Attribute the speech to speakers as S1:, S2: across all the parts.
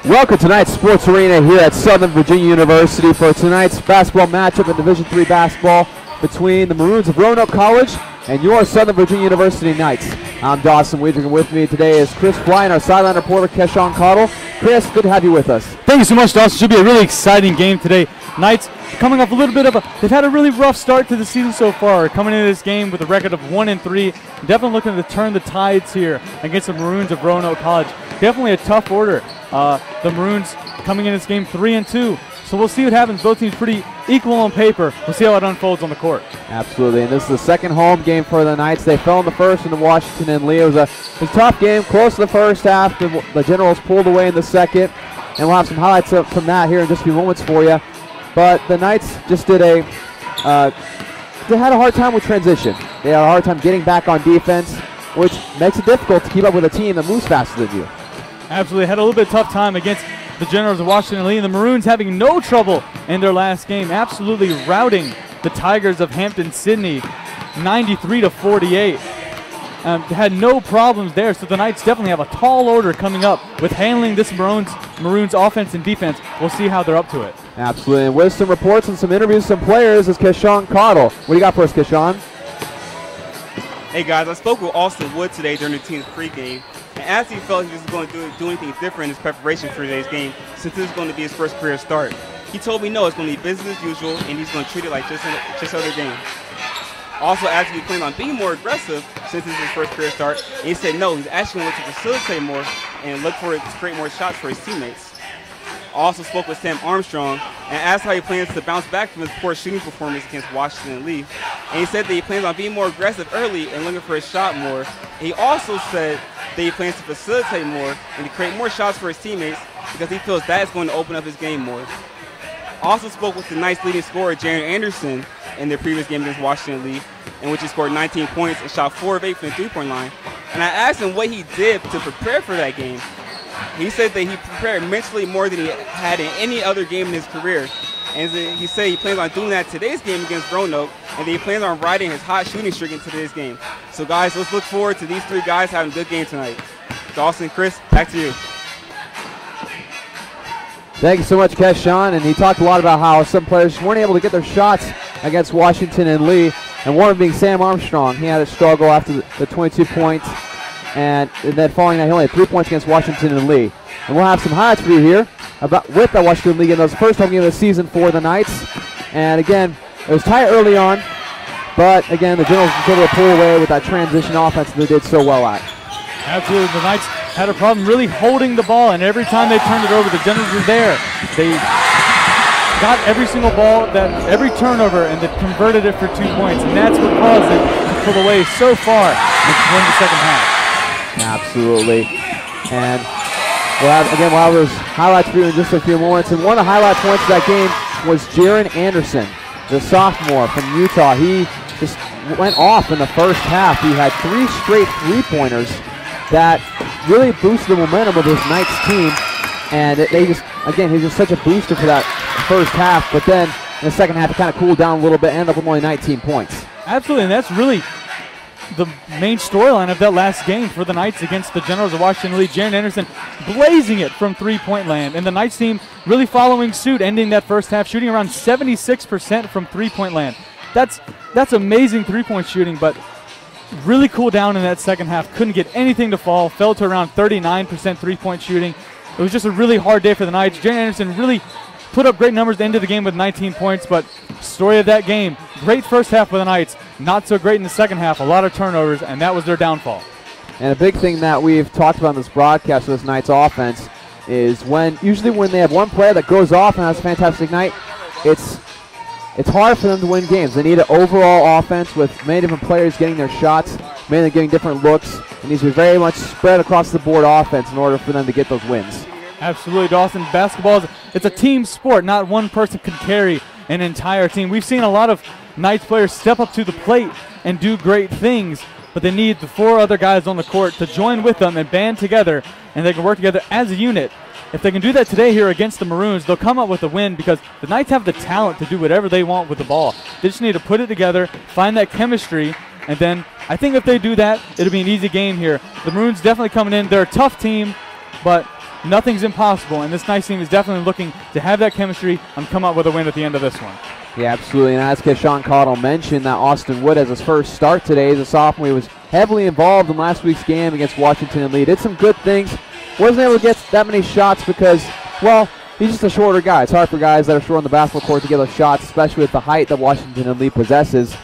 S1: Welcome to tonight's sports arena here at Southern Virginia University for tonight's basketball matchup in Division III basketball between the Maroons of Roanoke College and your Southern Virginia University Knights. I'm Dawson Weidrich, and with me today is Chris Fly and our sideline reporter, Keshawn Cottle. Chris, good to have you with us.
S2: Thank you so much, Dawson. Should be a really exciting game today. Knights coming off a little bit of they've had a really rough start to the season so far, coming into this game with a record of 1-3. Definitely looking to turn the tides here against the Maroons of Roanoke College. Definitely a tough order. The Maroons coming in this game 3-2. So we'll see what happens. Both teams pretty equal on paper. We'll see how it unfolds on the court.
S1: Absolutely, and this is the second home game for the Knights. They fell in the first into Washington and Lee. It was a tough game, close to the first half. The Generals pulled away in the second, and we'll have some highlights from that here in just a few moments for you. But the Knights just did they had a hard time with transition. They had a hard time getting back on defense, which makes it difficult to keep up with a team that moves faster than you.
S2: Absolutely, had a little bit tough time against the Generals of Washington and Lee, and the Maroons having no trouble in their last game, absolutely routing the Tigers of Hampton-Sydney 93-48. Had no problems there, so the Knights definitely have a tall order coming up with handling this Maroons offense and defense. We'll see how they're up to it.
S1: Absolutely, and with some reports and some interviews with some players is Keshawn Cottle. What do you got for us, Keshawn?
S3: Hey guys, I spoke with Austin Wood today during the team's pregame, and asked if he felt he was going to do anything different in his preparation for today's game, since this is going to be his first career start. He told me no, it's going to be business as usual, and he's going to treat it like just other game. Also asked if he planned on being more aggressive since this is his first career start, and he said no, he's actually going to look to facilitate more and look for it to create more shots for his teammates. Also spoke with Sam Armstrong and asked how he plans to bounce back from his poor shooting performance against Washington and Lee. And he said that he plans on being more aggressive early and looking for his shot more. And he also said that he plans to facilitate more and to create more shots for his teammates because he feels that is going to open up his game more. Also spoke with the Knights' leading scorer, Jaren Anderson, in their previous game against Washington and Lee, in which he scored 19 points and shot 4 of 8 from the three-point line. And I asked him what he did to prepare for that game. He said that he prepared mentally more than he had in any other game in his career. And he said he plans on doing that today's game against Roanoke, and that he plans on riding his hot shooting streak in today's game. So guys, let's look forward to these three guys having a good game tonight. Dawson, Chris, back to you.
S1: Thank you so much, Keshawn. And he talked a lot about how some players weren't able to get their shots against Washington and Lee, and one of them being Sam Armstrong. He had a struggle after the 22 points. And then following that, he only had 3 points against Washington and Lee. And we'll have some highlights for you here with the Washington League in those first home game of the season for the Knights. And again, it was tight early on, but again, the Generals were able to pull away with that transition offense that they did so well at.
S2: Absolutely, the Knights had a problem really holding the ball, and every time they turned it over, the Generals were there. They got every single ball, every turnover, and they converted it for 2 points, and that's what caused it to pull away so far and win the second half.
S1: Absolutely. And we'll have those highlights for you in just a few moments. And one of the highlight points of that game was Jaren Anderson, the sophomore from Utah. He just went off in the first half. He had 3 straight three-pointers that really boosted the momentum of his Knights team. And he was just such a booster for that first half. But then in the second half, it kind of cooled down a little bit, ended up with only 19 points.
S2: Absolutely, and that's really the main storyline of that last game for the Knights against the Generals of Washington Lee. Jaren Anderson blazing it from three-point land, and the Knights team really following suit, ending that first half, shooting around 76% from three-point land. That's amazing three-point shooting, but really cooled down in that second half. Couldn't get anything to fall, fell to around 39% three-point shooting. It was just a really hard day for the Knights. Jaren Anderson really put up great numbers to end of the game with 19 points, but story of that game, great first half for the Knights, not so great in the second half, a lot of turnovers, and that was their downfall.
S1: And a big thing that we've talked about in this broadcast of this Knights offense is usually when they have one player that goes off and has a fantastic night, it's hard for them to win games. They need an overall offense with many different players getting their shots, many getting different looks. It needs to be very much spread across the board offense in order for them to get those wins.
S2: Absolutely, Dawson. Basketball it's a team sport. Not one person can carry an entire team. We've seen a lot of Knights players step up to the plate and do great things, but they need the 4 other guys on the court to join with them and band together, and they can work together as a unit. If they can do that today here against the Maroons, they'll come up with a win because the Knights have the talent to do whatever they want with the ball. They just need to put it together, find that chemistry, and then I think if they do that, it'll be an easy game here. The Maroons definitely coming in. They're a tough team, but nothing's impossible, and this Knights team is definitely looking to have that chemistry and come up with a win at the end of this one.
S1: Yeah, absolutely. And as Keshawn Cottle mentioned, that Austin Wood has his first start today as a sophomore. He was heavily involved in last week's game against Washington and Lee. Did some good things. Wasn't able to get that many shots because, well, he's just a shorter guy. It's hard for guys that are short on the basketball court to get those shots, especially with the height that Washington and Lee possesses.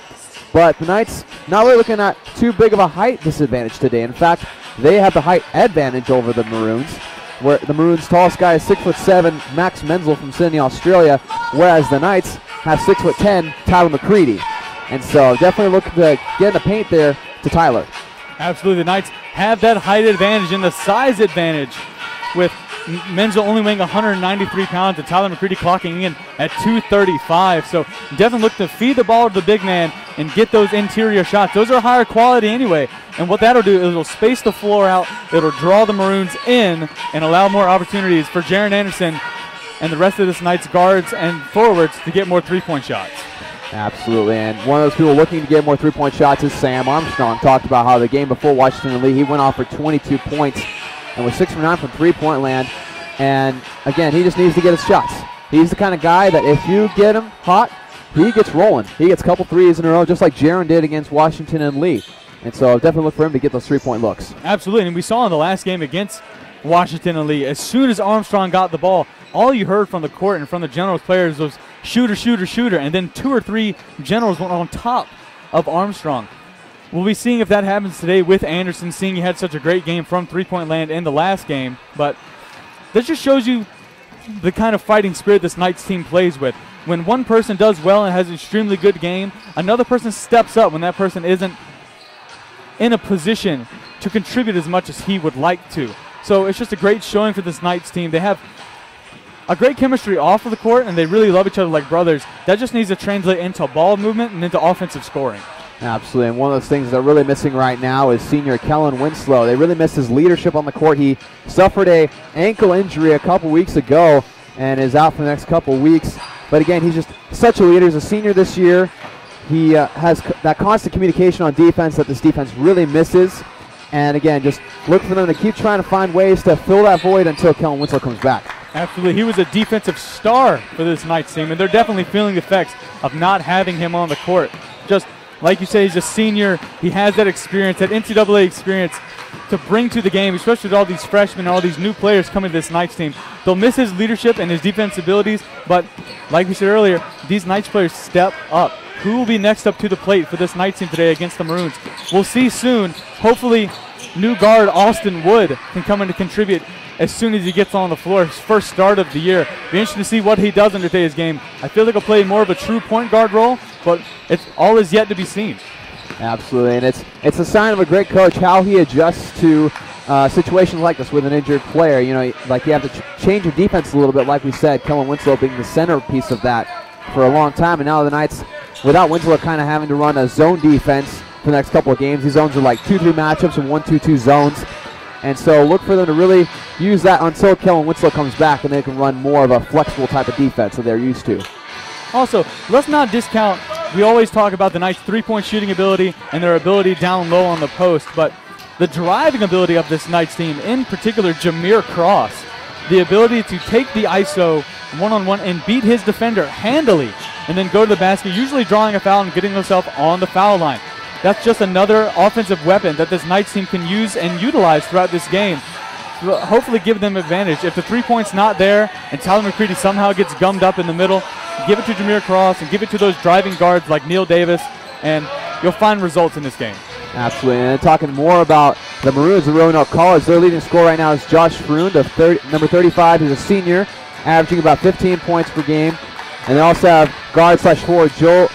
S1: But the Knights not really looking at too big of a height disadvantage today. In fact, they have the height advantage over the Maroons, where the Maroons' tallest guy is 6'7", Max Menzel from Sydney, Australia, whereas the Knights have 6'10", Tyler McCready. And so definitely looking to get in the paint there to Tyler.
S2: Absolutely. The Knights have that height advantage and the size advantage, with Menzel only weighing 193 pounds and Tyler McCready clocking in at 235. So definitely look to feed the ball to the big man and get those interior shots. Those are higher quality anyway. And what that'll do is it'll space the floor out, it'll draw the Maroons in and allow more opportunities for Jaron Anderson and the rest of this Knights guards and forwards to get more three-point shots.
S1: Absolutely, and one of those people looking to get more three-point shots is Sam Armstrong. Talked about how the game before Washington and Lee, he went off for 22 points and was 6 for 9 from three-point land. And again, he just needs to get his shots. He's the kind of guy that if you get him hot, he gets rolling. He gets a couple threes in a row, just like Jaron did against Washington and Lee. And so definitely look for him to get those three-point looks.
S2: Absolutely, and we saw in the last game against Washington and Lee, as soon as Armstrong got the ball, all you heard from the court and from the Generals players was shooter, shooter, shooter, and then 2 or 3 Generals went on top of Armstrong. We'll be seeing if that happens today with Anderson, seeing he had such a great game from three-point land in the last game. But this just shows you the kind of fighting spirit this Knights team plays with. When one person does well and has an extremely good game, another person steps up when that person isn't in a position to contribute as much as he would like to. So it's just a great showing for this Knights team. They have a great chemistry off of the court, and they really love each other like brothers. That just needs to translate into ball movement and into offensive scoring.
S1: Absolutely, and one of those things they're really missing right now is senior Kellen Winslow. They really missed his leadership on the court. He suffered an ankle injury a couple weeks ago and is out for the next couple weeks. But again, he's just such a leader. He's a senior this year. He has that constant communication on defense that this defense really misses. And again, just look for them to keep trying to find ways to fill that void until Kellen Winslow comes back.
S2: Absolutely. He was a defensive star for this Knights team, and they're definitely feeling the effects of not having him on the court. Just like you say, he's a senior. He has that experience, that NCAA experience to bring to the game, especially with all these freshmen and all these new players coming to this Knights team. They'll miss his leadership and his defense abilities, but like we said earlier, these Knights players step up. Who will be next up to the plate for this Knights team today against the Maroons? We'll see soon. Hopefully, new guard Austin Wood can come in to contribute as soon as he gets on the floor. His first start of the year. Be interesting to see what he does in today's game. I feel like he'll play more of a true point guard role, but it's all is yet to be seen.
S1: Absolutely, and it's a sign of a great coach how he adjusts to situations like this with an injured player. You know, like you have to change your defense a little bit, like we said, Kellen Winslow being the centerpiece of that for a long time, and now the Knights, without Winslow kind of having to run a zone defense for the next couple of games. These zones are like 2-3 matchups and 1-2-2 zones. And so look for them to really use that until Kellen Winslow comes back and they can run more of a flexible type of defense that they're used to.
S2: Also, let's not discount, we always talk about the Knights' three-point shooting ability and their ability down low on the post, but the driving ability of this Knights team, in particular Jameer Cross, the ability to take the ISO one-on-one and beat his defender handily and then go to the basket, usually drawing a foul and getting himself on the foul line. That's just another offensive weapon that this Knights team can use and utilize throughout this game. Hopefully give them advantage. If the three-point's not there and Tyler McCready somehow gets gummed up in the middle, give it to Jameer Cross and give it to those driving guards like Neil Davis, and you'll find results in this game.
S1: Absolutely. And talking more about the Maroons of Roanoke College, their leading scorer right now is Josh Froon, number 35. He's a senior, averaging about 15 points per game. And they also have guard/forward Joel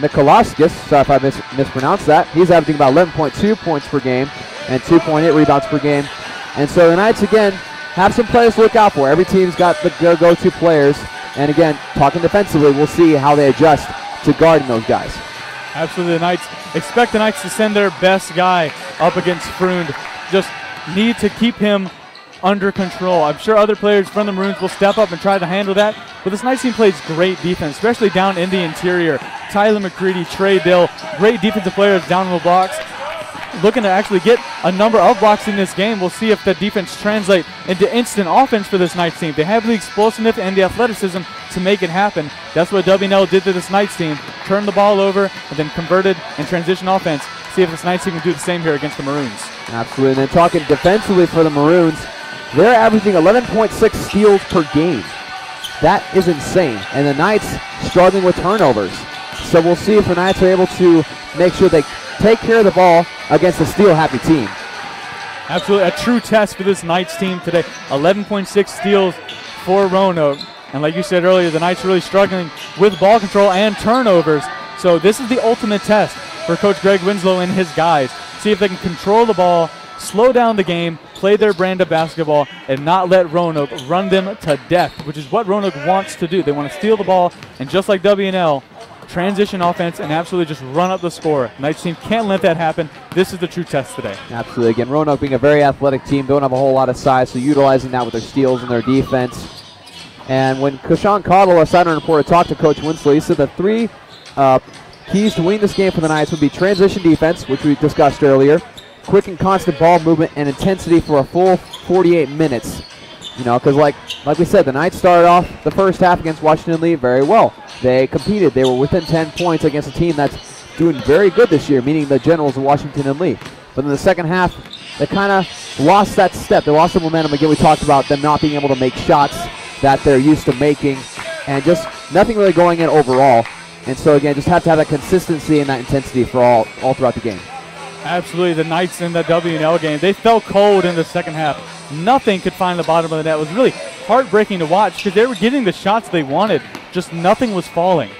S1: Mikolaskis, sorry if I mispronounced that. He's averaging about 11.2 points per game and 2.8 rebounds per game. And so the Knights, again, have some players to look out for. Every team's got their go-to players. And again, talking defensively, we'll see how they adjust to guarding those guys.
S2: Absolutely. The Knights expect the Knights to send their best guy up against Froon. Just need to keep him under control. I'm sure other players from the Maroons will step up and try to handle that, but this Knights team plays great defense, especially down in the interior. Tyler McCready, Trey Dill, great defensive players down in the blocks. looking to actually get a number of blocks in this game. We'll see if the defense translate into instant offense for this Knights team. They have the explosiveness and the athleticism to make it happen. That's what WNL did to this Knights team. Turned the ball over and then converted and transition offense. See if this Knights team can do the same here against the Maroons.
S1: Absolutely. And then talking defensively for the Maroons, they're averaging 11.6 steals per game. That is insane. And the Knights struggling with turnovers. So we'll see if the Knights are able to make sure they take care of the ball against a steal-happy team.
S2: Absolutely, a true test for this Knights team today. 11.6 steals for Roanoke. And like you said earlier, the Knights really struggling with ball control and turnovers. So this is the ultimate test for Coach Greg Winslow and his guys. See if they can control the ball, slow down the game, play their brand of basketball, and not let Roanoke run them to death, which is what Roanoke wants to do. They want to steal the ball, and just like WNL, transition offense and absolutely just run up the score. Knights team can't let that happen. This is the true test today.
S1: Absolutely. Again, Roanoke being a very athletic team, don't have a whole lot of size, so utilizing that with their steals and their defense. And when Kashawn Cottle, a sideline reporter, talked to Coach Winslow, he said the three keys to winning this game for the Knights would be transition defense, which we discussed earlier, quick and constant ball movement, and intensity for a full 48 minutes. You know, because like we said, the Knights started off the first half against Washington Lee very well. They competed. They were within 10 points against a team that's doing very good this year, meaning the Generals of Washington and Lee. But in the second half, they kind of lost that step. They lost the momentum. Again, we talked about them not being able to make shots that they're used to making, and just nothing really going in overall. And so, again, just have to have that consistency and that intensity for all throughout the game.
S2: Absolutely, the Knights in the WNL game, they fell cold in the second half. Nothing could find the bottom of the net. It was really heartbreaking to watch because they were getting the shots they wanted, just nothing was falling.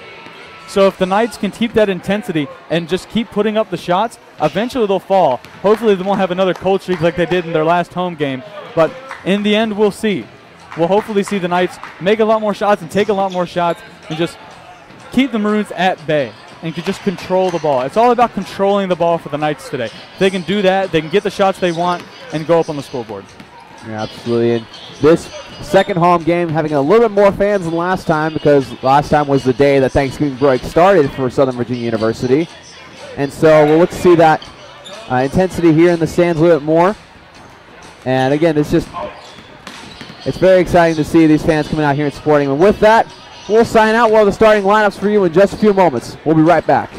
S2: So if the Knights can keep that intensity and just keep putting up the shots, eventually they'll fall. Hopefully they won't have another cold streak like they did in their last home game. But in the end, we'll see. We'll hopefully see the Knights make a lot more shots and take a lot more shots and just keep the Maroons at bay and can just control the ball. It's all about controlling the ball for the Knights today. If they can do that, they can get the shots they want and go up on the scoreboard.
S1: Yeah, absolutely. And this second home game having a little bit more fans than last time, because last time was the day that Thanksgiving break started for Southern Virginia University. And so we'll look to see that intensity here in the stands a little bit more. And again, it's very exciting to see these fans coming out here and supporting them. With that, we'll sign out. We'll have the starting lineups for you in just a few moments. We'll be right back.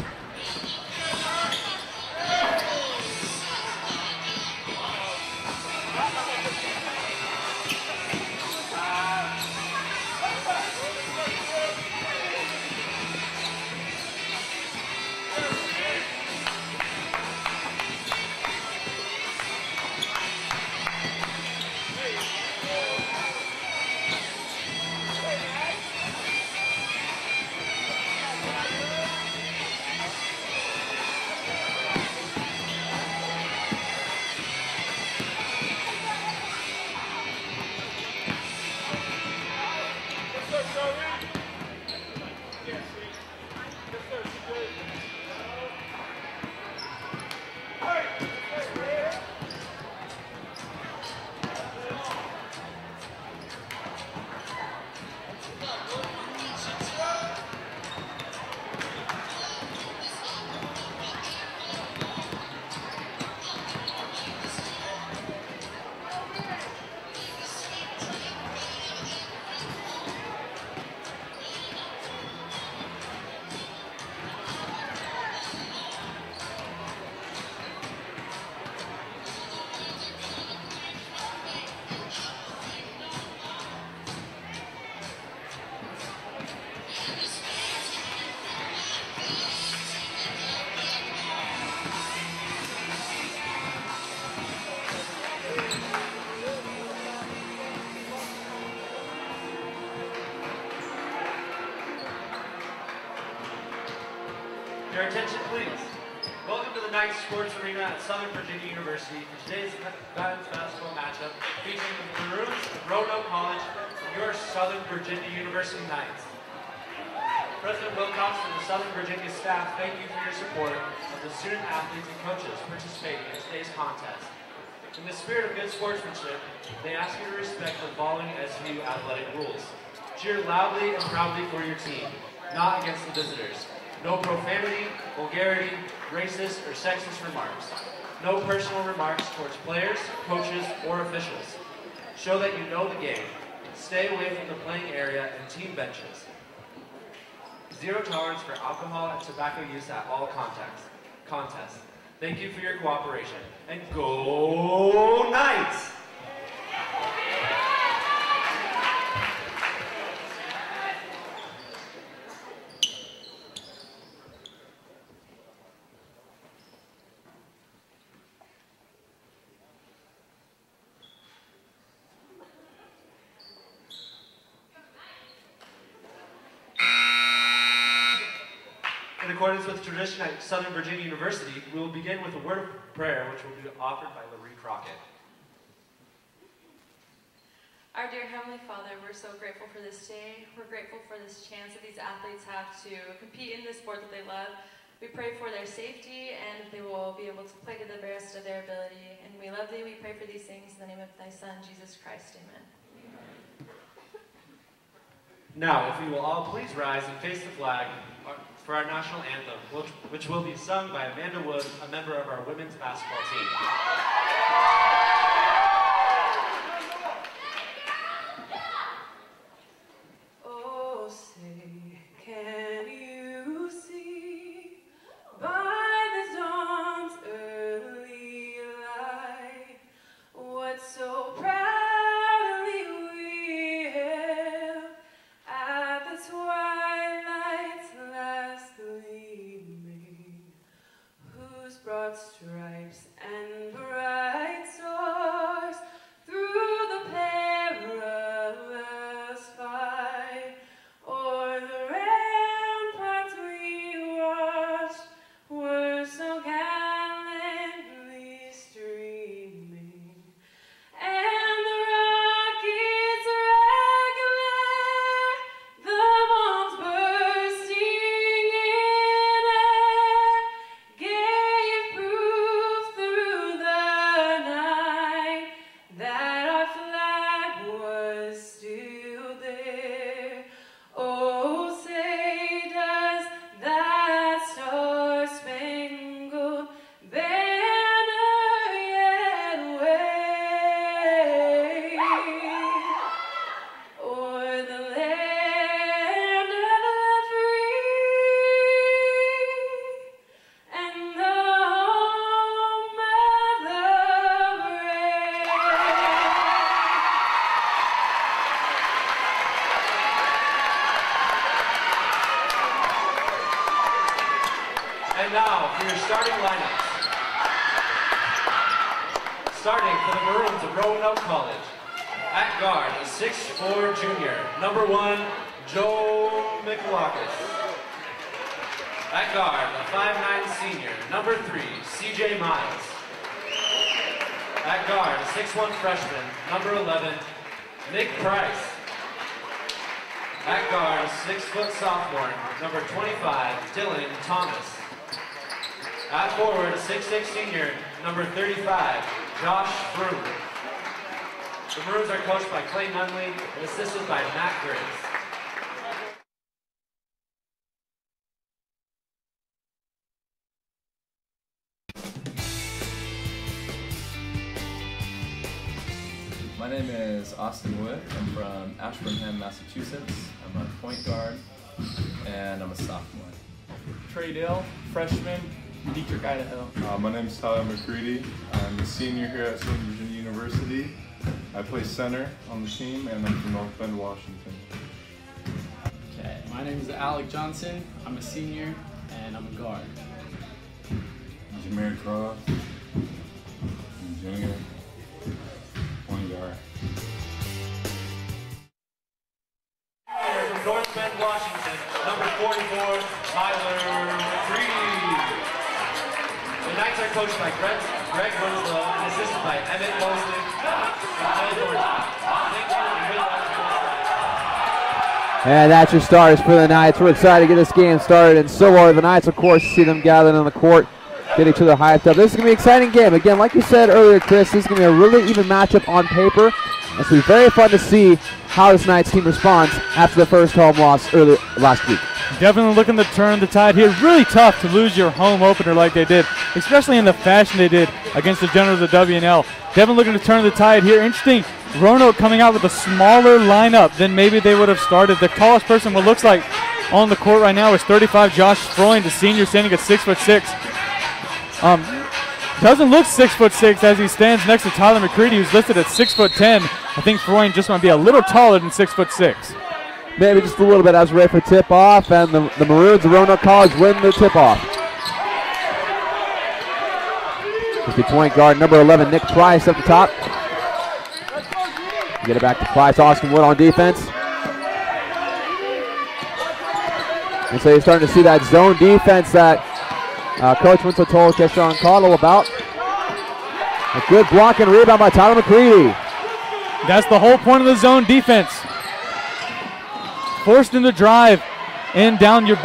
S4: Your attention, please. Welcome to the Knights Sports Arena at Southern Virginia University for today's men's basketball matchup featuring the Maroons of Roanoke College and your Southern Virginia University Knights. President Wilcox and the Southern Virginia staff thank you for your support of the student athletes and coaches participating in today's contest. In the spirit of good sportsmanship, they ask you to respect the following SVU athletic rules. Cheer loudly and proudly for your team, not against the visitors. No profanity, vulgarity, racist, or sexist remarks. No personal remarks towards players, coaches, or officials. Show that you know the game. Stay away from the playing area and team benches. Zero tolerance for alcohol and tobacco use at all contests. Thank you for your cooperation. And go Knights! In accordance with tradition at Southern Virginia University, we will begin with a word of prayer, which will be offered by Larry Crockett.
S5: Our dear Heavenly Father, we're so grateful for this day. We're grateful for this chance that these athletes have to compete in the sport that they love. We pray for their safety and that they will be able to play to the best of their ability. And we love thee. We pray for these things in the name of thy Son, Jesus Christ. Amen.
S4: Now, if we will all please rise and face the flag for our national anthem, which will be sung by Amanda Wood, a member of our women's basketball team.
S5: Oh, say, can you see by the dawn's early light what so proudly we hailed at the twilight's last gleaming, whose broad stripes and bright stars through the perilous fight o'er the ramparts we watched were so gallantly streaming, and the rockets regular, the bombs bursting in air, gave proof through the night that our flag was still there. Oh, say does that star-spangled banner yet wave o'er the land of the free and the home of the brave?
S4: And now, for your starting lineups. Starting for the Maroons of Roanoke College. At guard, a 6'4" junior, number 1, Joe Mikalakis. At guard, a 5'9" senior, number 3, CJ Miles. At guard, a 6'1" freshman, number 11, Nick Price. At guard, a 6-foot sophomore, number 25, Dylan Thomas. At forward, a 6'6" senior, number 35, Josh Froome. The Maroons are coached by Clay Nunley and assisted by Matt Griggs.
S6: My name is Austin Wood. I'm from Ashburnham, Massachusetts. I'm a point guard, and I'm a sophomore.
S2: Trey Dale, freshman, Dietrich, Idaho.
S7: My name is Tyler McCready. I'm a senior here at Southern Virginia University. I play center on the team, and I'm from North Bend, Washington.
S8: Okay, my name is Alec Johnson. I'm a senior, and I'm a guard.
S7: Jameer Cross, I'm junior, point guard.
S4: From North Bend, Washington, number 44, Tyler McCready. The Knights are coached by Greg Winslow and assisted by Emmett Mosley and Bill Thornton. Thank you and good luck.
S1: And that's your starters for the Knights. We're excited to get this game started, and so are the Knights, of course, see them gathered on the court, get each other hyped up. This is going to be an exciting game. Again, like you said earlier, Chris, this is going to be a really even matchup on paper. It's going to be very fun to see how this Knights team responds after the first home loss early last week.
S2: Definitely looking to turn the tide here. Really tough to lose your home opener like they did, especially in the fashion they did against the Generals of W&L. Definitely looking to turn the tide here. Interesting, Roanoke coming out with a smaller lineup than maybe they would have started. The tallest person, what looks like on the court right now, is 35 Josh Freund, the senior, standing at 6'6". Doesn't look 6'6" as he stands next to Tyler McCready, who's listed at 6'10". I think Freund just might be a little taller than 6'6".
S1: Maybe just a little bit as we're ready for tip-off, and the Maroons of Roanoke College win the tip-off. With the point guard, number 11, Nick Price up the top. Get it back to Price. Austin Wood on defense. And so you're starting to see that zone defense that Coach Winslow told Keshawn Cottle about. A good block and rebound by Tyler McCready.
S2: That's the whole point of the zone defense. Forced him to drive and down your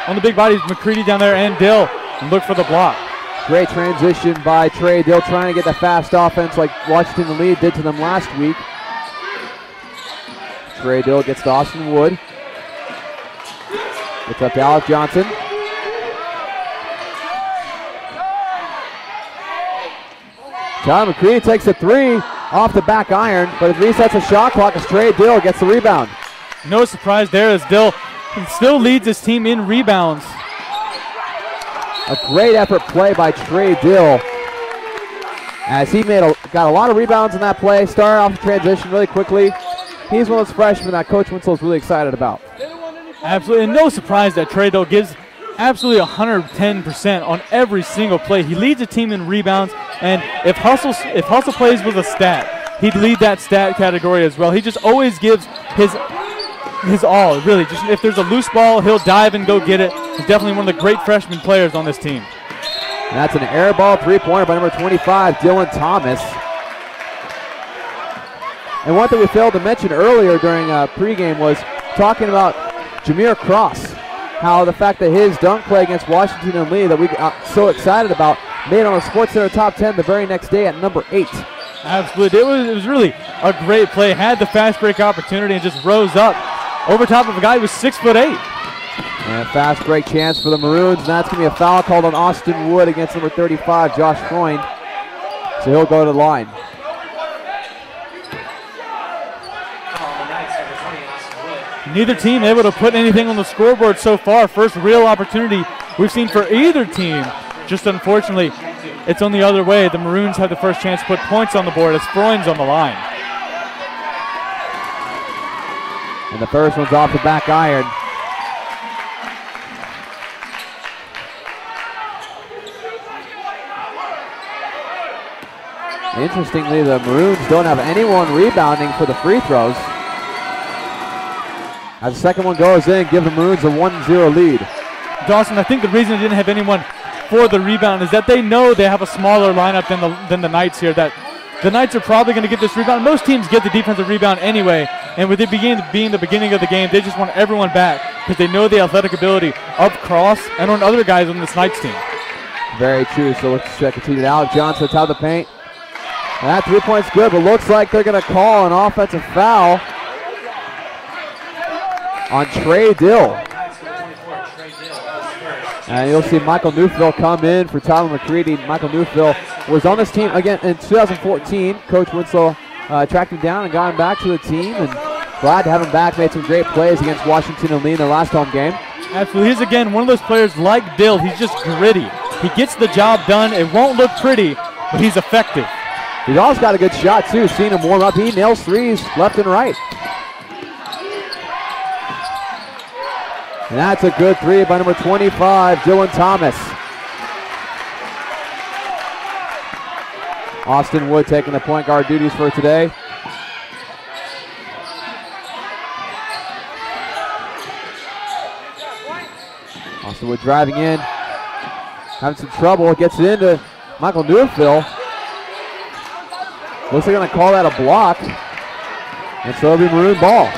S2: on the big bodies, McCready down there and Dill, and look for the block.
S1: Great transition by Trey Dill, trying to get the fast offense like Washington the lead did to them last week. Trey Dill gets to Austin Wood. Gets up to Alec Johnson. Tyler McCready takes a three off the back iron, but it resets the shot clock as Trey Dill gets the rebound.
S2: No surprise there as Dill still leads his team in rebounds.
S1: A great effort play by Trey Dill as he got a lot of rebounds in that play. Started off the transition really quickly. He's one of those freshmen that Coach Winslow is really excited about.
S2: Absolutely, and no surprise that Trey Dill gives absolutely 110% on every single play. He leads the team in rebounds, and if hustle plays was a stat, he'd lead that stat category as well. He just always gives his all, really. Just if there's a loose ball, he'll dive and go get it. He's definitely one of the great freshman players on this team.
S1: And that's an air ball three-pointer by number 25, Dylan Thomas. And one thing we failed to mention earlier during pregame was talking about Jameer Cross, how the fact that his dunk play against Washington and Lee that we got so excited about made on the SportsCenter top 10 the very next day at number 8.
S2: Absolutely, it was really a great play. Had the fast break opportunity and just rose up over top of a guy who was 6'8".
S1: And a fast break chance for the Maroons, and that's going to be a foul called on Austin Wood against number 35, Josh Freund. So he'll go to the line.
S2: Neither team able to put anything on the scoreboard so far. First real opportunity we've seen for either team. Just unfortunately, it's on the other way. The Maroons have the first chance to put points on the board as Freund's on the line.
S1: And the first one's off the back iron. Interestingly, the Maroons don't have anyone rebounding for the free throws. As the second one goes in, give the Maroons a 1-0 lead.
S2: Dawson, I think the reason they didn't have anyone for the rebound is that they know they have a smaller lineup than the Knights here, that the Knights are probably going to get this rebound. Most teams get the defensive rebound anyway, and with it being the beginning of the game, they just want everyone back because they know the athletic ability of Cross and on other guys on this Knights team.
S1: Very true. So let's continue. Alec Johnson top of the paint. And that 3 point's good, but looks like they're going to call an offensive foul on Trey Dill. And you'll see Michael Newfield come in for Tyler McCready. Michael Newfield was on this team again in 2014. Coach Winslow tracked him down and got him back to the team, and glad to have him back. Made some great plays against Washington and Lee in their last home game.
S2: Absolutely. He's again one of those players like Dill. He's just gritty. He gets the job done. It won't look pretty, but he's effective.
S1: He's also got a good shot too. Seeing him warm up, he nails threes left and right. And that's a good three by number 25, Dylan Thomas. Austin Wood taking the point guard duties for today. Austin Wood driving in, having some trouble, gets it into Michael Newfield. Looks like they're going to call that a block, and so it'll be Maroon ball.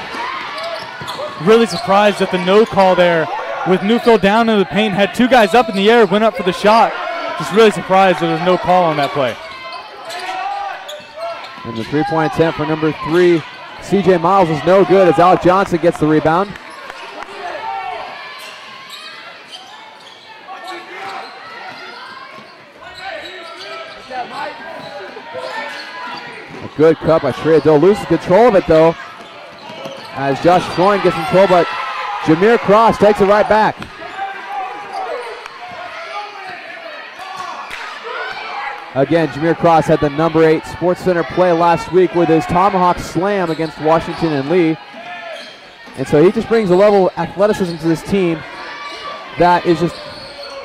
S2: Really surprised at the no call there with Newfield down in the paint, had two guys up in the air, went up for the shot. Just really surprised there was no call on that play.
S1: And the three-point attempt for number 3, CJ Miles, is no good as Alec Johnson gets the rebound. good cut by Trey Dill. Loses control of it, though, as Josh Freund gets control, but Jameer Cross takes it right back. Again, Jameer Cross had the number 8 Sports Center play last week with his Tomahawk Slam against Washington and Lee. And so he just brings a level of athleticism to this team that is just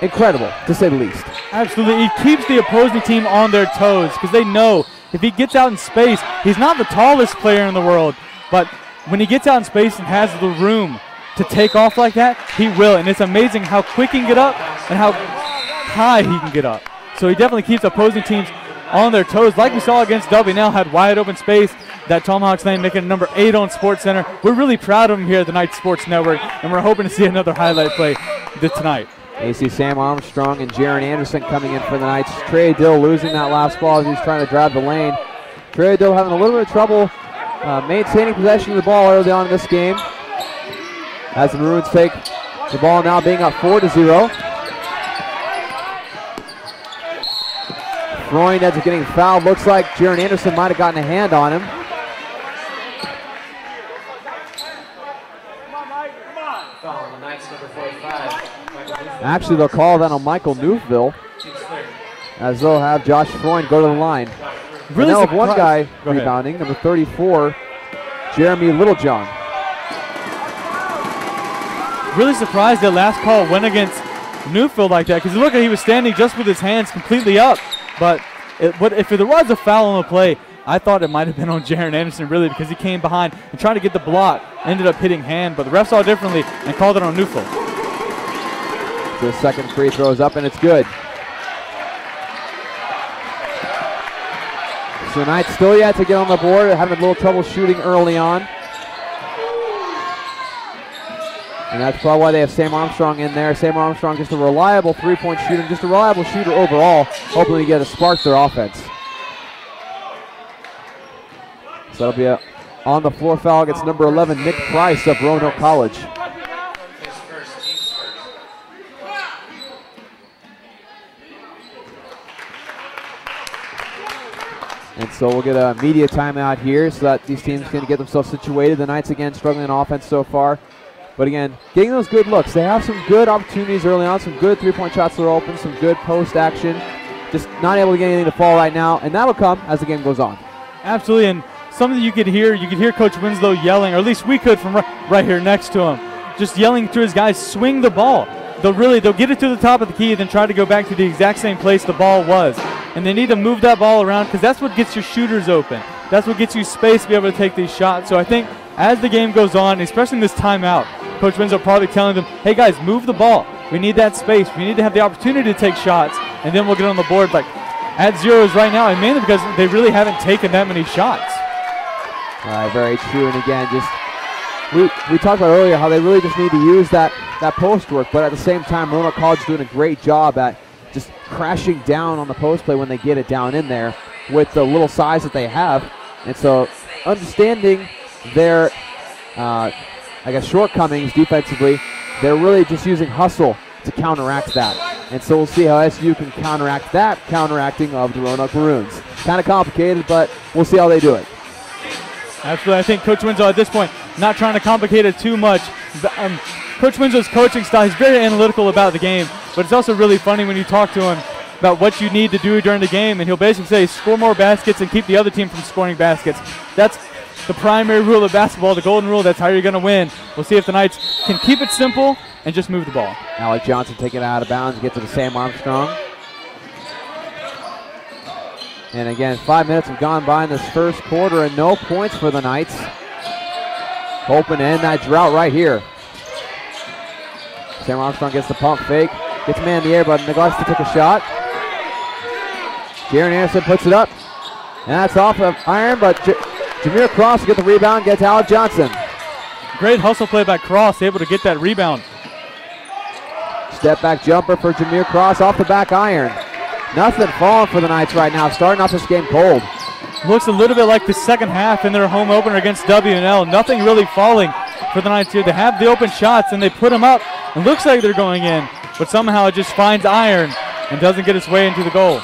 S1: incredible, to say the least.
S2: Absolutely. He keeps the opposing team on their toes because they know if he gets out in space, he's not the tallest player in the world, but when he gets out in space and has the room to take off like that, he will. And it's amazing how quick he can get up and how high he can get up. So he definitely keeps opposing teams on their toes. Like we saw against W, now had wide open space. That Tomahawk Slam making number 8 on Sports Center. We're really proud of him here at the Knights Sports Network, and we're hoping to see another highlight play tonight.
S1: You see Sam Armstrong and Jaron Anderson coming in for the Knights. Trey Dill losing that last ball as he's trying to drive the lane. Trey Dill having a little bit of trouble maintaining possession of the ball early on in this game, as the Maroons take the ball now being up 4-0. Freund ends up getting fouled. Looks like Jaron Anderson might have gotten a hand on him.
S4: Foul on the Knights, number 45.
S1: Actually, they'll call that on Michael Newville, as they'll have Josh Freund go to the line. Really now have one guy rebounding, number 34, Jeremy Littlejohn.
S2: Really surprised that last call went against Newfield like that, because look, he was standing just with his hands completely up. But if there was a foul on the play, I thought it might have been on Jaron Anderson, really, because he came behind and tried to get the block, ended up hitting hand, but the ref saw it differently and called it on Newfield.
S1: So the second free throw is up, and it's good. So the Knights still yet to get on the board, having a little trouble shooting early on. And that's probably why they have Sam Armstrong in there. Sam Armstrong just a reliable three-point shooter, just a reliable shooter overall, hoping to get a spark to their offense. So that'll be a on-the-floor foul against number 11, Nick Price of Roanoke College. And so we'll get a media timeout here so that these teams can get themselves situated. The Knights, again, struggling on offense so far. But again, getting those good looks. They have some good opportunities early on, some good three-point shots that are open, some good post action. Just not able to get anything to fall right now, and that'll come as the game goes on.
S2: Absolutely, and something you could hear Coach Winslow yelling, or at least we could from right here next to him, just yelling to his guys, swing the ball. They'll get it to the top of the key and then try to go back to the exact same place the ball was. And they need to move that ball around because that's what gets your shooters open. That's what gets you space to be able to take these shots. So I think as the game goes on, especially in this timeout, Coach Winslow probably telling them, hey guys, move the ball. We need that space. We need to have the opportunity to take shots, and then we'll get on the board. Like at zeros right now, and mainly because they really haven't taken that many shots.
S1: All right, very true. And again, just we talked about earlier how they really just need to use that post work, but at the same time, Roanoke College is doing a great job at just crashing down on the post play when they get it down in there with the little size that they have. And so understanding their, shortcomings defensively, they're really just using hustle to counteract that. And so we'll see how SU can counteract that counteracting of the Roanoke Maroons. Kind of complicated, but we'll see how they do it.
S2: Absolutely. I think Coach Winslow at this point not trying to complicate it too much. Coach Winslow's coaching style, he's very analytical about the game, but it's also really funny when you talk to him about what you need to do during the game, and he'll basically say score more baskets and keep the other team from scoring baskets. That's the primary rule of basketball, the golden rule. That's how you're going to win. We'll see if the Knights can keep it simple and just move the ball.
S1: Alec Johnson taking it out of bounds, get to the Sam Armstrong. And again, 5 minutes have gone by in this first quarter and no points for the Knights. Hoping to end that drought right here. Sam Armstrong gets the pump fake, gets a man in the air, but neglects to take a shot. Jaron Anderson puts it up, and that's off of iron, but Jameer Cross will get the rebound, gets Alec Johnson.
S2: Great hustle play by Cross, able to get that rebound.
S1: Step back jumper for Jameer Cross off the back iron. Nothing falling for the Knights right now, starting off this game cold.
S2: Looks a little bit like the second half in their home opener against W&L. Nothing really falling for the Knights here. They have the open shots and they put them up. It looks like they're going in, but somehow it just finds iron and doesn't get its way into the goal.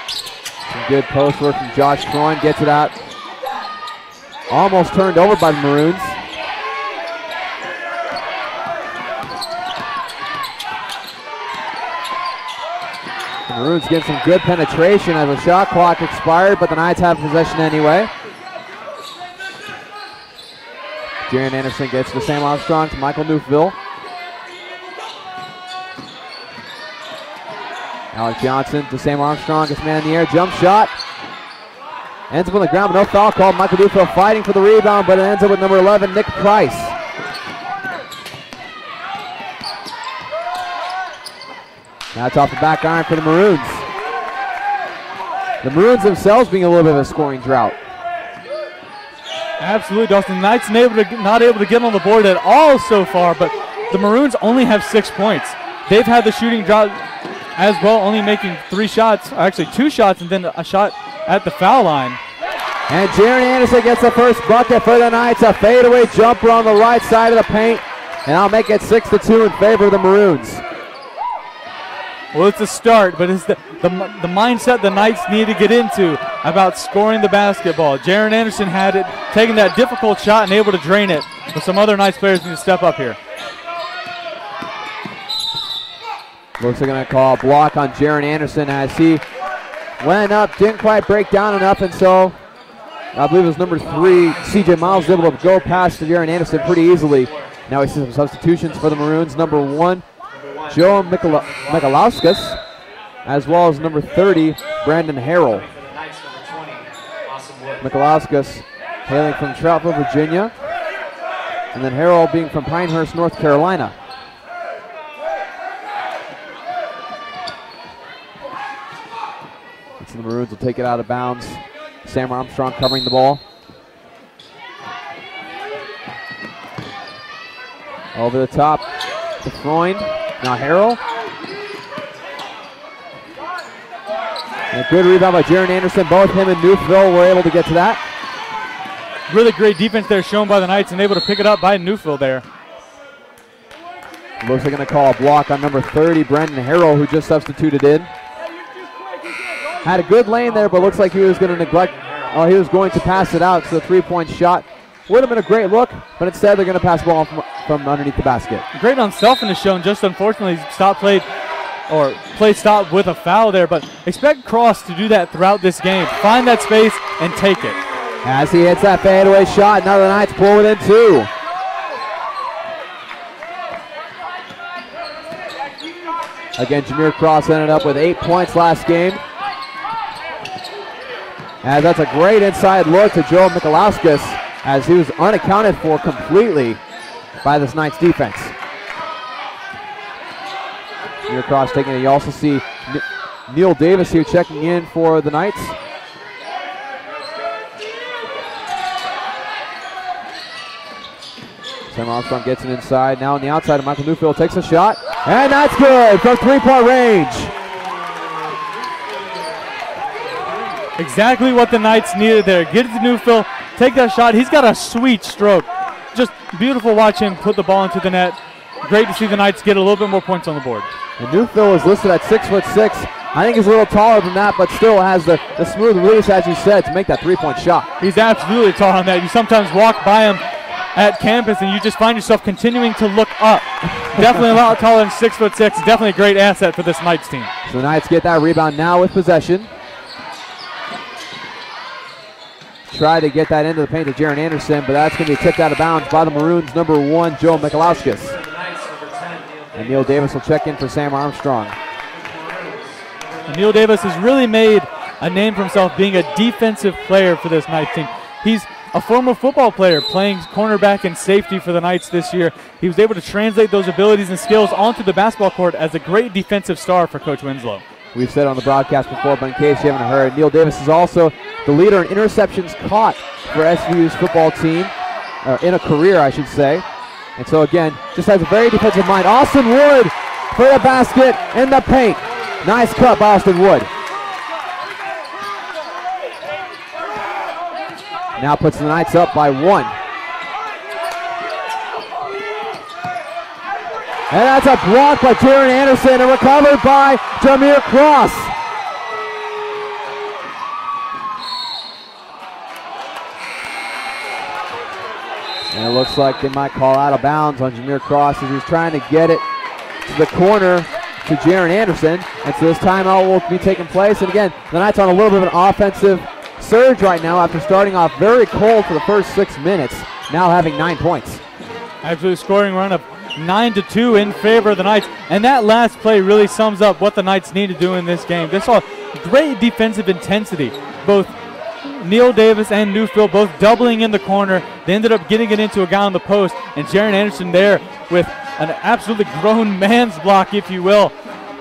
S1: Some good post work from Josh Freund, gets it out almost turned over by the Maroons. The Maroons getting some good penetration as the shot clock expired, but the Knights have possession anyway. Jaron Anderson gets to Sam Armstrong to Michael Newville. Alec Johnson to Sam Armstrong, gets man in the air, jump shot. Ends up on the ground, but no foul called. Michael Newville fighting for the rebound, but it ends up with number 11, Nick Price. Now it's off the back iron for the Maroons. The Maroons themselves being a little bit of a scoring drought.
S2: Absolutely, Dustin. Knights not able to get on the board at all so far, but the Maroons only have 6 points. They've had the shooting drought as well, only making 3 shots, actually 2 shots, and then a shot at the foul line.
S1: And Jaron Anderson gets the first bucket for the Knights. A fadeaway jumper on the right side of the paint, and I'll make it 6-2 in favor of the Maroons.
S2: Well, it's a start, but it's the mindset the Knights need to get into about scoring the basketball. Jaron Anderson had it, taking that difficult shot and able to drain it, but some other Knights players need to step up here.
S1: Looks like going to call a block on Jaron Anderson as he went up, didn't quite break down enough, and so I believe it was number 3, CJ Miles, able to go past to Jaron Anderson pretty easily. Now we see some substitutions for the Maroons. Number 1, Joe Michalauskas, as well as number 30, Brandon Harrell. Michalauskas hailing from Troutville, Virginia, and then Harrell being from Pinehurst, North Carolina. So the Maroons will take it out of bounds. Sam Armstrong covering the ball. Over the top to Freund. Now Harrell. And a good rebound by Jaron Anderson. Both him and Newville were able to get to that.
S2: Really great defense there shown by the Knights and able to pick it up by Newville there.
S1: Looks like going to call a block on number 30, Brandon Harrell, who just substituted in. Had a good lane there, but looks like he was going to neglect, he was going to pass it out. So the 3-point shot would have been a great look, but instead they're going to pass the ball from underneath the basket.
S2: Great unselfishness shown, just unfortunately play stopped with a foul there, but expect Cross to do that throughout this game. Find that space and take it.
S1: As he hits that fadeaway shot, now the Knights pull within 2. Again, Jameer Cross ended up with 8 points last game. And that's a great inside look to Joe Michalauskas as he was unaccounted for completely by this Knights defense. Jameer Cross taking it. You also see Neil Davis here checking in for the Knights. Sam Armstrong gets it inside. Now on the outside, Michael Newfield takes a shot. And that's good from 3-point range.
S2: Exactly what the Knights needed there. Get it to Newfield, take that shot. He's got a sweet stroke. Just beautiful to watch him put the ball into the net. Great to see the Knights get a little bit more points on the board.
S1: And Newfield is listed at 6'6". I think he's a little taller than that, but still has the smooth release, as you said, to make that 3-point shot.
S2: He's absolutely taller on that. You sometimes walk by him at campus and you just find yourself continuing to look up. Definitely a lot taller than 6'6". Definitely a great asset for this Knights team.
S1: So the Knights get that rebound now with possession. Try to get that into the paint to Jaron Anderson, but that's going to be tipped out of bounds by the Maroons' number 1, Joe Michalauskas. And Neil Davis will check in for Sam Armstrong.
S2: And Neil Davis has really made a name for himself being a defensive player for this Knights team. He's a former football player playing cornerback and safety for the Knights this year. He was able to translate those abilities and skills onto the basketball court as a great defensive star for Coach Winslow.
S1: We've said on the broadcast before, but in case you haven't heard, Neil Davis is also the leader in interceptions caught for SVU's football team, in a career, I should say. And so again, just has a very defensive mind. Austin Wood for the basket in the paint. Nice cut by Austin Wood. Now puts the Knights up by 1. And that's a block by Jaron Anderson and recovered by Jameer Cross. And it looks like they might call out of bounds on Jameer Cross as he's trying to get it to the corner to Jaron Anderson. And so this timeout will be taking place. And again, the Knights on a little bit of an offensive surge right now after starting off very cold for the first 6 minutes, now having 9 points.
S2: Absolutely scoring run of 9-2 in favor of the Knights. And that last play really sums up what the Knights need to do in this game. They saw great defensive intensity. Both Neil Davis and Newfield both doubling in the corner. They ended up getting it into a guy on the post, and Jaron Anderson there with an absolutely grown man's block, if you will.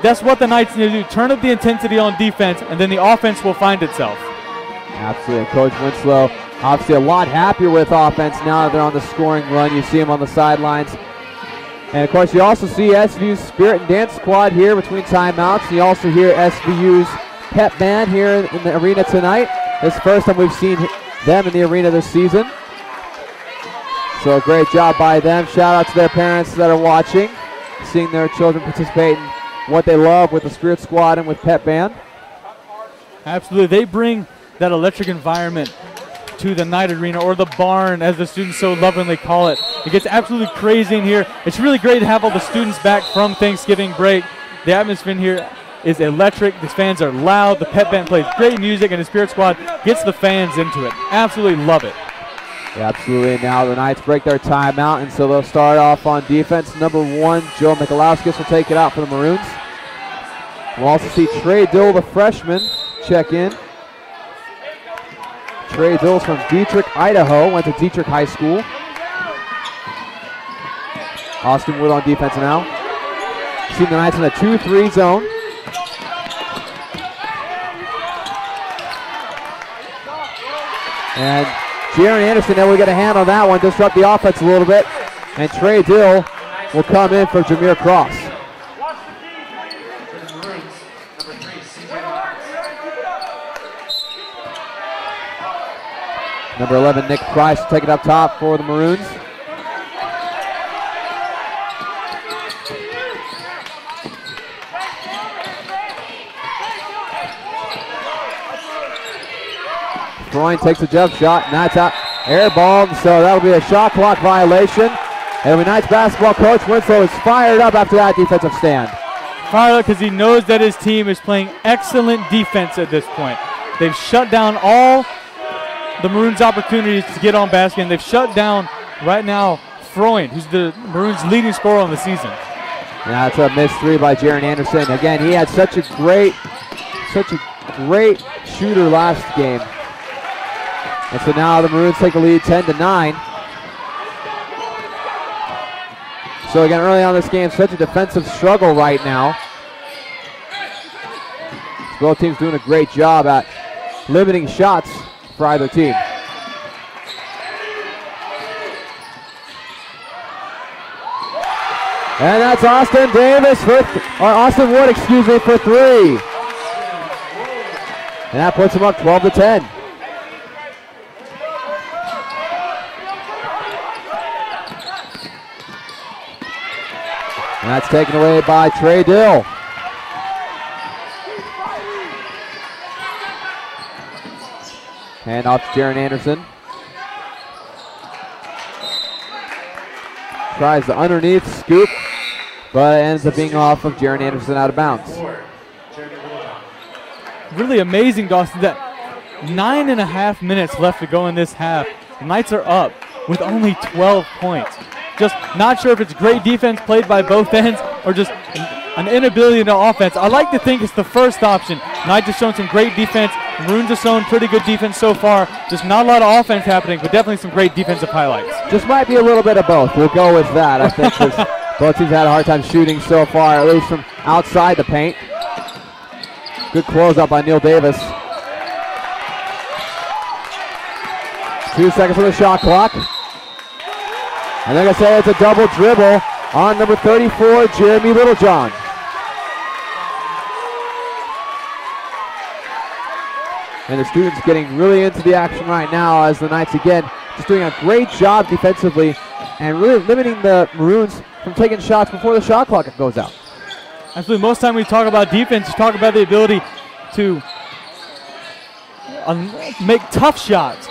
S2: That's what the Knights need to do. Turn up the intensity on defense, and then the offense will find itself.
S1: Absolutely. Coach Winslow obviously a lot happier with offense now that they're on the scoring run. You see him on the sidelines. And, of course, you also see SVU's Spirit and Dance Squad here between timeouts. You also hear SVU's pep band here in the arena tonight. This is the first time we've seen them in the arena this season. So a great job by them. Shout out to their parents that are watching, seeing their children participate in what they love with the Spirit Squad and with pep band.
S2: Absolutely. They bring that electric environment to the Knight Arena, or the barn as the students so lovingly call it. It gets absolutely crazy in here. It's really great to have all the students back from Thanksgiving break. The atmosphere in here is electric. The fans are loud. The pep band plays great music, and the Spirit Squad gets the fans into it. Absolutely love it.
S1: Yeah, absolutely. Now the Knights break their timeout, and so they'll start off on defense. Number 1, Joe Michalowskis will take it out for the Maroons. We'll also see Trey Dill, the freshman, check in. Trey Dill's from Dietrich, Idaho, went to Dietrich High School. Austin Wood on defense now. See the Knights in a 2-3 zone. And Jaron Anderson now will get a hand on that one, disrupt the offense a little bit. And Trey Dill will come in for Jameer Cross. Number 11, Nick Price, will take it up top for the Maroons. Freund takes a jump shot, and that's out, air ball, so that'll be a shot clock violation. And the Knights basketball coach Winslow is fired up after that defensive stand.
S2: Fired up because he knows that his team is playing excellent defense at this point. They've shut down all the Maroons' opportunities to get on basket, and they've shut down right now Freund, who's the Maroons' leading scorer on the season.
S1: Now it's a missed 3 by Jaron Anderson. Again, he had such a great shooter last game. And so now the Maroons take the lead 10-9. So again, early on in this game, such a defensive struggle right now. Both teams doing a great job at limiting shots for either team. And that's Austin Wood, excuse me, for 3. And that puts him up 12-10. And that's taken away by Trey Dill. Hand off to Jaron Anderson. Tries the underneath scoop, but it ends up being off of Jaron Anderson out of bounds.
S2: Really amazing, Dawson, that 9.5 minutes left to go in this half. The Knights are up with only 12 points. Just not sure if it's great defense played by both ends or just an inability to offense. I like to think it's the first option. Knights have shown some great defense. Maroons have shown pretty good defense so far. Just not a lot of offense happening, but definitely some great defensive highlights.
S1: Just might be a little bit of both. We'll go with that, I think, because both teams had a hard time shooting so far, at least from outside the paint. Good closeout by Neil Davis. 2 seconds on the shot clock. And like I say, it's a double dribble on number 34, Jeremy Littlejohn. And the students getting really into the action right now as the Knights, again, just doing a great job defensively and really limiting the Maroons from taking shots before the shot clock goes out.
S2: Absolutely. Most time we talk about defense, you talk about the ability to make tough shots.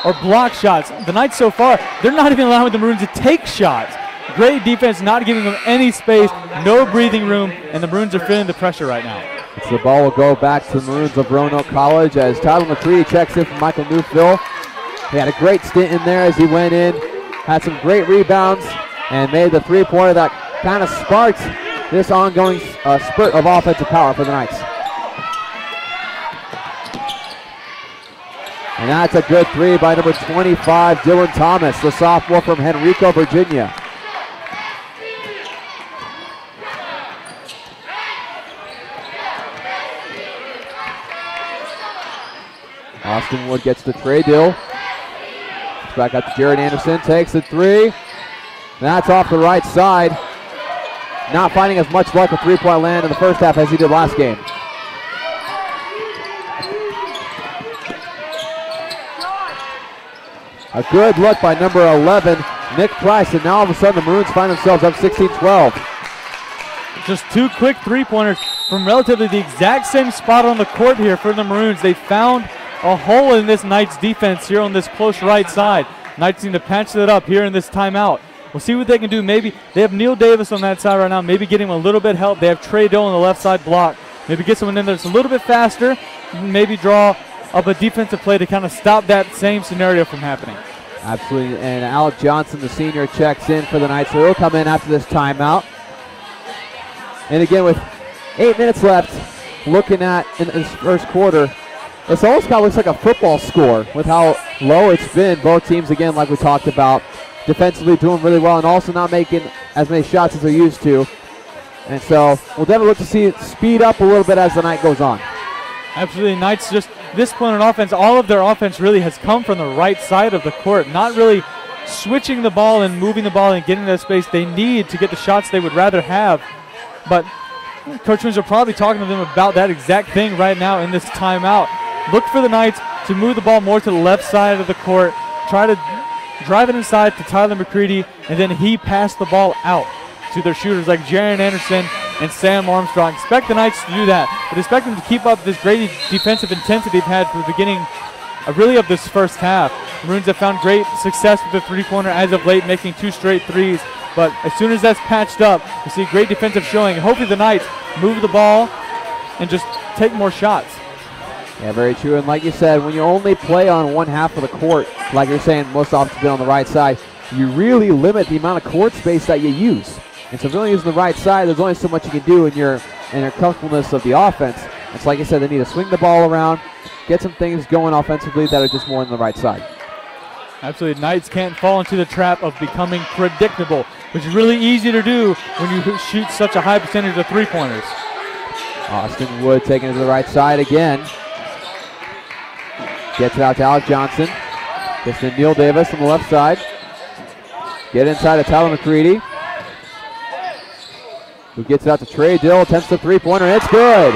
S2: or block shots. The Knights so far, they're not even allowing the Maroons to take shots. Great defense, not giving them any space, no breathing room, and the Maroons are feeling the pressure right now.
S1: So the ball will go back to the Maroons of Roanoke College as Tyler McCready checks in from Michael Newfield. He had a great stint in there as he went in, had some great rebounds, and made the three-pointer that kind of sparked this ongoing spurt of offensive power for the Knights. And that's a good three by number 25, Dylan Thomas, the sophomore from Henrico, Virginia. Austin Wood gets the trade deal. It's back out to Jared Anderson, takes the three. That's off the right side. Not finding as much luck with three-point land in the first half as he did last game. A good look by number 11, Nick Price, and now all of a sudden the Maroons find themselves up 16-12.
S2: Just two quick three-pointers from relatively the exact same spot on the court here for the Maroons. They found a hole in this Knights defense here on this close right side. Knights need to patch that up here in this timeout. We'll see what they can do. Maybe they have Neil Davis on that side right now. Maybe getting him a little bit help. They have Trey Doe on the left side block. Maybe get someone in there that's a little bit faster. Maybe draw up a defensive play to kind of stop that same scenario from happening.
S1: Absolutely. And Alec Johnson, the senior, checks in for the Knights. So he'll come in after this timeout. And again, with 8 minutes left, looking at in this first quarter, it's almost kind of looks like a football score with how low it's been. Both teams, again, like we talked about, defensively doing really well and also not making as many shots as they're used to. And so we'll definitely look to see it speed up a little bit as the night goes on.
S2: Absolutely. Knights just this point on offense, all of their offense really has come from the right side of the court, not really switching the ball and moving the ball and getting that space they need to get the shots they would rather have. But Coach Windsor probably talking to them about that exact thing right now in this timeout. Look for the Knights to move the ball more to the left side of the court, try to drive it inside to Tyler McCready, and then he passed the ball out to their shooters like Jaron Anderson and Sam Armstrong. Expect the Knights to do that, but expect them to keep up this great defensive intensity they've had from the beginning of this first half. The Maroons have found great success with the three-pointer as of late, making 2 straight threes, but as soon as that's patched up, we see great defensive showing. Hopefully the Knights move the ball and just take more shots.
S1: Yeah, very true. And like you said, when you only play on one half of the court, like you're saying, most often it's been on the right side, you really limit the amount of court space that you use. And so if you're only using the right side, there's only so much you can do in your comfortableness of the offense. It's like I said, they need to swing the ball around, get some things going offensively that are just more on the right side.
S2: Absolutely. Knights can't fall into the trap of becoming predictable, which is really easy to do when you shoot such a high percentage of three-pointers.
S1: Austin Wood taking it to the right side again. Gets it out to Alec Johnson. Gets to Neil Davis on the left side. Get inside to Tyler McCready, who gets it out to Trey Dill, attempts the three-pointer, and it's good.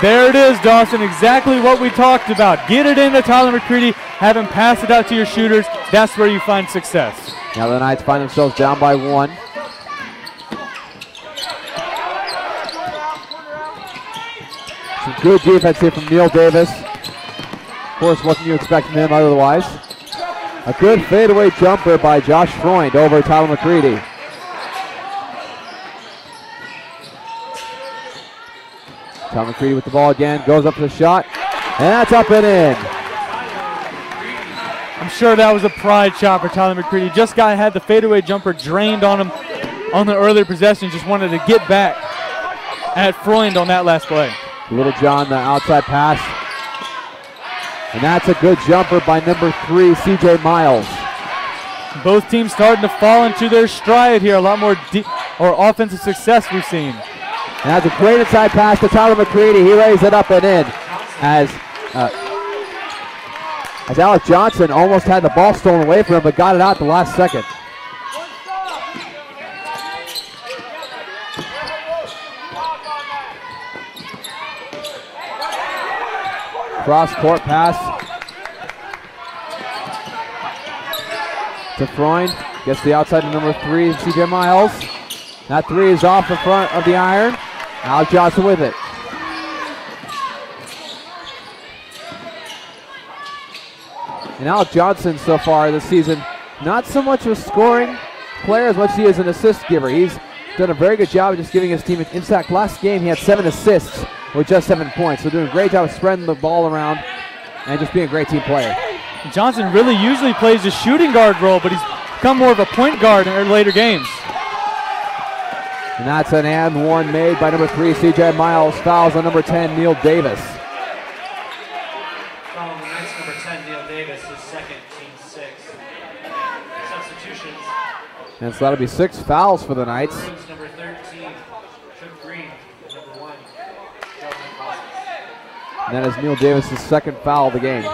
S2: There it is, Dawson, exactly what we talked about. Get it into Tyler McCready, have him pass it out to your shooters. That's where you find success.
S1: Now the Knights find themselves down by 1. Some good defense here from Neil Davis. Of course, what can you expect from him otherwise? A good fadeaway jumper by Josh Freund over Tyler McCready. Tyler McCready with the ball again, goes up for the shot, and that's up and in.
S2: I'm sure that was a pride shot for Tyler McCready. Just had the fadeaway jumper drained on him on the earlier possession, just wanted to get back at Freund on that last play.
S1: Little John, the outside pass. And that's a good jumper by number 3, C.J. Miles.
S2: Both teams starting to fall into their stride here. A lot more offensive success we've seen.
S1: And that's a great inside pass to Tyler McCready. He lays it up and in as Alec Johnson almost had the ball stolen away from him, but got it out at the last second. Cross-court pass to Freund. Gets the outside to number 3, C.J. Miles. That 3 is off the front of the iron. Alec Johnson with it. And Alec Johnson so far this season, not so much a scoring player as much as he is an assist giver. He's done a very good job of just giving his team an impact. Last game he had 7 assists with just 7 points. So doing a great job of spreading the ball around and just being a great team player.
S2: Johnson really usually plays a shooting guard role, but he's become more of a point guard in later games.
S1: And that's an and one made by number 3, CJ Miles. Fouls on number 10, Neil Davis.
S4: Foul on the Knights, number 10, Neil Davis, his second, team 6. Substitutions.
S1: And so that'll be 6 fouls for the Knights.
S4: Maroons, number 13, Trip Green, number 1, Sheldon Cousins.
S1: And that is Neil Davis' second foul of the game.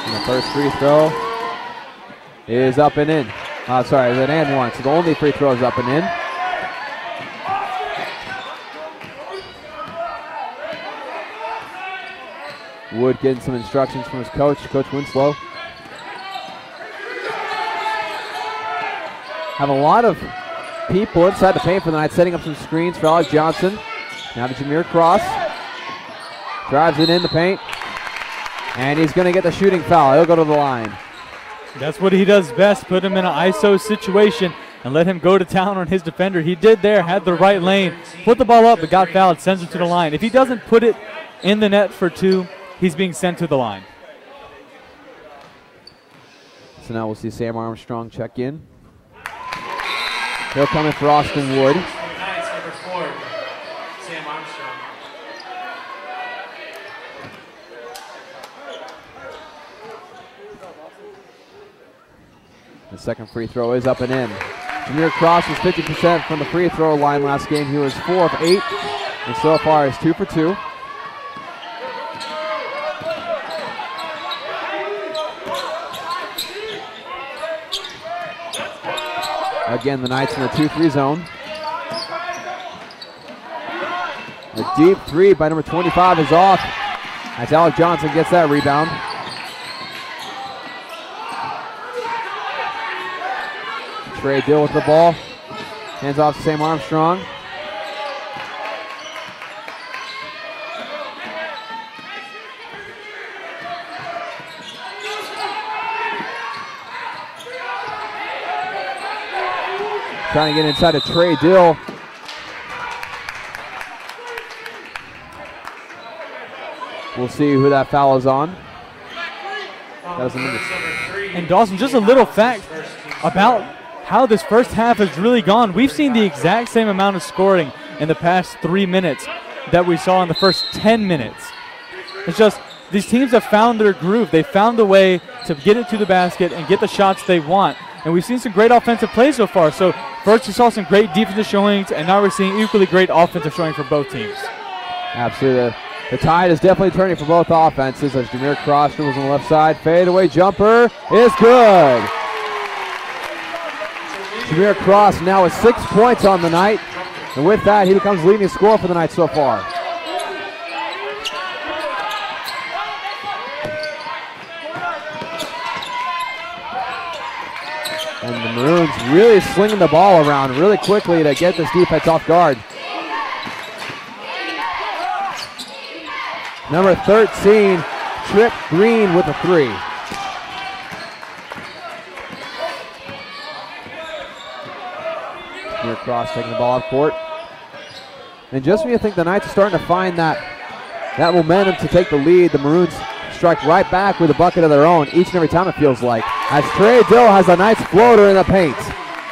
S1: And the first free throw is up and in. Sorry, it's an and one. So the only free throw is up and in. Wood getting some instructions from his coach, Coach Winslow. Have a lot of people inside the paint for the Knights, setting up some screens for Alec Johnson. Now to Jameer Cross. Drives it in the paint. And he's going to get the shooting foul. He'll go to the line.
S2: That's what he does best, put him in an ISO situation and let him go to town on his defender. He did there, had the right lane, put the ball up, but got fouled, sends him to the line. If he doesn't put it in the net for 2, he's being sent to the line.
S1: So now we'll see Sam Armstrong check in. He'll come in for Austin Wood.
S4: Knights, number 4, Sam Armstrong.
S1: The second free throw is up and in. Jameer Cross was 50% from the free throw line last game. He was 4 of 8, and so far is 2 for 2. Again, the Knights in the 2-3 zone. A deep 3 by number 25 is off as Alec Johnson gets that rebound. Trey Dill with the ball. Hands off to Sam Armstrong. Trying to get inside of Trey Dill. We'll see who that foul is on. That was
S2: and Dawson, just a little fact about how this first half has really gone. We've seen the exact same amount of scoring in the past 3 minutes that we saw in the first 10 minutes. It's just these teams have found their groove. They found a way to get it to the basket and get the shots they want. And we've seen some great offensive play so far. So first we saw some great defensive showings, and now we're seeing equally great offensive showing for both teams.
S1: Absolutely. The tide is definitely turning for both offenses as Jameer Cross was on the left side. Fadeaway jumper is good. Jameer Cross now with 6 points on the night. And with that, he becomes leading scorer for the night so far. And the Maroons really slinging the ball around really quickly to get this defense off guard. Number 13, Trip Green with a 3. Jameer Cross taking the ball off court. And just when you think the Knights are starting to find that momentum to take the lead, the Maroons strike right back with a bucket of their own each and every time, it feels like. As Trey Dill has a nice floater in the paint.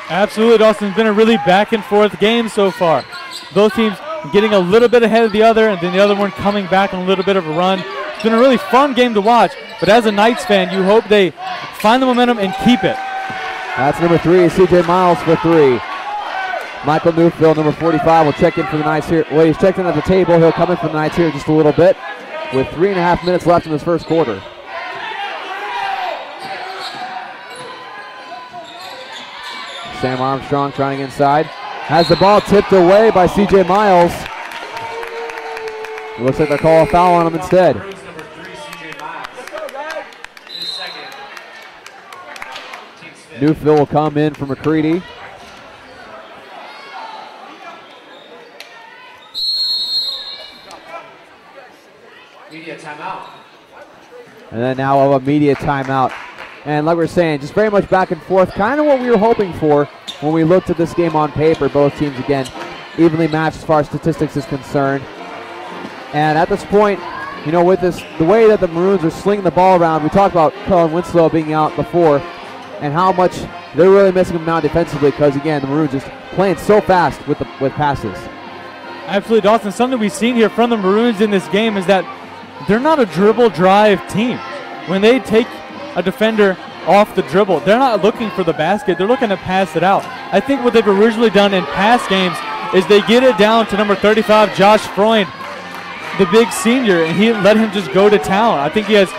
S2: Absolutely, Dawson. It's been a really back and forth game so far. Both teams getting a little bit ahead of the other, and then the other one coming back on a little bit of a run. It's been a really fun game to watch, but as a Knights fan, you hope they find the momentum and keep it.
S1: That's number 3, CJ Miles for 3. Michael Newfield, number 45, will check in for the Knights here. Well, he's checked in at the table. He'll come in for the Knights here just a little bit with 3.5 minutes left in this first quarter. Sam Armstrong trying to get inside. Has the ball tipped away by CJ Miles. It looks like they'll call a foul on him instead.
S4: Number 3, CJ Miles. His second. Team's fifth.
S1: Newfield will come in for McCready. And then now a media timeout. And like we were saying, just very much back and forth, kind of what we were hoping for when we looked at this game on paper. Both teams, again, evenly matched as far as statistics is concerned. And at this point, you know, with this, the way that the Maroons are slinging the ball around, we talked about Cullen Winslow being out before and how much they're really missing him out defensively because, again, the Maroons just playing so fast with passes.
S2: Absolutely, Dawson. Something we've seen here from the Maroons in this game is that they're not a dribble drive team. When they take a defender off the dribble, they're not looking for the basket. They're looking to pass it out. I think what they've originally done in past games is they get it down to number 35, Josh Freund, the big senior, and he let him just go to town. I think he has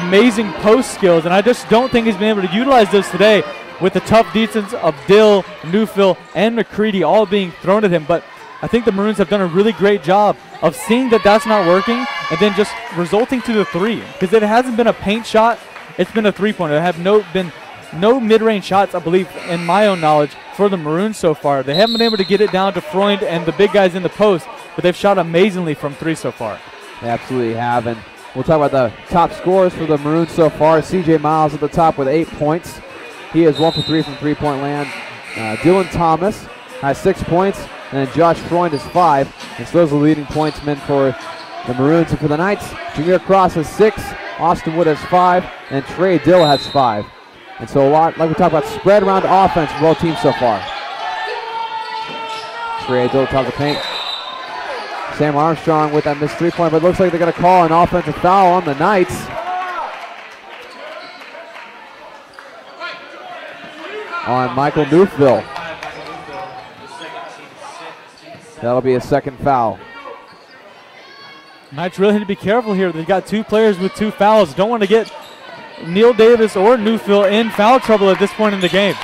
S2: amazing post skills, and I just don't think he's been able to utilize those today with the tough defense of Dill, Newfield, and McCready all being thrown at him. But I think the Maroons have done a really great job of seeing that that's not working and then just resulting to the three. Because it hasn't been a paint shot, it's been a three-pointer. There have been no mid-range shots, I believe, in my own knowledge, for the Maroons so far. They haven't been able to get it down to Freund and the big guys in the post, but they've shot amazingly from three so far.
S1: They absolutely have. And we'll talk about the top scorers for the Maroons so far. C.J. Miles at the top with 8 points. He is 1 for 3 from three-point land. Dylan Thomas has 6 points. And then Josh Freund is 5. And so those are the leading pointsmen for the Maroons. And for the Knights, Jameer Cross has 6. Austin Wood has 5. And Trey Dill has 5. And so a lot, like we talked about, spread around offense for both teams so far. Trey Dill top of the paint. Sam Armstrong with that missed three-point, but it looks like they're going to call an offensive foul on the Knights. On Michael Newfield. That'll be a second foul.
S2: Knights really need to be careful here. They've got 2 players with 2 fouls. Don't want to get Neil Davis or Newfield in foul trouble at this point in the game.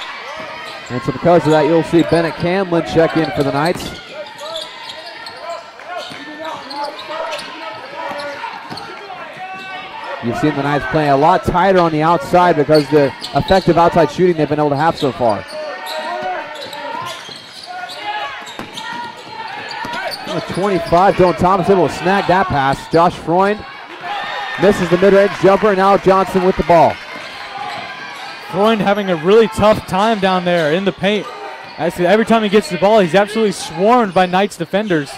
S1: And so because of that, you'll see Bennett Camlin check in for the Knights. You've seen the Knights playing a lot tighter on the outside because the effective outside shooting they've been able to have so far. 25, Dylan Thomas able to snag that pass. Josh Freund misses the mid-range jumper, and now Johnson with the ball.
S2: Freund having a really tough time down there in the paint. Actually, every time he gets the ball, he's absolutely swarmed by Knights defenders.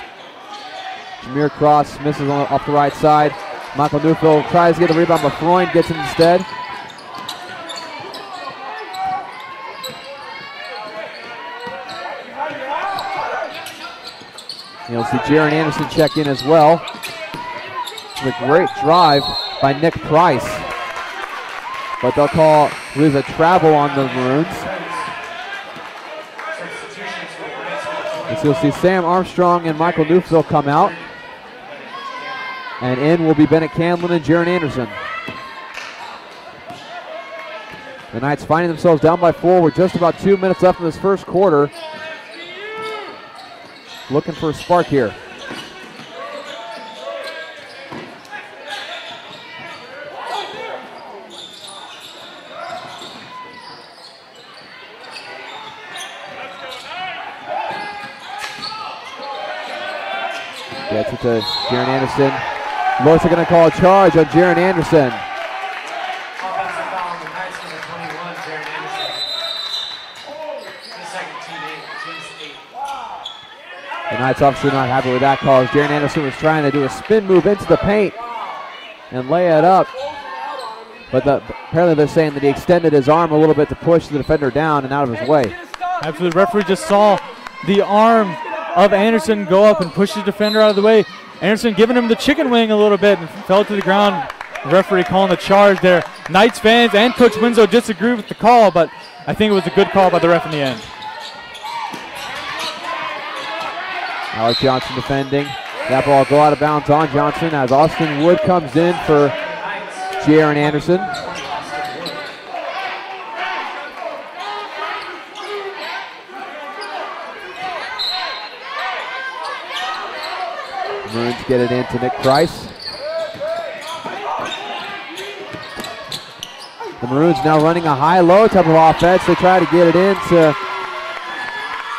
S1: Jameer Cross misses off the right side. Michael Newfield tries to get the rebound, but Freund gets it instead. You'll see Jaron Anderson check in as well. It's a great drive by Nick Price. But they'll call, I believe, a travel on the Maroons. And so you'll see Sam Armstrong and Michael Newfield come out. And in will be Bennett Camlin and Jaron Anderson. The Knights finding themselves down by 4 with just about 2 minutes left in this first quarter. Looking for a spark here. Gets it to Jaron Anderson. Looks like they're going to call a charge on Jaron Anderson.
S4: Offensive foul on the Knights, number 21, Jaron Anderson. The second team's 8.
S1: The Knights obviously not happy with that call as Jaron Anderson was trying to do a spin move into the paint and lay it up. But apparently they're saying that he extended his arm a little bit to push the defender down and out of his way.
S2: Absolutely, the referee just saw the arm of Anderson go up and push the defender out of the way. Anderson giving him the chicken wing a little bit and fell to the ground. The referee calling the charge there. Knights fans and Coach Winslow disagree with the call, but I think it was a good call by the ref in the end.
S1: Alec Johnson defending. That ball go out of bounds on Johnson as Austin Wood comes in for Jaron Anderson. Maroons get it into Nick Price. The Maroons now running a high-low type of offense. They try to get it into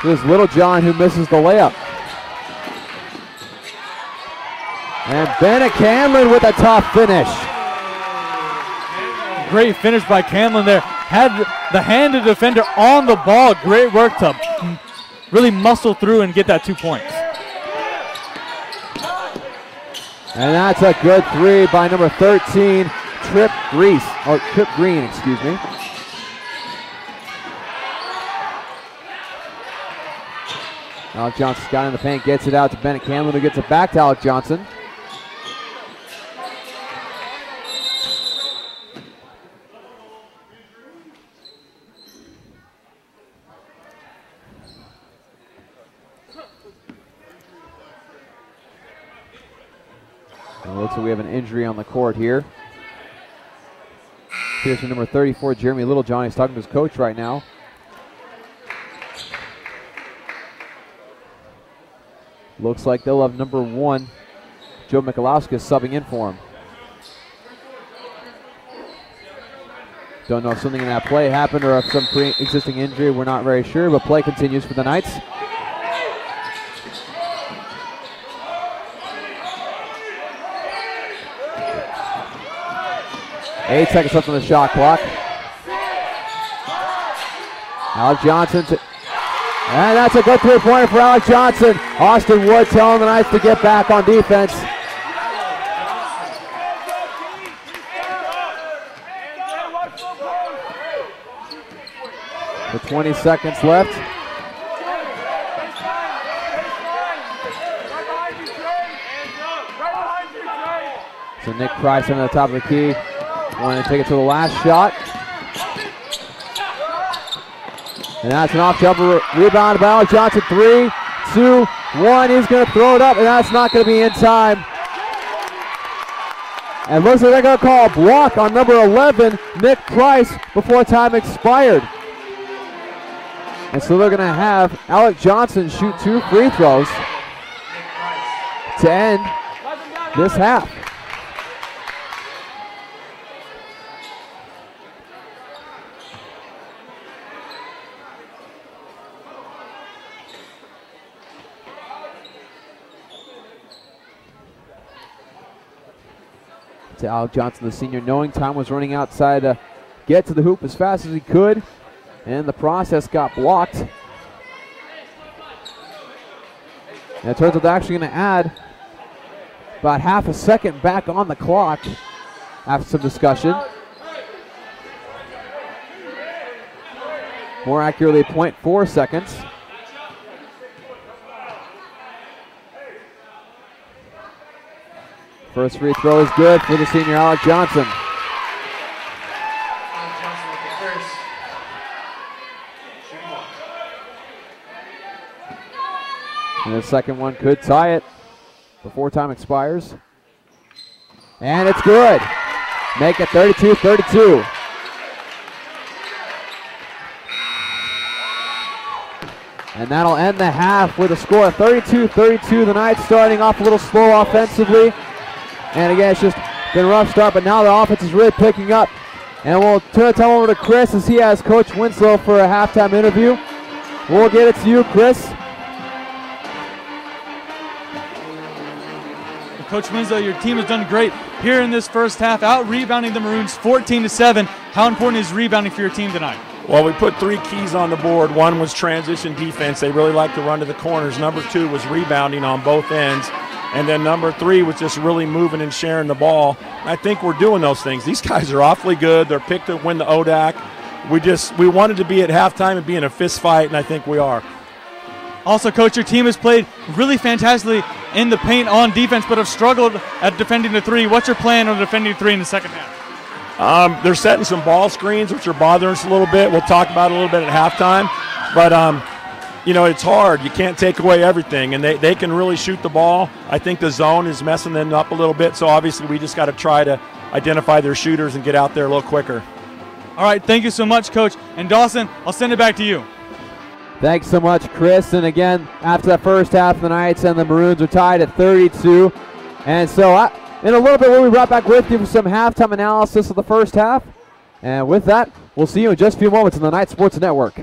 S1: this Little John who misses the layup. And Bennett Camlin with a tough finish.
S2: Great finish by Camlin there. Had the handed defender on the ball. Great work to really muscle through and get that 2 points.
S1: And that's a good three by number 13, Trip Green, excuse me. Alec Johnson's got in the paint, gets it out to Bennett Camlin, who gets it back to Alec Johnson. And it looks like we have an injury on the court here. Here's number 34, Jeremy Littlejohn. He's talking to his coach right now. Looks like they'll have number 1, Joe Mikulowskis, subbing in for him. Don't know if something in that play happened or if some pre-existing injury. We're not very sure, but play continues for the Knights. Eight seconds left on the shot clock. Alec Johnson, and that's a good three-pointer for Alec Johnson. Austin Wood telling the Knights to get back on defense. With 20 seconds left. So Nick Price on the top of the key. Want to take it to the last shot. And that's an off-jumper rebound by Alec Johnson. 3, 2, 1. He's going to throw it up, and that's not going to be in time. And looks like they're going to call a block on number 11, Nick Price, before time expired. And so they're going to have Alec Johnson shoot 2 free throws to end this half. To Alec Johnson, the senior, knowing time was running outside to get to the hoop as fast as he could, and the process got blocked. And it turns out they're actually going to add about half a second back on the clock after some discussion. More accurately, 0.4 seconds. First free throw is good for the senior Alec Johnson.
S4: Alec Johnson with the first. Shooting one.
S1: And the second one could tie it before time expires. And it's good. Make it 32-32. And that'll end the half with a score of 32-32. The Knights starting off a little slow offensively. And again, it's just been a rough start, but now the offense is really picking up. And we'll turn the time over to Chris as he has Coach Winslow for a halftime interview. We'll get it to you, Chris.
S2: Coach Winslow, your team has done great here in this first half, out-rebounding the Maroons 14-7. How important is rebounding for your team tonight?
S9: Well, we put 3 keys on the board. One was transition defense. They really like to run to the corners. Number 2 was rebounding on both ends. And then number 3 was just really moving and sharing the ball. I think we're doing those things. These guys are awfully good. They're picked to win the ODAC. We wanted to be at halftime and be in a fist fight, and I think we are.
S2: Also, Coach, your team has played really fantastically in the paint on defense, but have struggled at defending the 3. What's your plan on defending the 3 in the second half?
S9: They're setting some ball screens, which are bothering us a little bit. We'll talk about it a little bit at halftime. But, you know, it's hard. You can't take away everything, and they can really shoot the ball. I think the zone is messing them up a little bit, so obviously we just got to try to identify their shooters and get out there a little quicker.
S2: All right, thank you so much, Coach. And Dawson, I'll send it back to you.
S1: Thanks so much, Chris. And again, after that first half, the Knights and the Maroons are tied at 32. And so in a little bit, we'll be right back with you for some halftime analysis of the first half. And with that, we'll see you in just a few moments on the Knight Sports Network.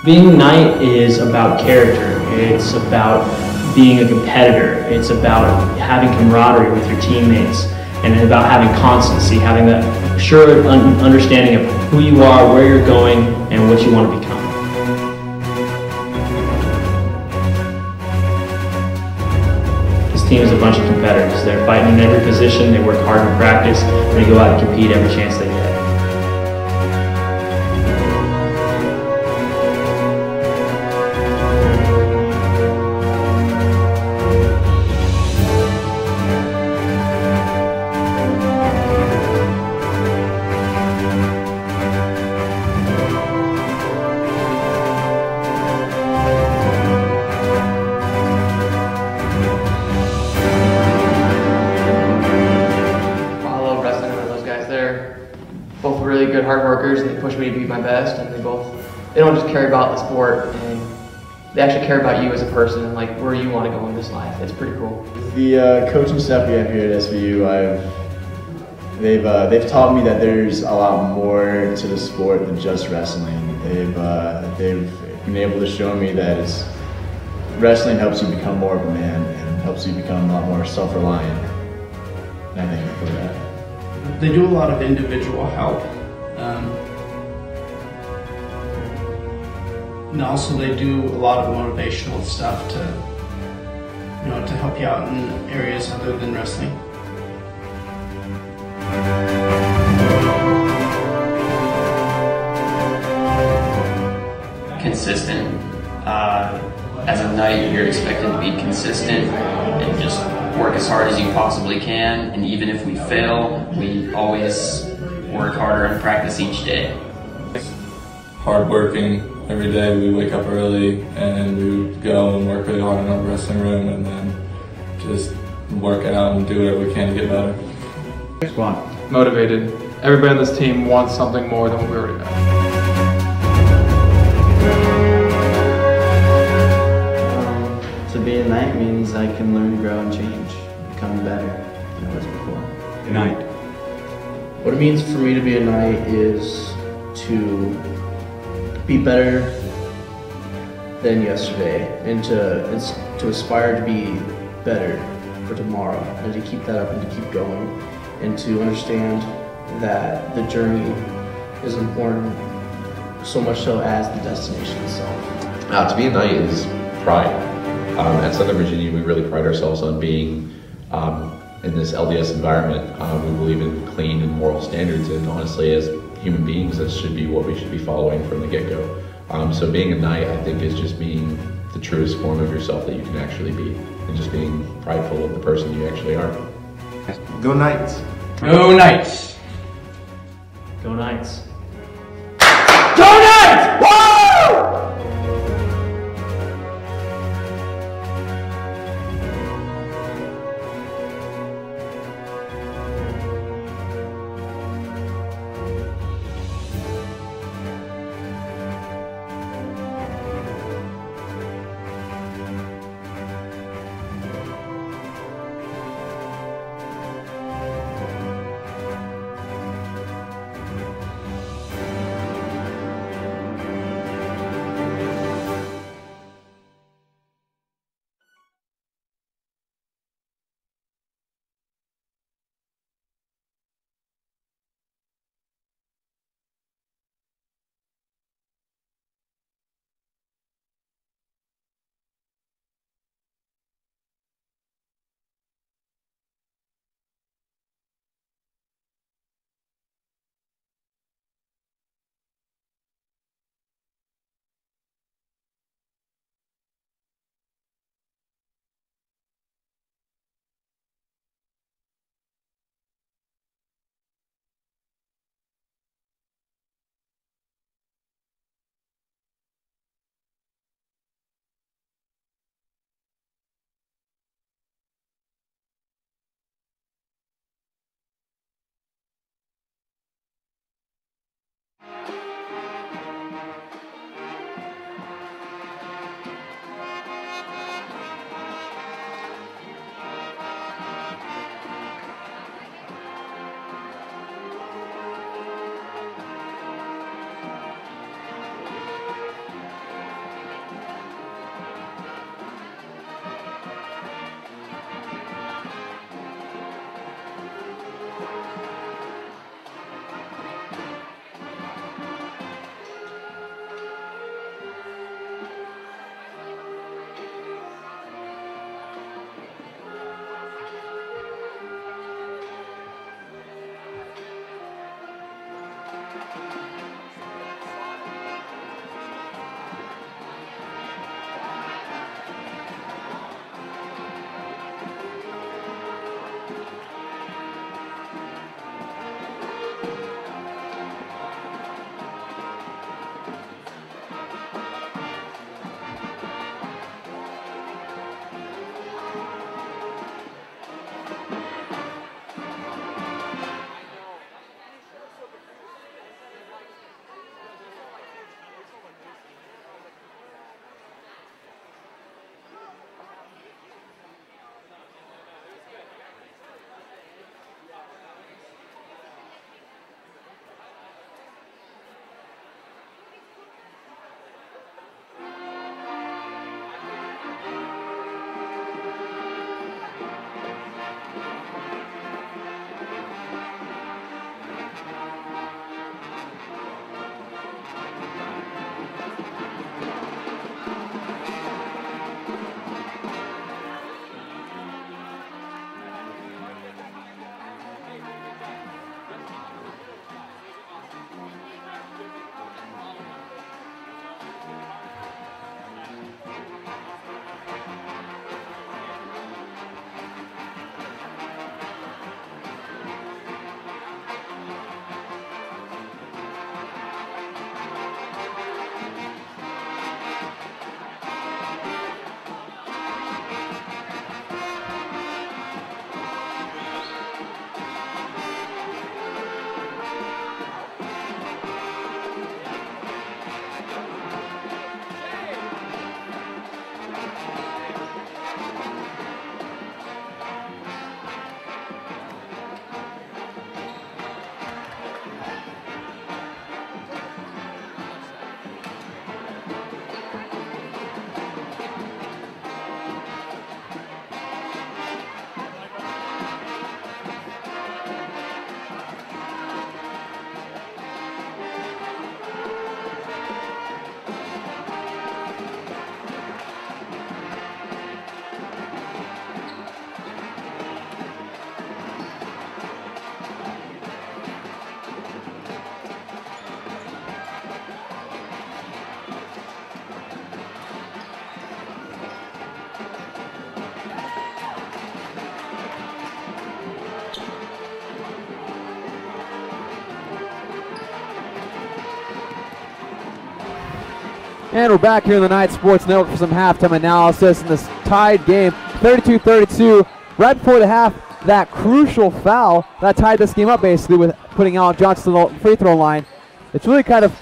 S8: Being a knight is about character. It's about being a competitor. It's about having camaraderie with your teammates, and about having constancy, having that sure understanding of who you are, where you're going, and what you want to become. This team is a bunch of competitors. They're fighting in every position, they work hard in practice, and they go out and compete every chance they get.
S10: Both really good hard workers, and they push me to be my best, and they don't just care about the sport, and they actually care about you as a person and like where you want to go in this life. It's pretty cool.
S11: The coaching staff we have here at SVU, they've taught me that there's a lot more to the sport than just wrestling. They've been able to show me that wrestling helps you become more of a man and helps you become a lot more self-reliant. And I thank you for that.
S12: They do a lot of individual help. And also they do a lot of motivational stuff to help you out in areas other than wrestling.
S13: Consistent. As a knight, you're expected to be consistent and just work as hard as you possibly can, and even if we fail, we always work harder and practice each day.
S6: Hardworking. Every day we wake up early and we would go and work really hard in our wrestling room and then just work out and do whatever we can to get better.
S14: Squad. Motivated. Everybody on this team wants something more than what we already have.
S15: To be a knight means I can learn, grow, and change, become better than I was before.
S16: Good night.
S17: What it means for me to be a knight is to be better than yesterday and to aspire to be better for tomorrow and to keep that up and to keep going and to understand that the journey is important so much so as the destination itself.
S18: To be a knight is pride. At Southern Virginia, we really pride ourselves on being in this LDS environment. We believe in clean and moral standards, and honestly, as human beings, that should be what we should be following from the get-go. So being a knight, I think, is just being the truest form of yourself that you can actually be, and just being prideful of the person you actually are.
S16: Go Knights!
S8: Go Knights!
S15: Go Knights!
S8: Go Knights! Woo!
S1: And we're back here in the Night Sports Network for some halftime analysis in this tied game, 32-32. Right before the half, that crucial foul that tied this game up basically with putting Alec Johnson on the free throw line. It's really kind of,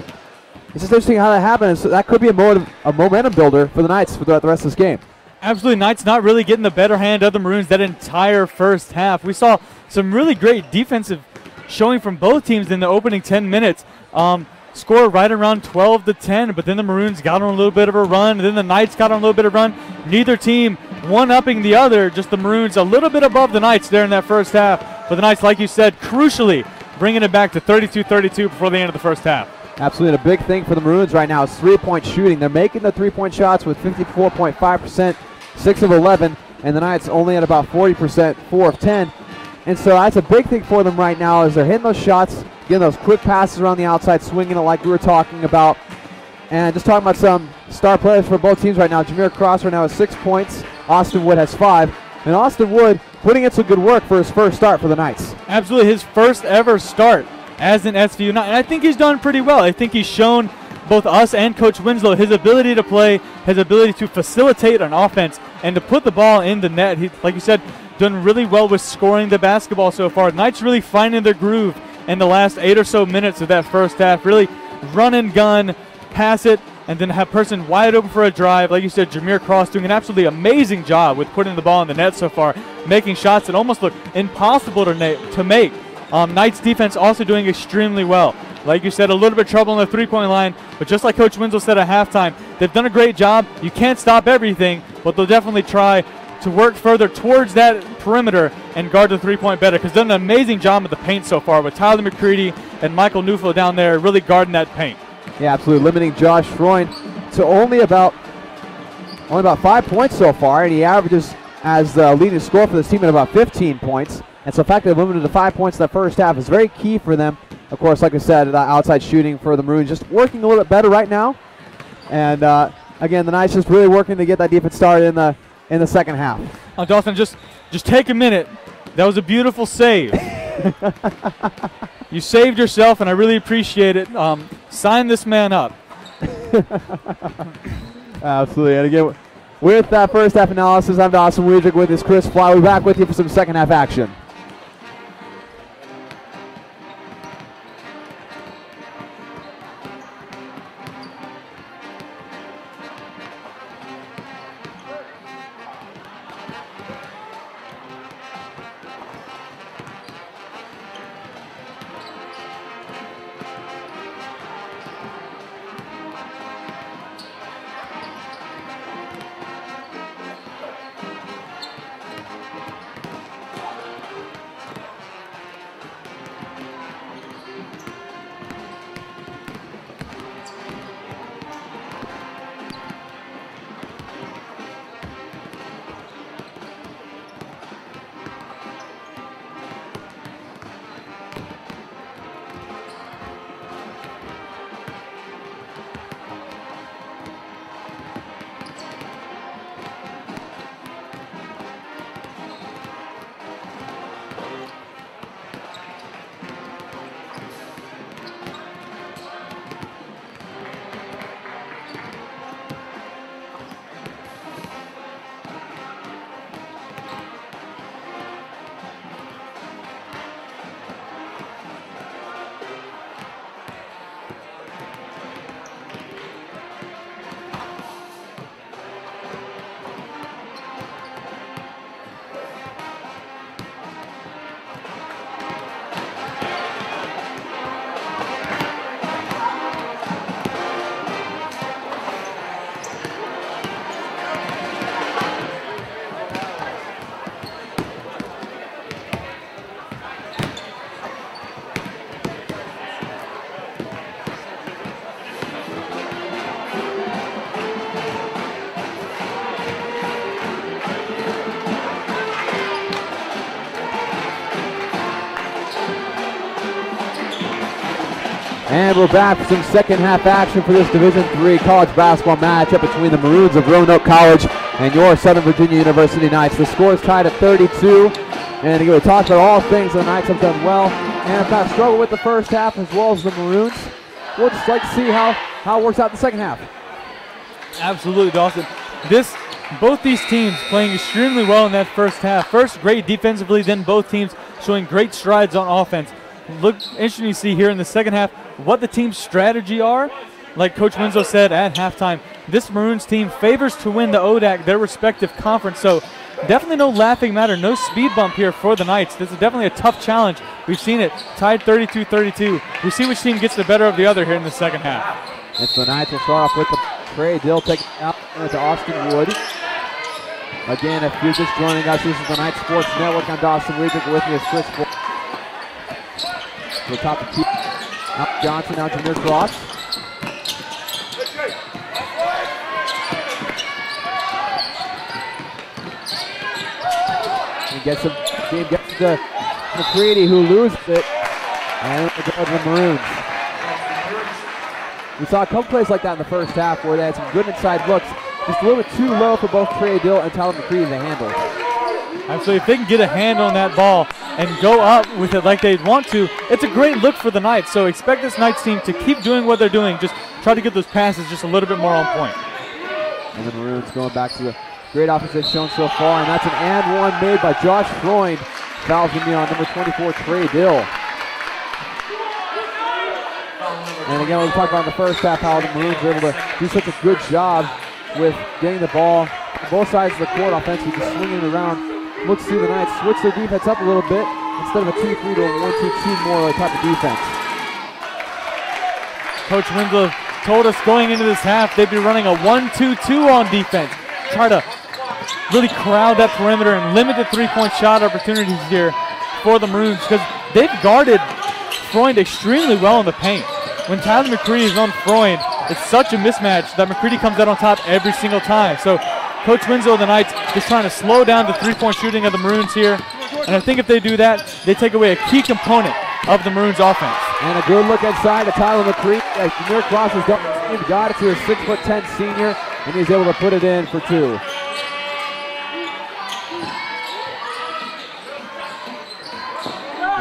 S1: it's just interesting how that happened. So that could be a momentum builder for the Knights throughout the rest of this game.
S2: Absolutely, Knights not really getting the better hand of the Maroons that entire first half. We saw some really great defensive showing from both teams in the opening 10 minutes. Score right around 12-10, but then the Maroons got on a little bit of a run, and then the Knights got on a little bit of a run. Neither team one-upping the other, just the Maroons a little bit above the Knights there in that first half. But the Knights, like you said, crucially bringing it back to 32-32 before the end of the first half.
S1: Absolutely, and a big thing for the Maroons right now is three-point shooting. They're making the three-point shots with 54.5%, 6 of 11, and the Knights only at about 40%, 4 of 10. And so that's a big thing for them right now is they're hitting those shots, getting those quick passes around the outside, swinging it like we were talking about. And just talking about some star players for both teams right now. Jameer Cross right now has 6 points. Austin Wood has 5. And Austin Wood putting in some good work for his first start for the Knights.
S2: Absolutely, his first ever start as an SVU Knight. And I think he's done pretty well. I think he's shown both us and Coach Winslow his ability to play, his ability to facilitate an offense, and to put the ball in the net. He, like you said, done really well with scoring the basketball so far. Knights really finding their groove in the last 8 or so minutes of that first half. Really run and gun, pass it, and then have person wide open for a drive. Like you said, Jameer Cross doing an absolutely amazing job with putting the ball in the net so far, making shots that almost look impossible to make. Knights defense also doing extremely well. Like you said, a little bit of trouble on the three-point line, but just like Coach Winslow said at halftime, they've done a great job. You can't stop everything, but they'll definitely try to work further towards that perimeter and guard the three-point better, because they've done an amazing job with the paint so far with Tyler McCready and Michael Newfield down there really guarding that paint. Yeah, absolutely, limiting Josh Freund to only about 5 points so far, and he averages as the leading scorer for this team at about 15 points. And so the fact that they're limited to 5 points in the first half is very key for them. Of course, like I said, the outside shooting for the Maroons just working a little bit better right now. And again, the Knights just really working to get that defense started in the second half. Dawson, just take a minute. That was a beautiful save. You saved yourself, and I really appreciate it. Sign this man up.
S1: Absolutely. And again, with that first half analysis, I'm Dawson Wiedrich with this Chris Fly. We'll be back with you for some second half action. And we're back for some second half action for this Division III college basketball matchup between the Maroons of Roanoke College and your Southern Virginia University Knights. The score is tied at 32. And we'll talk about all things the Knights have done well and in fact struggled with the first half as well as the Maroons. We'll just like to see how it works out in the second half.
S2: Absolutely, Dawson. Both these teams playing extremely well in that first half. First, great defensively, then both teams showing great strides on offense. Look, interesting to see here in the second half what the team's strategy are. Like Coach Winslow said at halftime, this Maroons team favors to win the ODAC, their respective conference. So definitely no laughing matter, no speed bump here for the Knights. This is definitely a tough challenge. We've seen it, tied 32-32. We see which team gets the better of the other here in the second half.
S1: It's the Knights will start off with the Trey Dill taking out to Austin Wood. Again, if you're just joining us, this is the Knights Sports Network. I'm Dawson Weidrich. With me is Chris Ford. To the top of Al Johnson, now Jameer Cross. He gets to McCready, who loses it, and it goes to the Maroons. We saw a couple plays like that in the first half where they had some good inside looks, just a little bit too low for both Trey Dill and Tyler McCready to handle.
S2: Absolutely, if they can get a hand on that ball and go up with it like they'd want to, it's a great look for the Knights. So expect this Knights team to keep doing what they're doing, just try to get those passes just a little bit more on point.
S1: And the Maroons going back to the great offense they've shown so far, and that's an and one made by Josh Freund. Fouls going to be on number 24, Trey Dill. And again, we talked about in the first half how the Maroons were able to do such a good job with getting the ball on both sides of the court offensively, just swinging it around. Looks to the Knights switch their defense up a little bit instead of a 2-3 to a 1-2-2 more type of defense.
S2: Coach Winslow told us going into this half they'd be running a 1-2-2 on defense. Try to really crowd that perimeter and limit the three-point shot opportunities here for the Maroons because they've guarded Freund extremely well in the paint. When Tyler McCready is on Freund, it's such a mismatch that McCready comes out on top every single time. So Coach Winslow of the Knights is trying to slow down the three-point shooting of the Maroons here. And I think if they do that, they take away a key component of the Maroons offense.
S1: And a good look inside to Tyler McCready. Jameer Cross has got it to his 6'10" senior, and he's able to put it in for two.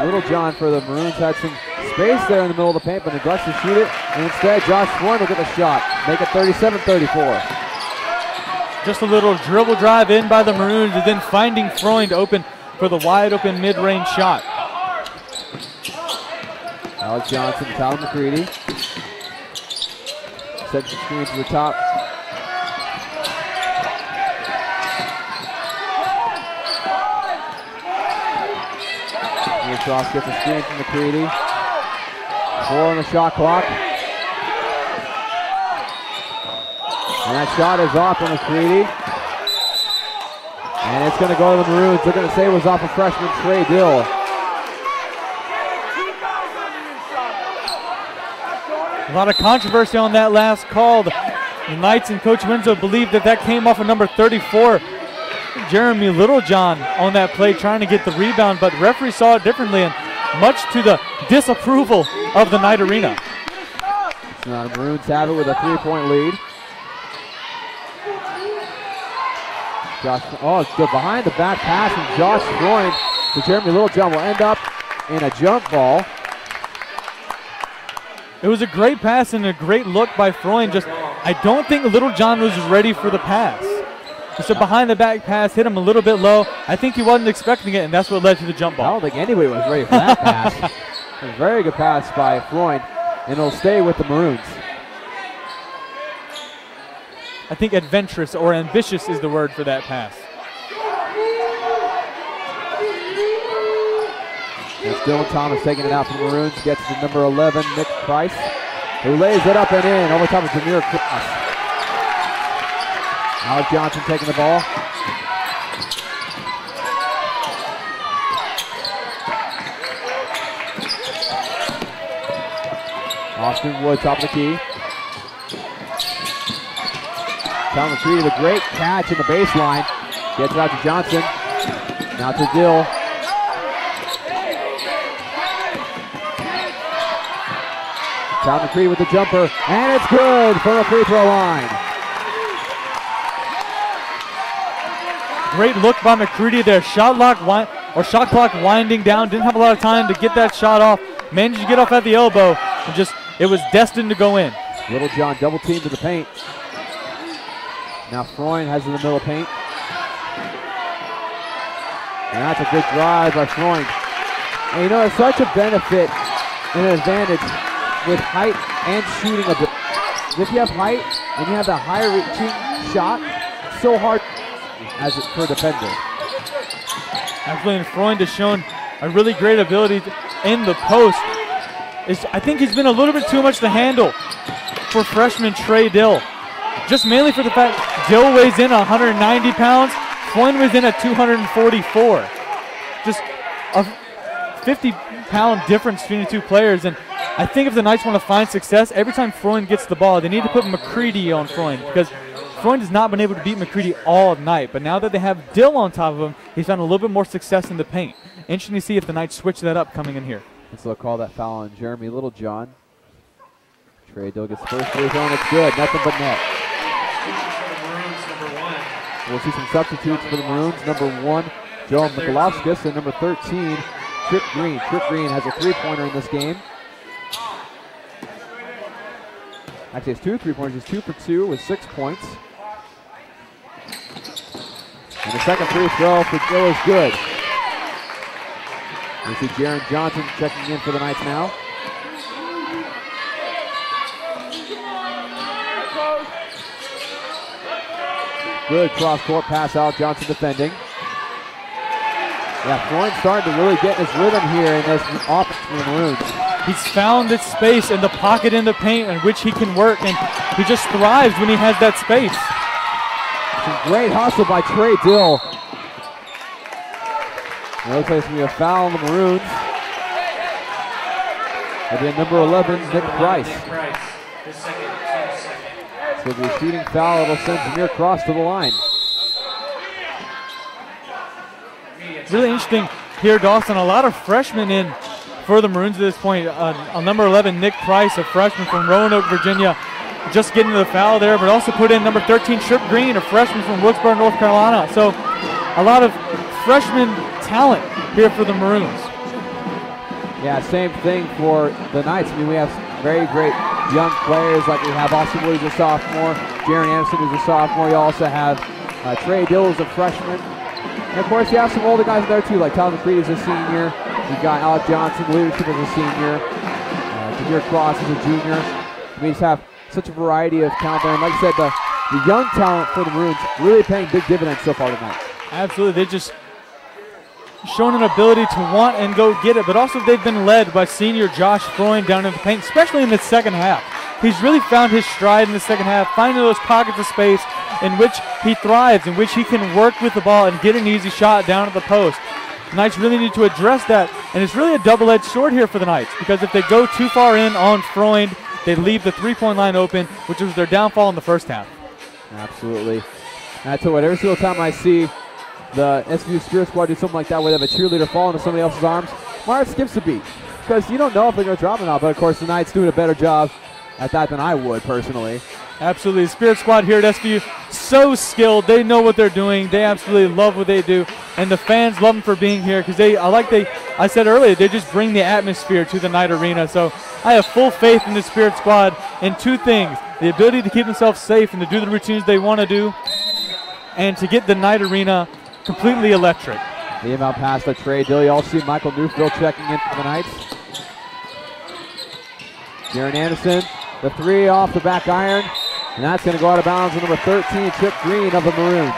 S1: Little John for the Maroons had some space there in the middle of the paint, but neglects to shoot it. And instead, Josh Freund will get the shot. Make it 37-34.
S2: Just a little dribble drive in by the Maroons and then finding Freund open for the wide open mid-range shot.
S1: Alex Johnson, Tyler McCready. Sets the screen to the top. Cross gets a screen from McCready. 4 on the shot clock. And that shot is off on McCready. And it's going to go to the Maroons. They're going to say it was off of freshman Trey Dill.
S2: A lot of controversy on that last call. The Knights and Coach Winslow believe that came off of number 34. Jeremy Littlejohn on that play trying to get the rebound, but the referee saw it differently and much to the disapproval of the Knight Arena.
S1: So now the Maroons have it with a 3-point lead. The behind the back pass from Josh Freund to Jeremy Littlejohn will end up in a jump ball.
S2: It was a great pass and a great look by Freund. I don't think Littlejohn was ready for the pass. So behind the back pass hit him a little bit low. I think he wasn't expecting it, and that's what led to the jump ball.
S1: I don't think anybody was ready for that pass. A very good pass by Freund, and it'll stay with the Maroons.
S2: I think adventurous or ambitious is the word for that pass.
S1: It's Dylan Thomas taking it out from the Maroons. Gets to number 11, Nick Price, who lays it up and in over top of Jameer Cross. Alex Johnson taking the ball. Austin Wood, top of the key. Tyler McCready with a great catch in the baseline. Gets it out to Johnson. Now to Dill. Tyler McCready with the jumper, and it's good from the free throw line.
S2: Great look by McCready there. Shot clock winding down. Didn't have a lot of time to get that shot off. Managed to get off at the elbow. And it was destined to go in.
S1: Littlejohn double teamed to the paint. Now Freund has it in the middle of paint. And that's a good drive by Freund. And you know, it's such a benefit and an advantage with height and shooting a bit. If you have height and you have that higher reaching shot, it's so hard as it for a defender.
S2: Actually, and Freund has shown a really great ability in the post. I think he's been a little bit too much to handle for freshman Trey Dill. Just mainly for the fact Dill weighs in 190 pounds, Freund weighs in at 244. Just a 50-pound difference between the two players. And I think if the Knights want to find success, every time Freund gets the ball, they need to put McCready on Freund, because Freund has not been able to beat McCready all night. But now that they have Dill on top of him, he's found a little bit more success in the paint. Interesting to see if the Knights switch that up coming in here.
S1: So they'll call that foul on Jeremy Littlejohn. Trey Dill gets first free throw, and it's good. Nothing but net. We'll see some substitutes for the Maroons. Number 1, Joe Mikulovskis, and number 13, Trip Green. Trip Green has a three-pointer in this game. Actually, it's 2 3-pointers. He's 2 for 2 with 6 points. And the second free throw for Dill is good. We see Jaron Johnson checking in for the Knights now. Good cross-court pass out. Johnson defending. Yeah, Freund starting to really get his rhythm here in this offense for the Maroons.
S2: He's found this space in the pocket in the paint in which he can work, and he just thrives when he has that space.
S1: Some great hustle by Trey Dill. It looks like it's going to be a foul on the Maroons. It'll be a number 11, Nick Price. So it'll be a shooting foul. It'll send Jameer Cross to the line.
S2: Really interesting here, Dawson. A lot of freshmen in for the Maroons at this point. On number 11, Nick Price, a freshman from Roanoke, Virginia, just getting the foul there, but also put in number 13, Trip Green, a freshman from Wilkesboro, North Carolina. So a lot of freshman talent here for the Maroons.
S1: Yeah, same thing for the Knights. I mean, we have very great young players, like we have Austin Wood, who's a sophomore, Jaron Anderson, who's a sophomore. You also have Trey Dill, who's a freshman. And of course, you have some older guys there too, like Tyler McCready is a senior. You've got Alec Johnson, leadership as a senior. Jameer Cross is a junior. We just have such a variety of talent there. And like I said, the young talent for the Maroons really paying big dividends so far tonight.
S2: Absolutely. They just shown an ability to want and go get it, but also they've been led by senior Josh Freund down in the paint, especially in the second half. He's really found his stride in the second half, finding those pockets of space in which he thrives, in which he can work with the ball and get an easy shot down at the post. The Knights really need to address that, and it's really a double-edged sword here for the Knights, because if they go too far in on Freund, they leave the three-point line open, which was their downfall in the first half.
S1: Absolutely. And I tell you what, every single time I see the SVU Spirit Squad do something like that, where they have a cheerleader fall into somebody else's arms, my heart skips a beat, because you don't know if they're going to drop or not. But of course, the Knights doing a better job at that than I would personally.
S2: Absolutely. The Spirit Squad here at SVU, so skilled. They know what they're doing. They absolutely love what they do. And the fans love them for being here, because I said earlier, they just bring the atmosphere to the Knight Arena. So I have full faith in the Spirit Squad in two things: the ability to keep themselves safe and to do the routines they want to do, and to get the Knight Arena completely electric.
S1: The inbound pass to Trey Dill. You all see Michael Newfield checking in for the Knights. Jaron Anderson, the three off the back iron, and that's going to go out of bounds with number 13, Trip Green of the Maroons.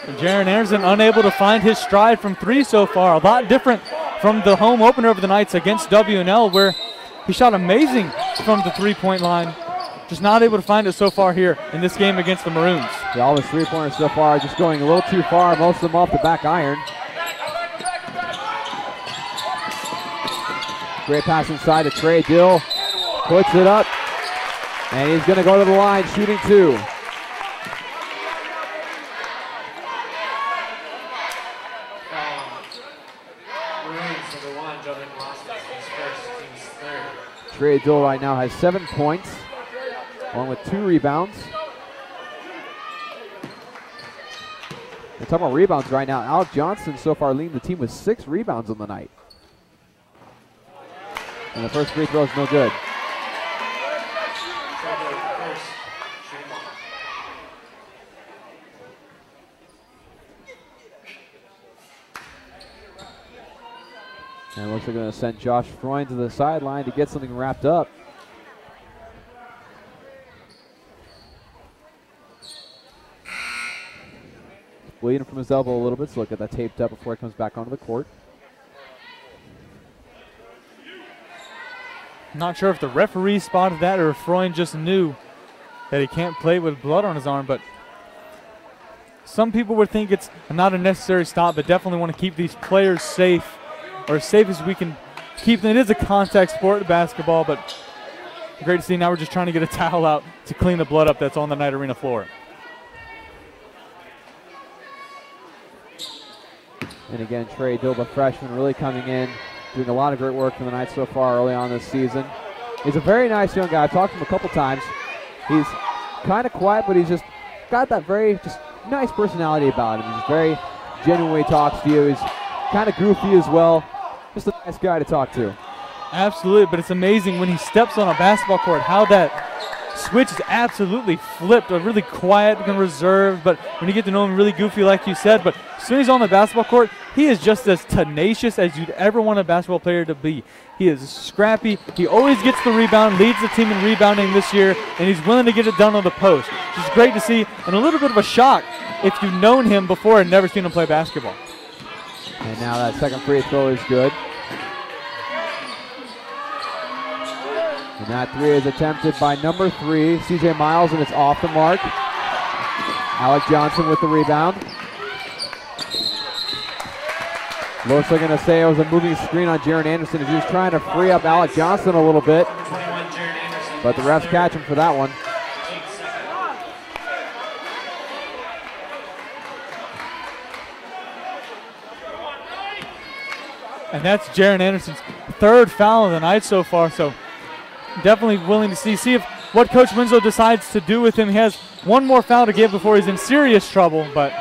S2: And Jaron Anderson unable to find his stride from three so far. A lot different from the home opener of the Knights against WNL, where he shot amazing from the three-point line. Just not able to find it so far here in this game against the Maroons.
S1: Yeah, all his three-pointers so far just going a little too far, most of them off the back iron. Great pass inside to Trey Dill. Puts it up, and he's going to go to the line, shooting two. Trey Dill right now has 7 points, along with 2 rebounds. We're talking about rebounds right now. Alec Johnson so far leading the team with 6 rebounds on the night. And the first free throw is no good. And it looks like they're going to send Josh Freund to the sideline to get something wrapped up. Bleeding from his elbow a little bit, so look at that taped up before he comes back onto the court.
S2: Not sure if the referee spotted that or if Freund just knew that he can't play with blood on his arm, but some people would think it's not a necessary stop, but definitely want to keep these players safe, or as safe as we can keep them. It is a contact sport, basketball, but great to see. Now we're just trying to get a towel out to clean the blood up that's on the Knight Arena floor.
S1: And again, Trey Dill, the freshman, really coming in, doing a lot of great work for the Knights so far early on this season. He's a very nice young guy. I've talked to him a couple times. He's kind of quiet, but he's just got that very just nice personality about him. He's very genuine when he talks to you. He's kind of goofy as well. Just a nice guy to talk to.
S2: Absolutely, but it's amazing when he steps on a basketball court how that switch is absolutely flipped. Really quiet and reserved, but when you get to know him, really goofy like you said. But as soon as he's on the basketball court, he is just as tenacious as you'd ever want a basketball player to be. He is scrappy. He always gets the rebound, leads the team in rebounding this year, and he's willing to get it done on the post, which is great to see, and a little bit of a shock if you've known him before and never seen him play basketball.
S1: And now that second free throw is good. And that three is attempted by number 3, CJ Miles, and it's off the mark. Alec Johnson with the rebound. Looks like going to say it was a moving screen on Jaron Anderson as he was trying to free up Alec Johnson a little bit. But the refs catch him for that one.
S2: And that's Jaron Anderson's third foul of the night so far, so definitely willing to see if what Coach Winslow decides to do with him. He has one more foul to give before he's in serious trouble, but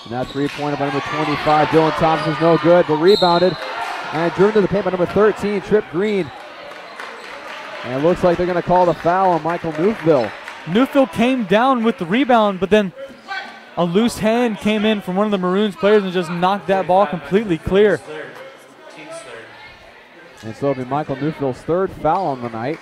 S1: and that three-pointer by number 25, Dylan Thompson, is no good, but rebounded and driven to the paint by number 13, Trip Green. And it looks like they're going to call the foul on Michael Newfield.
S2: Newfield came down with the rebound, but then a loose hand came in from one of the Maroons players and just knocked that ball completely clear.
S1: And so it'll be Michael Newfield's third foul on the night.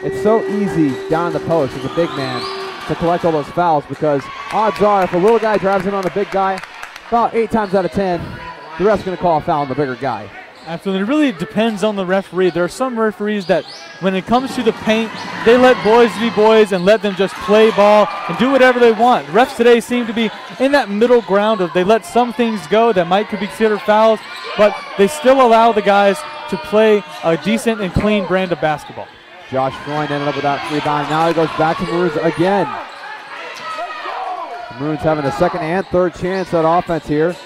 S1: It's so easy down the post as a big man to collect all those fouls because odds are if a little guy drives in on a big guy, about 8 times out of 10, the ref's going to call a foul on the bigger guy.
S2: Absolutely. It really depends on the referee. There are some referees that when it comes to the paint, they let boys be boys and let them just play ball and do whatever they want. Refs today seem to be in that middle ground of they let some things go that might could be considered fouls, but they still allow the guys to play a decent and clean brand of basketball.
S1: Josh Freund ended up with that rebound. Now he goes back to Maroons again. The Maroons having a second and third chance at offense here.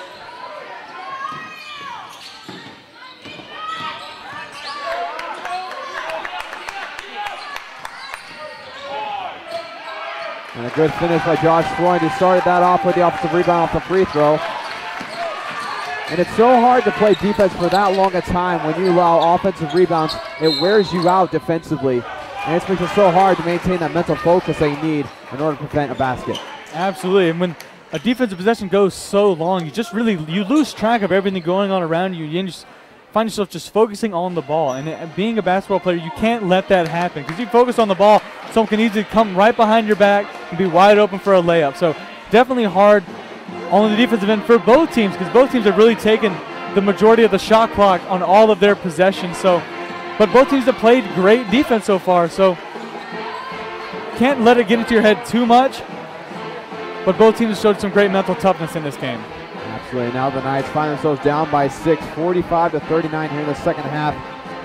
S1: And a good finish by Josh Freund, who started that off with the offensive rebound off the free throw. And it's so hard to play defense for that long a time when you allow offensive rebounds. It wears you out defensively. And it makes it so hard to maintain that mental focus that you need in order to prevent a basket.
S2: Absolutely. And when a defensive possession goes so long, you lose track of everything going on around you. You just find yourself just focusing on the ball. And being a basketball player, you can't let that happen. Because you focus on the ball, someone can easily come right behind your back and be wide open for a layup. So definitely hard on the defensive end for both teams because both teams have really taken the majority of the shot clock on all of their possessions. But both teams have played great defense so far. So can't let it get into your head too much. But both teams showed some great mental toughness in this game.
S1: Absolutely. Now the Knights find themselves down by 6, 45-39 here in the second half.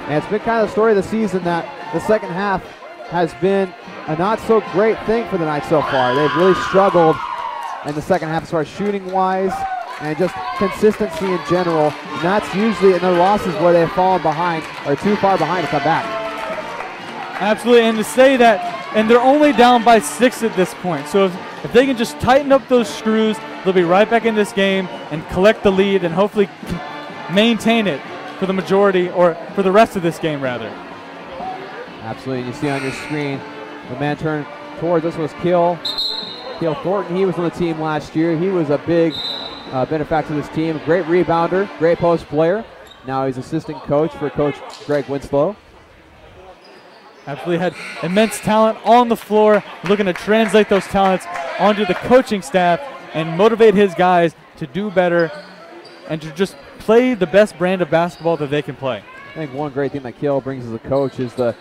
S1: And it's been kind of the story of the season that the second half has been a not so great thing for the Knights so far. They've really struggled in the second half as far as shooting wise and just consistency in general. And that's usually in their losses where they've fallen behind or too far behind to come back.
S2: Absolutely. And to say that, and they're only down by 6 at this point. So if they can just tighten up those screws, they'll be right back in this game and collect the lead and hopefully maintain it for the majority or for the rest of this game rather.
S1: Absolutely. You see on your screen the man turned towards us was Kill Cale Thornton, he was on the team last year. He was a big benefactor of this team. Great rebounder, great post player. Now he's assistant coach for Coach Greg Winslow.
S2: Absolutely had immense talent on the floor, looking to translate those talents onto the coaching staff and motivate his guys to do better and to just play the best brand of basketball that they can play.
S1: I think one great thing that Cale brings as a coach is the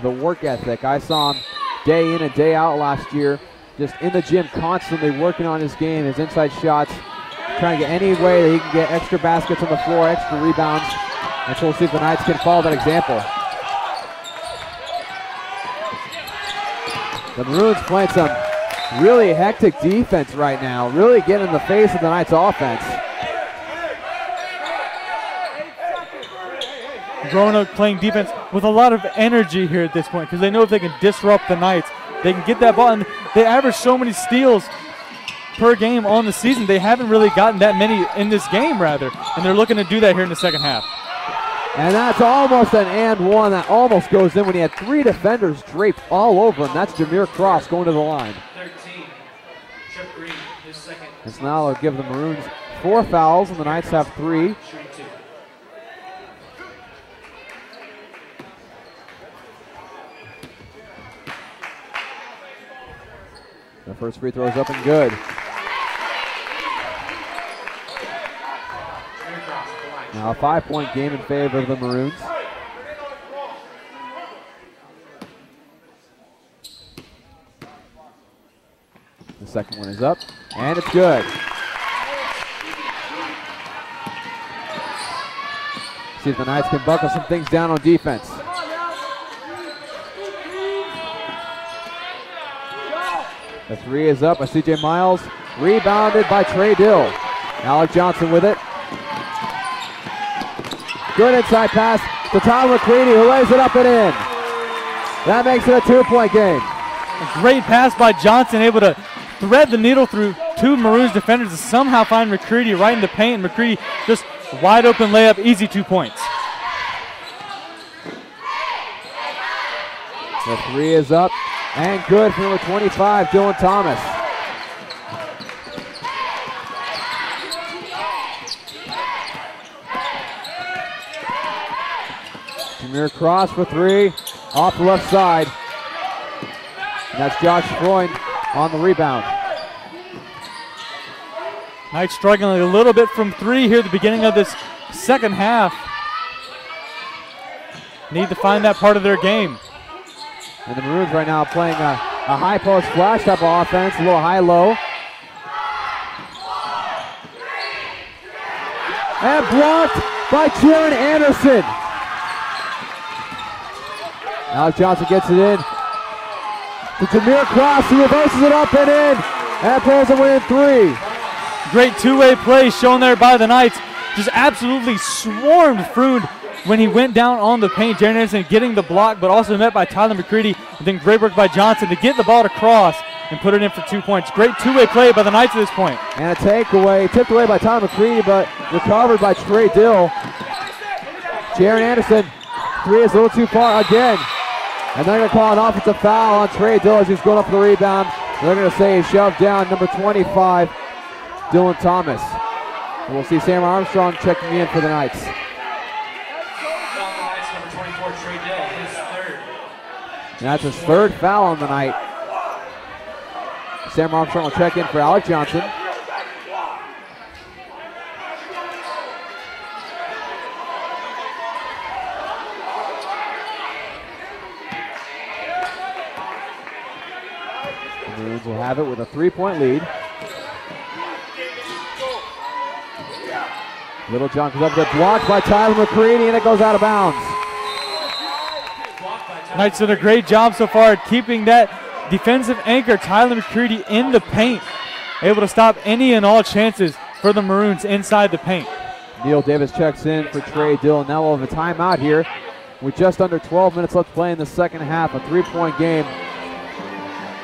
S1: work ethic. I saw him day in and day out last year, just in the gym constantly working on his game, his inside shots, trying to get any way that he can get extra baskets on the floor, extra rebounds. And so we'll see if the Knights can follow that example. The Maroons playing some really hectic defense right now, really getting in the face of the Knights offense.
S2: Roanoke playing defense with a lot of energy here at this point because they know if they can disrupt the Knights, they can get that ball. And they average so many steals per game on the season. They haven't really gotten that many in this game, rather. And they're looking to do that here in the second half.
S1: And that's almost an and one that almost goes in when he had three defenders draped all over him. That's Jameer Cross going to the line.
S4: 13, Trip Green, his second.
S1: And so now they'll give the Maroons 4 fouls, and the Knights have 3. The first free throw is up and good. Now a 5-point game in favor of the Maroons. The second one is up, and it's good. See if the Knights can buckle some things down on defense. The 3 is up by C.J. Miles, rebounded by Trey Dill. Alec Johnson with it. Good inside pass to Tyler McCready, who lays it up and in. That makes it a 2-point game.
S2: A great pass by Johnson, able to thread the needle through 2 Maroons defenders to somehow find McCready right in the paint. And McCready just wide open layup, easy 2 points.
S1: The 3 is up and good for number 25, Dylan Thomas. Jameer Cross for 3, off the left side. And that's Josh Freund on the rebound.
S2: Knights struggling a little bit from 3 here at the beginning of this second half. Need to find that part of their game.
S1: And the Maroons right now playing a high post flash type of offense, a little high-low. And blocked by Jaron Anderson. Alec Johnson gets it in to Jameer Cross, who reverses it up and in, and pulls a win 3.
S2: Great two-way play shown there by the Knights. Just absolutely swarmed Freund when he went down on the paint. Jaron Anderson getting the block, but also met by Tyler McCready, and then great work by Johnson to get the ball to Cross and put it in for 2 points. Great two-way play by the Knights at this point.
S1: And a takeaway, tipped away by Tyler McCready, but recovered by Trey Dill. Jaron Anderson, 3 is a little too far again. And they're going to call an offensive foul on Trey Dill as he's going up for the rebound. They're going to say shoved down number 25, Dylan Thomas. And we'll see Sam Armstrong checking in for the Knights.
S4: Number 24, Trey Dill, his third.
S1: And that's his 3rd foul on the night. Sam Armstrong will check in for Alec Johnson. The Maroons will have it with a 3-point lead. Little John comes up with a block by Tyler McCready, and it goes out of bounds.
S2: Knights did a great job so far at keeping that defensive anchor, Tyler McCready, in the paint. Able to stop any and all chances for the Maroons inside the paint.
S1: Neil Davis checks in for Trey Dill. Now we'll have a timeout here with just under 12 minutes left to play in the second half. A 3-point game.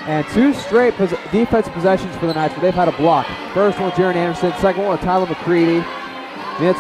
S1: And 2 straight defensive possessions for the Knights, but they've had a block. First one with Jaron Anderson, second one with Tyler McCready. And it's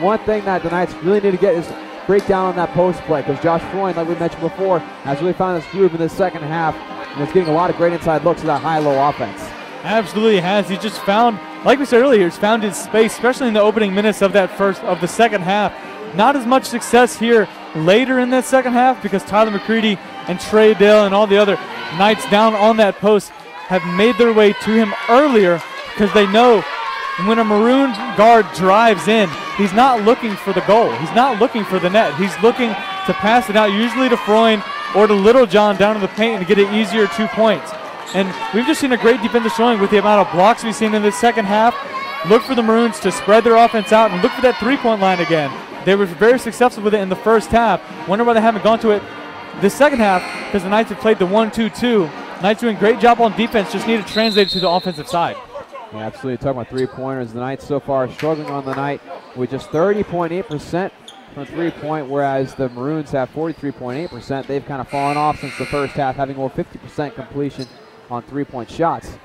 S1: one thing that the Knights really need to get is break down on that post play, because Josh Freund, like we mentioned before, has really found this groove in the second half, and is getting a lot of great inside looks at that high-low offense.
S2: Absolutely has. He just found, like we said earlier, he's found his space, especially in the opening minutes of the second half. Not as much success here later in that second half because Tyler McCready and Trey Dale and all the other Knights down on that post have made their way to him earlier because they know when a Maroon guard drives in, he's not looking for the goal. He's not looking for the net. He's looking to pass it out, usually to Freund or to Little John down in the paint and to get an easier 2 points. And we've just seen a great defensive showing with the amount of blocks we've seen in this second half. Look for the Maroons to spread their offense out and look for that three-point line again. They were very successful with it in the first half. Wonder why they haven't gone to it this second half because the Knights have played the 1-2-2. Knights doing a great job on defense, just need to translate it to the offensive side.
S1: Yeah, absolutely. Talking about three-pointers, the Knights so far struggling on the night with just 30.8% from three-point, whereas the Maroons have 43.8%. They've kind of fallen off since the first half, having over 50% completion on three-point shots.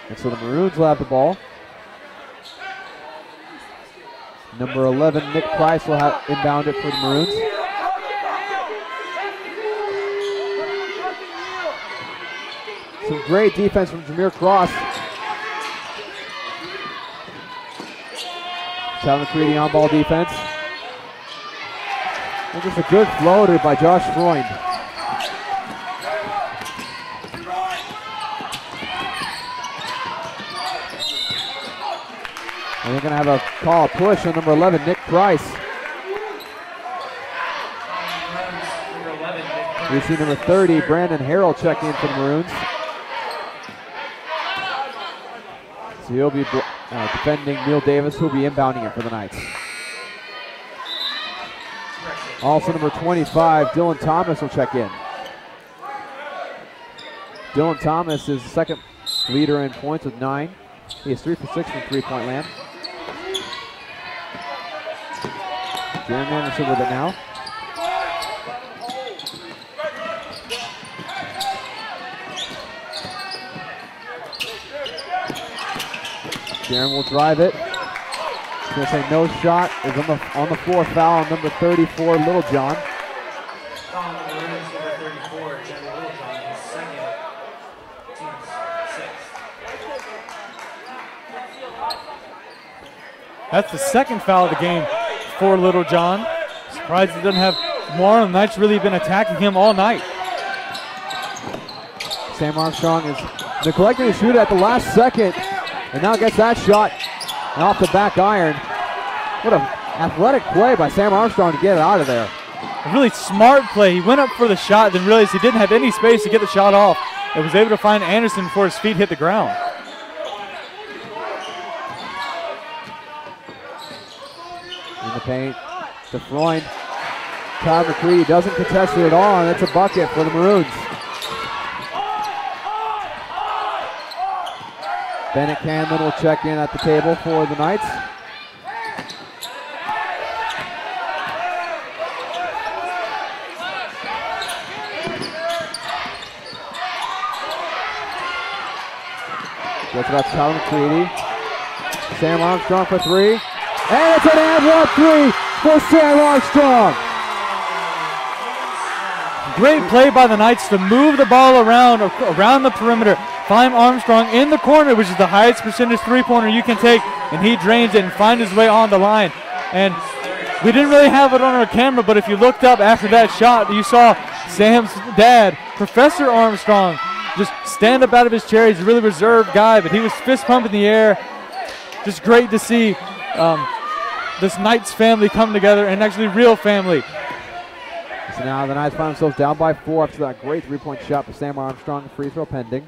S1: And so the Maroons will have the ball. Number 11, Nick Price, will have inbound it for the Maroons. Some great defense from Jameer Cross. Tyler McCready on ball defense. And just a good floater by Josh Freund. And they're going to have a call push on number 11, Nick Price. We see number 30, Brandon Harrell, check in for the Maroons. So he'll be defending Neil Davis, who'll be inbounding it for the Knights. Also number 25, Dylan Thomas, will check in. Dylan Thomas is the second leader in points with 9. He is 3 for 6 from three-point land. Jaron Anderson with it now. Jaron will drive it. He's going to say no shot. Is on the floor, foul on number 34, Little John.
S4: Foul on the Maroons, number 34, Jeremy Littlejohn, his second, team's sixth.
S2: That's the second foul of the game for Little John. Surprised he doesn't have more. The Knights really been attacking him all night.
S1: Sam Armstrong is neglecting to shoot at the last second, and now gets that shot and off the back iron. What an athletic play by Sam Armstrong to get it out of there.
S2: A really smart play. He went up for the shot, then realized he didn't have any space to get the shot off, and was able to find Anderson before his feet hit the ground.
S1: In the paint to Freund. Tyler McCready doesn't contest it at all, and it's a bucket for the Maroons. Bennett Canlin will check in at the table for the Knights. Gets it up to Tyler McCready. Sam Armstrong for three. And it's an and 1-3 for Sam Armstrong.
S2: Great play by the Knights to move the ball around the perimeter. Find Armstrong in the corner, which is the highest percentage three-pointer you can take, and he drains it and finds his way on the line. And we didn't really have it on our camera, but if you looked up after that shot, you saw Sam's dad, Professor Armstrong, just stand up out of his chair. He's a really reserved guy, but he was fist pumping the air. Just great to see this Knights family come together, and actually real family.
S1: So now the Knights find themselves down by 4 after that great three-point shot for Sam Armstrong. Free throw pending.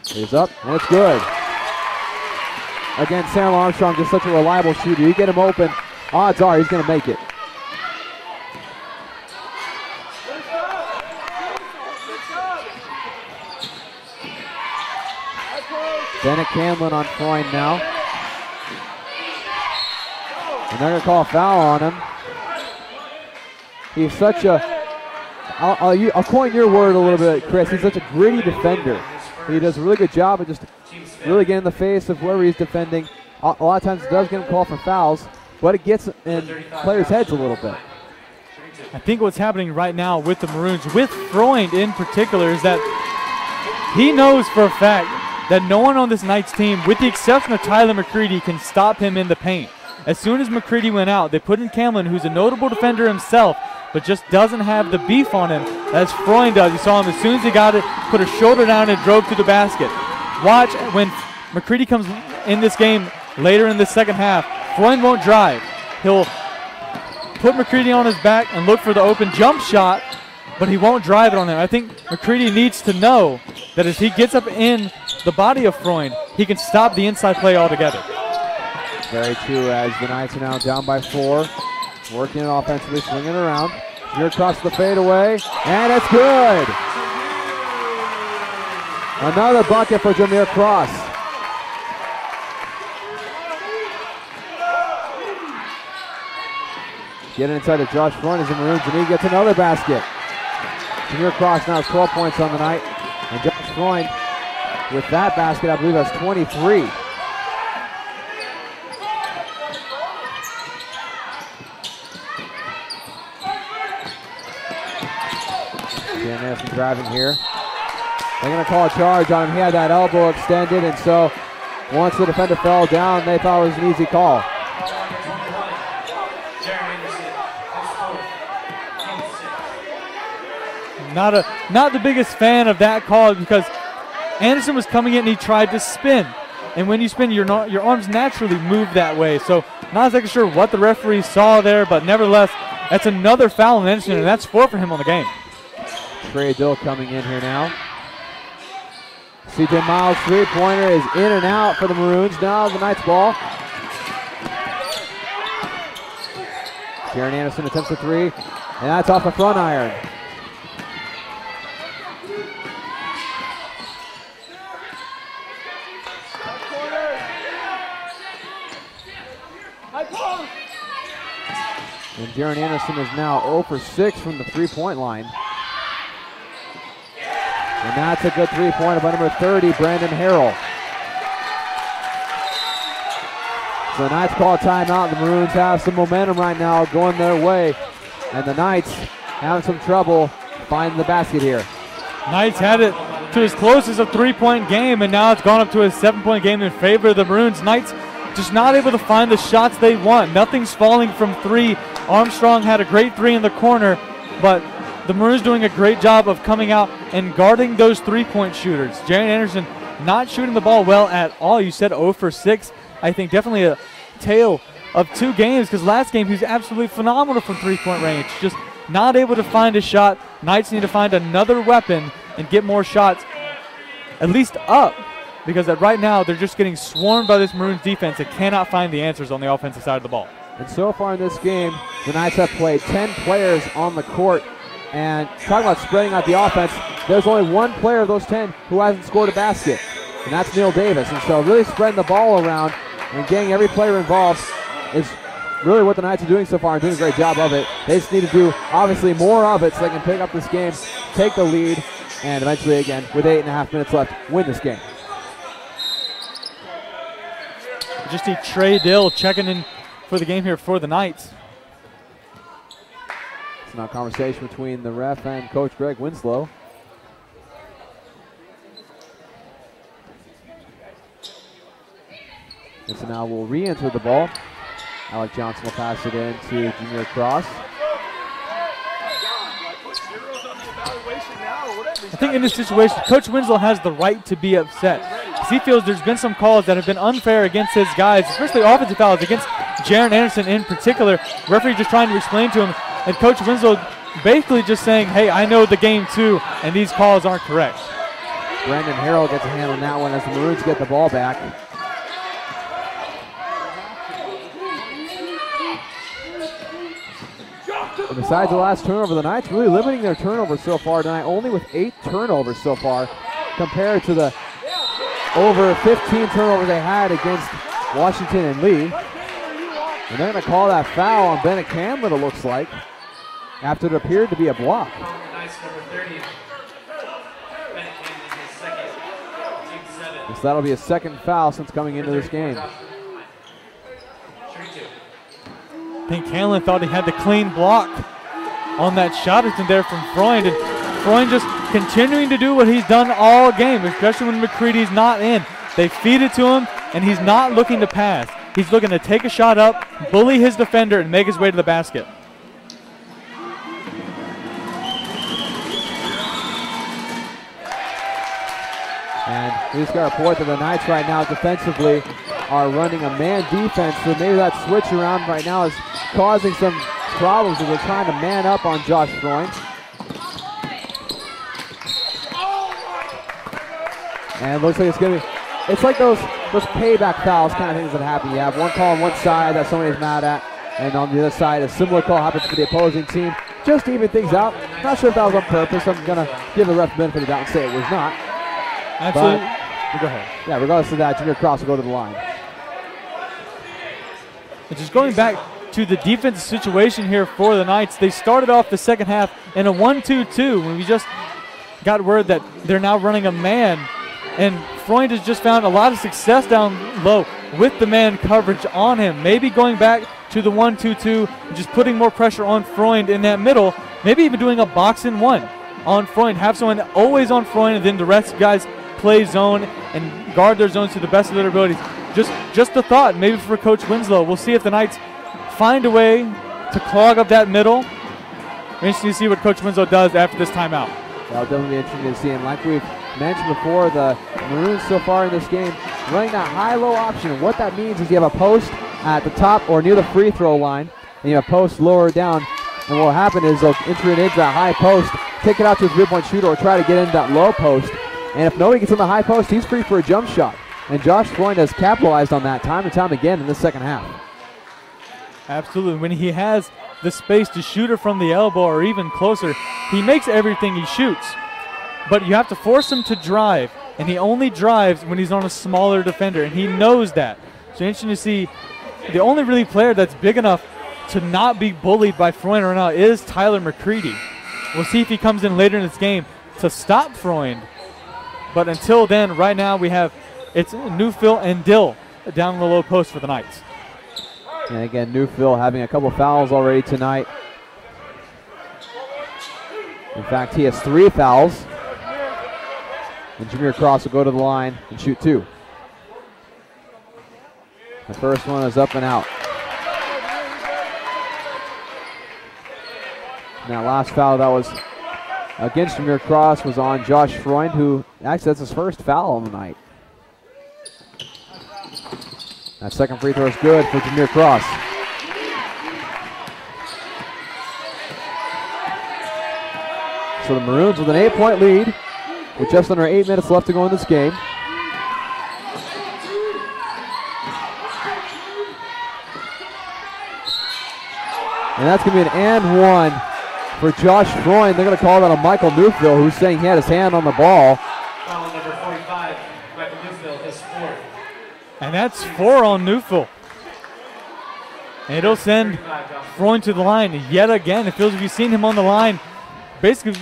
S1: He's up, and it's good. Again, Sam Armstrong just such a reliable shooter. You get him open, odds are he's going to make it. Bennett Canlin on Freund now. And they're going to call a foul on him. He's such a, I'll coin your word a little bit, Chris. He's such a gritty defender. He does a really good job of just really getting in the face of whoever he's defending. A lot of times it does get him called for fouls, but it gets in players' heads a little bit.
S2: I think what's happening right now with the Maroons, with Freund in particular, is that he knows for a fact that no one on this Knights team, with the exception of Tyler McCready, can stop him in the paint. As soon as McCready went out, they put in Camlin, who's a notable defender himself, but just doesn't have the beef on him as Freund does. You saw him as soon as he got it, put a shoulder down and drove to the basket. Watch when McCready comes in this game later in the second half, Freund won't drive. He'll put McCready on his back and look for the open jump shot, but he won't drive it on him. I think McCready needs to know that as he gets up in the body of Freund, he can stop the inside play altogether.
S1: Very true, as the Knights are now down by 4. Working it offensively, swinging it around. Here across the fadeaway, and it's good. Another bucket for Jameer Cross. Getting inside to Josh Freund as the Maroons, and he gets another basket. Jameer Cross now has 12 points on the night, and Josh Freund with that basket, I believe that's 23. Dan Anderson driving here. They're going to call a charge on him. He had that elbow extended, and so once the defender fell down, they thought it was an easy call.
S2: Not the biggest fan of that call, because Anderson was coming in and he tried to spin. And when you spin, your arms naturally move that way. So not exactly sure what the referee saw there, but nevertheless, that's another foul on Anderson, and that's 4 for him on the game.
S1: Trey Dill coming in here now. CJ Miles' three-pointer is in and out for the Maroons. Now the Knights ball. Jaron Anderson attempts a three, and that's off the front iron. And Jaron Anderson is now 0 for 6 from the three-point line. And that's a good three-pointer by number 30, Brandon Harrell. So the Knights call a timeout. The Maroons have some momentum right now going their way. And the Knights having some trouble finding the basket here.
S2: Knights had it to as close as a three-point game, and now it's gone up to a 7-point game in favor of the Maroons. Knights just not able to find the shots they want. Nothing's falling from three. Armstrong had a great three in the corner, but the Maroons doing a great job of coming out and guarding those three-point shooters. Jaron Anderson not shooting the ball well at all. You said 0 for 6. I think definitely a tale of 2 games, because last game he was absolutely phenomenal from three-point range. Just not able to find a shot. Knights need to find another weapon and get more shots, at least up, because right now they're just getting swarmed by this Maroons defense that cannot find the answers on the offensive side of the ball.
S1: And so far in this game, the Knights have played 10 players on the court. And talking about spreading out the offense, there's only one player of those 10 who hasn't scored a basket, and that's Neil Davis. And so really spreading the ball around and getting every player involved is really what the Knights are doing so far and doing a great job of it. They just need to do, obviously, more of it so they can pick up this game, take the lead, and eventually, again, with 8.5 minutes left, win this game.
S2: Just see Trey Dill checking in for the game here for the Knights.
S1: It's now a conversation between the ref and Coach Greg Winslow. And so now we'll re-enter the ball. Alec Johnson will pass it in to Jameer Cross.
S2: I think in this situation, Coach Winslow has the right to be upset. He feels there's been some calls that have been unfair against his guys, especially offensive fouls against Jaron Anderson in particular. Referee just trying to explain to him, and Coach Winslow basically just saying, hey, I know the game too, and these calls aren't correct.
S1: Brandon Harrell gets a hand on that one as the Maroons get the ball back. And besides the last turnover, the Knights really limiting their turnovers so far tonight, only with 8 turnovers so far compared to the over 15 turnovers they had against Washington and Lee. And they're going to call that foul on Bennett Camlin, it looks like, after it appeared to be a block. So that'll be a second foul since coming into this game.
S2: I think Camlin thought he had the clean block on that shot attempt there from Freund. And Freund just continuing to do what he's done all game, especially when McCready's not in. They feed it to him, and he's not looking to pass. He's looking to take a shot up, bully his defender, and make his way to the basket.
S1: And we just got a report that the Knights right now defensively are running a man defense, so maybe that switch around right now is causing some problems as they're trying to man up on Josh Freund. And it looks like it's going to be, it's like those payback fouls kind of things that happen. You have one call on one side that somebody's mad at, and on the other side a similar call happens for the opposing team. Just to even things out. Not sure if that was on purpose. I'm going to give the ref the benefit of the doubt and say it was not.
S2: Absolutely.
S1: But, go ahead. Yeah, regardless of that, Junior Cross will go to the line.
S2: And just going back to the defensive situation here for the Knights, they started off the second half in a 1-2-2 when we just got word that they're now running a man. And Freund has just found a lot of success down low with the man coverage on him. Maybe going back to the 1-2-2 and just putting more pressure on Freund in that middle. Maybe even doing a box-and-one on Freund. Have someone always on Freund, and then the rest of guys play zone and guard their zones to the best of their abilities. Just a thought, maybe for Coach Winslow. We'll see if the Knights find a way to clog up that middle. Interesting to see what Coach Winslow does after this timeout.
S1: That'll definitely be interesting to see. And like we've mentioned before, the Maroons so far in this game running that high-low option. And what that means is you have a post at the top or near the free throw line, and you have a post lower down. And what will happen is they'll enter it into that high post, take it out to a three-point shooter, or try to get into that low post. And if nobody gets on the high post, he's free for a jump shot. And Josh Freund has capitalized on that time and time again in the second half.
S2: Absolutely. When he has the space to shoot it from the elbow or even closer, he makes everything he shoots. But you have to force him to drive, and he only drives when he's on a smaller defender, and he knows that. So interesting to see the only really player that's big enough to not be bullied by Freund right now is Tyler McCready. We'll see if he comes in later in this game to stop Freund. But until then, right now it's Newfield and Dill down the low post for the Knights.
S1: And again, Newfield having a couple fouls already tonight. In fact, he has 3 fouls. And Jameer Cross will go to the line and shoot 2. The first one is up and out. And that last foul that was against Jameer Cross was on Josh Freund, who actually that's his first foul on the night. That second free throw is good for Jameer Cross. So the Maroons with an 8-point lead with just under 8 minutes left to go in this game. And that's going to be an and one for Josh Freund. They're going to call that on Michael Newfield, who's saying he had his hand on the ball.
S4: Foul number 45, Michael Newfield, his 4th.
S2: And that's 4 on Newfield. And it'll send Freund to the line yet again. It feels like you've seen him on the line basically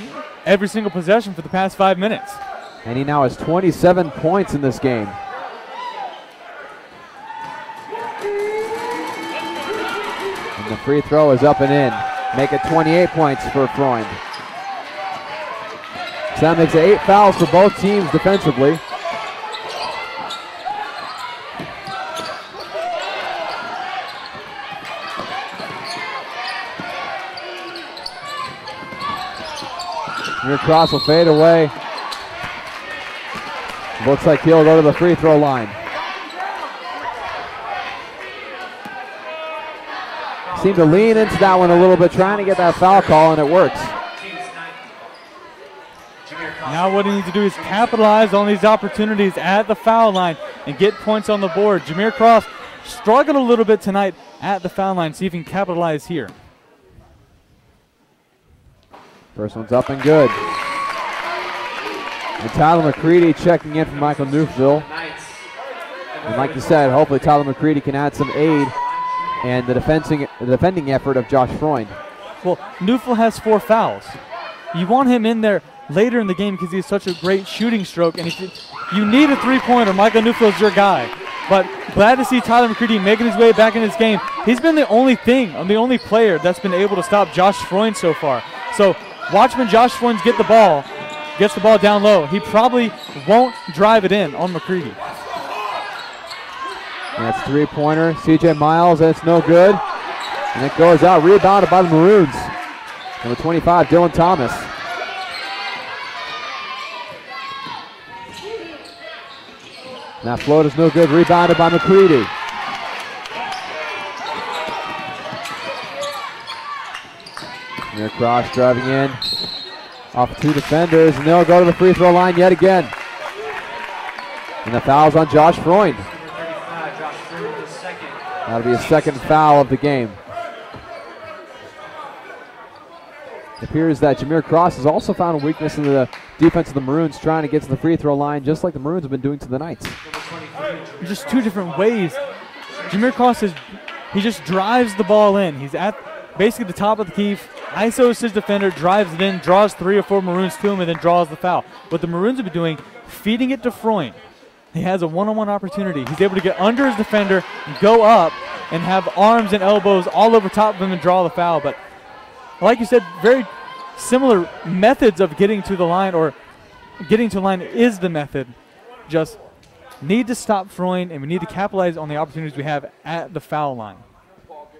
S2: every single possession for the past 5 minutes.
S1: And he now has 27 points in this game. And the free throw is up and in. Make it 28 points for Freund. So that makes it 8 fouls for both teams defensively. Your cross will fade away. Looks like he'll go to the free throw line. Seemed to lean into that one a little bit, trying to get that foul call, and it works.
S2: Now what he needs to do is capitalize on these opportunities at the foul line and get points on the board. Jameer Cross struggled a little bit tonight at the foul line. See if he can capitalize here.
S1: First one's up and good. And Tyler McCready checking in for Michael Newfield. And like you said, hopefully Tyler McCready can add some aid and the defending effort of Josh Freund.
S2: Well, Newfield has 4 fouls. You want him in there later in the game because he has such a great shooting stroke. And if you need a three-pointer, Michael Newfield's your guy. But glad to see Tyler McCready making his way back in this game. He's been the only player that's been able to stop Josh Freund so far. So watch when Josh Freund gets the ball down low. He probably won't drive it in on McCready.
S1: That's three-pointer. CJ Miles, and it's no good. And it goes out, rebounded by the Maroons. Number 25, Dylan Thomas. And that float is no good, rebounded by McCready. Near cross driving in. Off two defenders, and they'll go to the free throw line yet again. And the foul's on Josh Freund. That'll be his second foul of the game. It appears that Jameer Cross has also found a weakness in the defense of the Maroons, trying to get to the free throw line just like the Maroons have been doing to the Knights.
S2: Just two different ways. Jameer Cross he just drives the ball in. He's at basically the top of the key, ISOs his defender, drives it in, draws 3 or 4 Maroons to him, and then draws the foul. What the Maroons have been doing, feeding it to Freund. He has a one-on-one opportunity. He's able to get under his defender, go up, and have arms and elbows all over top of him and draw the foul. But like you said, very similar methods of getting to the line, or getting to the line is the method. Just need to stop Freund, and we need to capitalize on the opportunities we have at the foul line.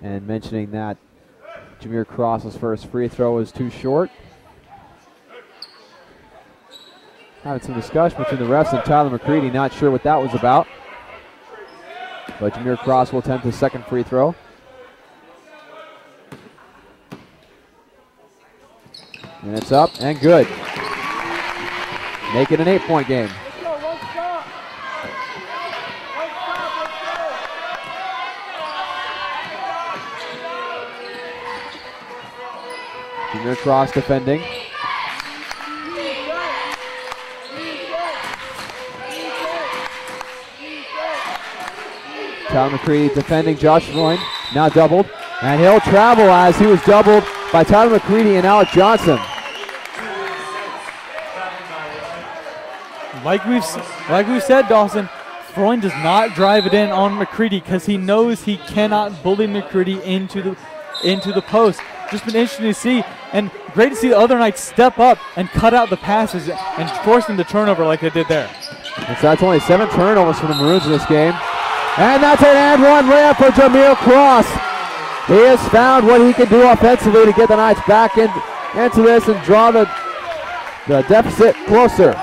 S1: And mentioning that Jameer Cross's first free throw was too short. Having some discussion between the refs and Tyler McCready, not sure what that was about. But Jameer Cross will attempt his second free throw. And it's up and good. Make it an 8-point game. Jameer Cross defending. Tyler McCready defending Josh Freund, now doubled, and he'll travel as he was doubled by Tyler McCready and Alec Johnson.
S2: Like we've said, Dawson, Freund does not drive it in on McCready because he knows he cannot bully McCready into the post. Just been interesting to see, and great to see the other Knights step up and cut out the passes and force them to turnover like they did there.
S1: And so that's only 7 turnovers for the Maroons in this game. And that's an and one layup for Jameer Cross. He has found what he can do offensively to get the Knights back into this and draw the deficit closer.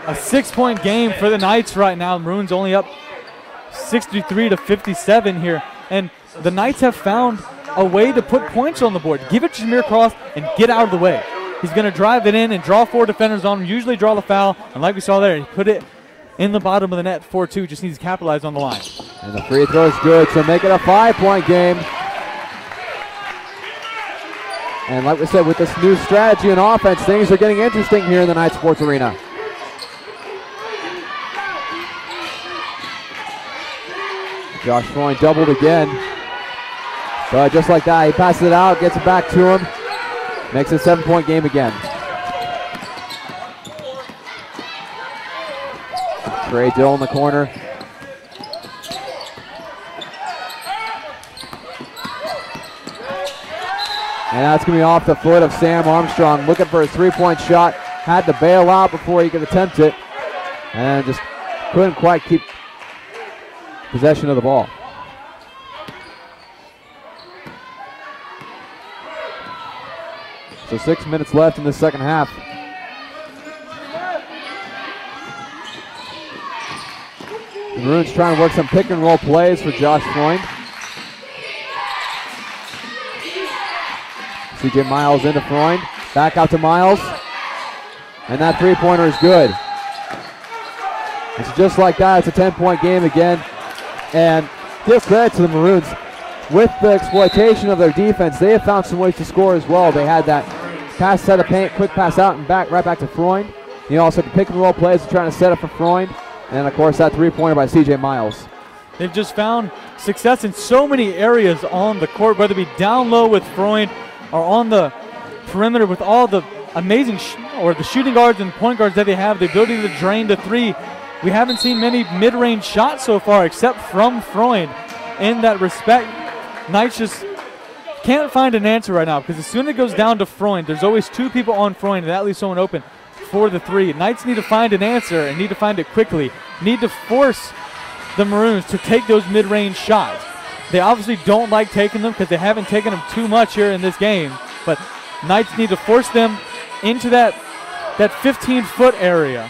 S2: A 6-point game for the Knights right now. The Maroons only up 63-57 here. And the Knights have found a way to put points on the board. Give it to Jameer Cross and get out of the way. He's going to drive it in and draw 4 defenders on him, usually draw the foul. And like we saw there, he put it in the bottom of the net, 4-2, just needs to capitalize on the line.
S1: And the free throw is good, so make it a 5-point game. And like we said, with this new strategy and offense, things are getting interesting here in the Knight Sports Arena. Josh Freund doubled again. But just like that, he passes it out, gets it back to him. Makes it a 7-point game again. Trey Dill in the corner. And that's going to be off the foot of Sam Armstrong, looking for a 3-point shot. Had to bail out before he could attempt it. And just couldn't quite keep possession of the ball. So 6 minutes left in the second half. The Maroons trying to work some pick and roll plays for Josh Freund. CJ Miles into Freund. Back out to Miles. And that 3-pointer is good. It's just like that. It's a 10-point game again. And give credit to the Maroons. With the exploitation of their defense, they have found some ways to score as well. They had that pass set of paint, quick pass out and back, right back to Freund. You also had the pick and roll plays trying to set up for Freund. And of course that 3-pointer by CJ Miles.
S2: They've just found success in so many areas on the court, whether it be down low with Freund or on the perimeter with all the amazing the shooting guards and point guards that they have, the ability to drain the 3. we haven't seen many mid-range shots so far except from Freund. In that respect, Knights just can't find an answer right now because as soon as it goes down to Freund, there's always two people on Freund, and that leaves someone open for the three. Knights need to find an answer and need to find it quickly. Need to force the Maroons to take those mid-range shots. They obviously don't like taking them because they haven't taken them too much here in this game, but Knights need to force them into that 15-foot area.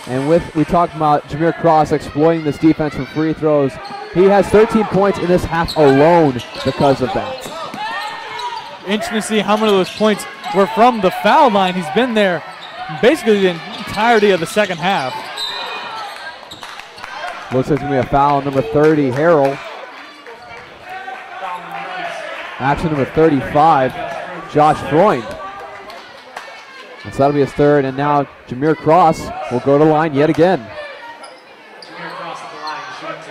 S1: And we talked about Jameer Cross exploiting this defense for free throws. He has 13 points in this half alone because of that.
S2: Interesting to see how many of those points were from the foul line. He's been there basically the entirety of the second half.
S1: Looks like it's going to be a foul on number 30, Harrell. Action number 35, Josh Freund. And so that'll be his third, and now Jameer Cross will go to the line yet again.
S4: Jameer Cross at the line, shooting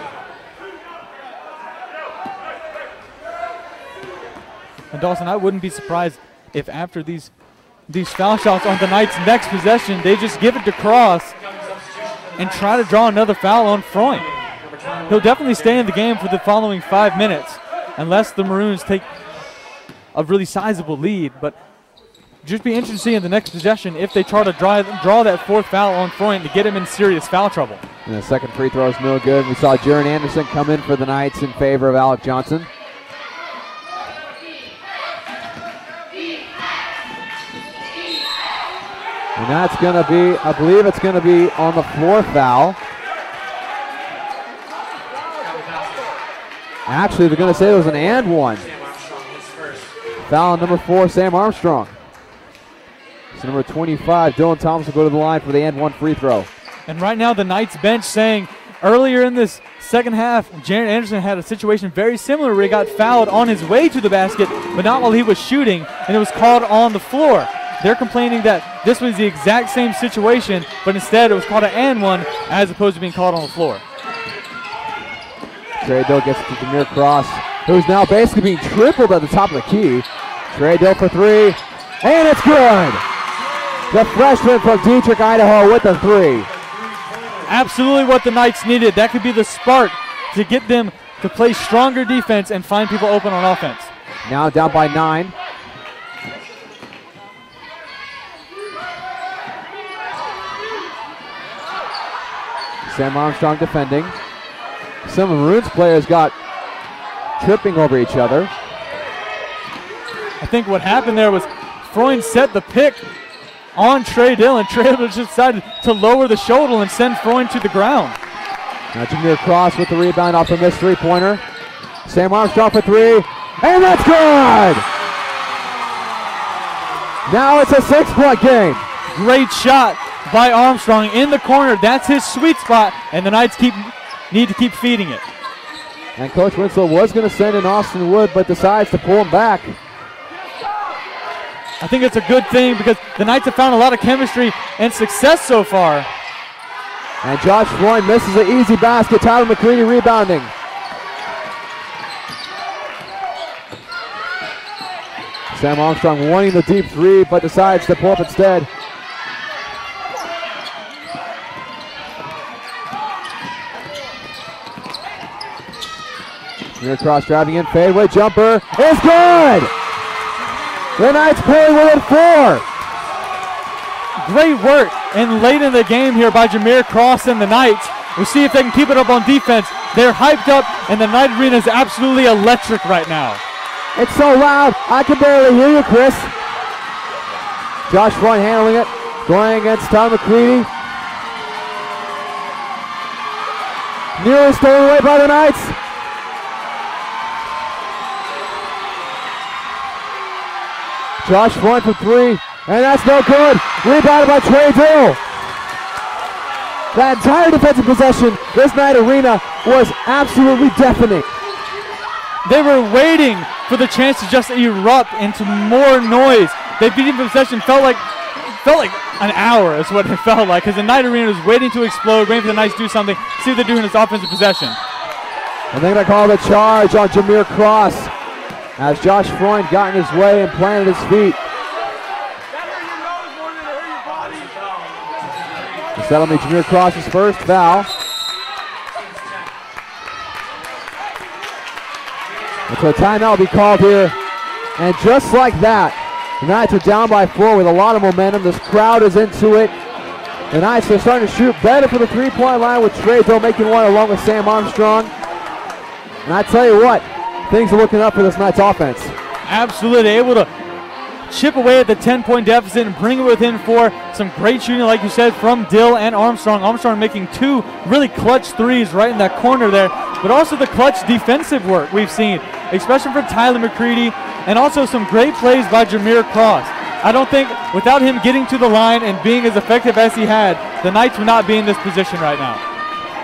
S4: two.
S2: And Dawson, I wouldn't be surprised if after these foul shots on the Knights' next possession, they just give it to Cross and try to draw another foul on Freund. He'll definitely stay in the game for the following 5 minutes unless the Maroons take a really sizable lead, but just be interesting to see in the next possession if they try to draw that fourth foul on Freund to get him in serious foul trouble.
S1: And the second free throw is no good. We saw Jaron Anderson come in for the Knights in favor of Alec Johnson. And that's going to be, I believe it's going to be on the floor foul. Actually, they're going to say it was an and one. Foul on number 4, Sam Armstrong. So number 25, Dylan Thomas will go to the line for the and one free throw.
S2: And right now the Knights bench saying earlier in this second half, Jaron Anderson had a situation very similar where he got fouled on his way to the basket, but not while he was shooting, and it was called on the floor. They're complaining that this was the exact same situation, but instead it was called an and one as opposed to being called on the floor.
S1: Trey Dill gets it to Jameer Cross, who's now basically being tripled at the top of the key. Trey Dill for three, and it's good! The freshman from Dietrich, Idaho with the three.
S2: Absolutely what the Knights needed. That could be the spark to get them to play stronger defense and find people open on offense.
S1: Now down by 9. Sam Armstrong defending. Some of Maroons players got tripping over each other.
S2: I think what happened there was Freund set the pick on Trey Dill, and Trey Dill just decided to lower the shoulder and send Freund to the ground.
S1: Now Jameer Cross with the rebound off the missed three-pointer. Sam Armstrong for three, and that's good! Now it's a 6-point game.
S2: Great shot by Armstrong in the corner. That's his sweet spot, and the Knights need to keep feeding it.
S1: And Coach Winslow was going to send in Austin Wood, but decides to pull him back.
S2: I think it's a good thing because the Knights have found a lot of chemistry and success so far.
S1: And Josh Freund misses an easy basket. Tyler McCready rebounding. Sam Armstrong wanting the deep three, but decides to pull up instead. Jameer Cross driving in, fadeaway jumper is good! The Knights pulling within 4.
S2: Great work and late in the game here by Jameer Cross and the Knights. We'll see if they can keep it up on defense. They're hyped up, and the Knight Arena is absolutely electric right now.
S1: It's so loud, I can barely hear you, Chris. Josh Freund handling it, going against Tyler McCready. Nearly stolen away by the Knights. Josh Freund for three, and that's no good. Rebounded by Trey Dill. That entire defensive possession, this Knight Arena was absolutely deafening.
S2: They were waiting for the chance to just erupt into more noise. They beat him possession, felt like an hour is what it felt like, because the Knight Arena was waiting to explode, waiting for the Knights to do something, see what they're doing in this offensive possession.
S1: And they're going to call the charge on Jameer Cross as Josh Freund got in his way and planted his feet. That'll be Jameer Cross's first foul. And so a timeout will be called here. And just like that, the Knights are down by 4 with a lot of momentum. This crowd is into it. The Knights are starting to shoot better for the three-point line with Trey Dill making one along with Sam Armstrong. And I tell you what, things are looking up for this Knights offense.
S2: Absolutely able to chip away at the 10-point deficit and bring it within 4. Some great shooting, like you said, from Dill and Armstrong. Armstrong making 2 really clutch threes right in that corner there, but also the clutch defensive work we've seen, especially from Tyler McCready, and also some great plays by Jameer Cross. I don't think without him getting to the line and being as effective as he had, the Knights would not be in this position right now.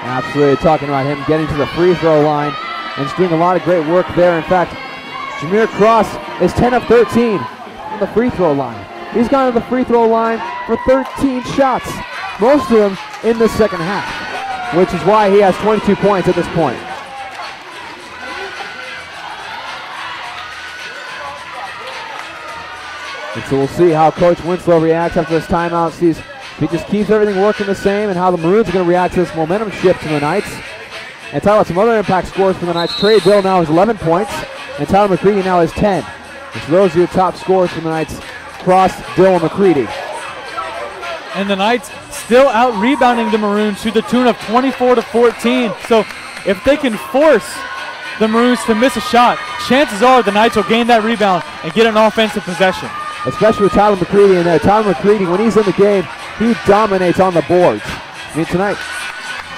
S1: Absolutely, talking about him getting to the free throw line and just doing a lot of great work there. In fact, Jameer Cross is 10 of 13 on the free throw line. He's gone to the free throw line for 13 shots, most of them in the second half, which is why he has 22 points at this point. And so we'll see how Coach Winslow reacts after this timeout, sees if he just keeps everything working the same and how the Maroons are going to react to this momentum shift from the Knights. And talk about some other impact scores for the Knights. Trey Dill now has 11 points, and Tyler McCready now has 10. And so those are your top scores for the Knights: Cross, Dill, and McCready.
S2: And the Knights still out-rebounding the Maroons to the tune of 24-14. So if they can force the Maroons to miss a shot, chances are the Knights will gain that rebound and get an offensive possession.
S1: Especially with Tyler McCready in there. Tyler McCready, when he's in the game, he dominates on the boards. I mean, tonight,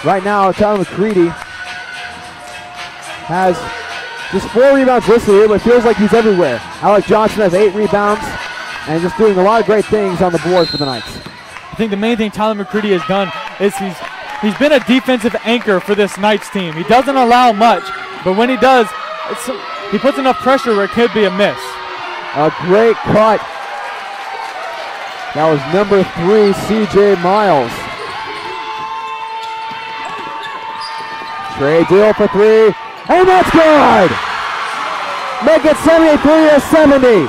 S1: right now, Tyler McCready has just 4 rebounds listed here, but it feels like he's everywhere. Alec Johnson has 8 rebounds and just doing a lot of great things on the board for the Knights.
S2: I think the main thing Tyler McCready has done is he's been a defensive anchor for this Knights team. He doesn't allow much, but when he does, he puts enough pressure where it could be a miss.
S1: A great cut. That was number 3, C.J. Miles. Trey Dill for 3, and that's good! Make it 73-70.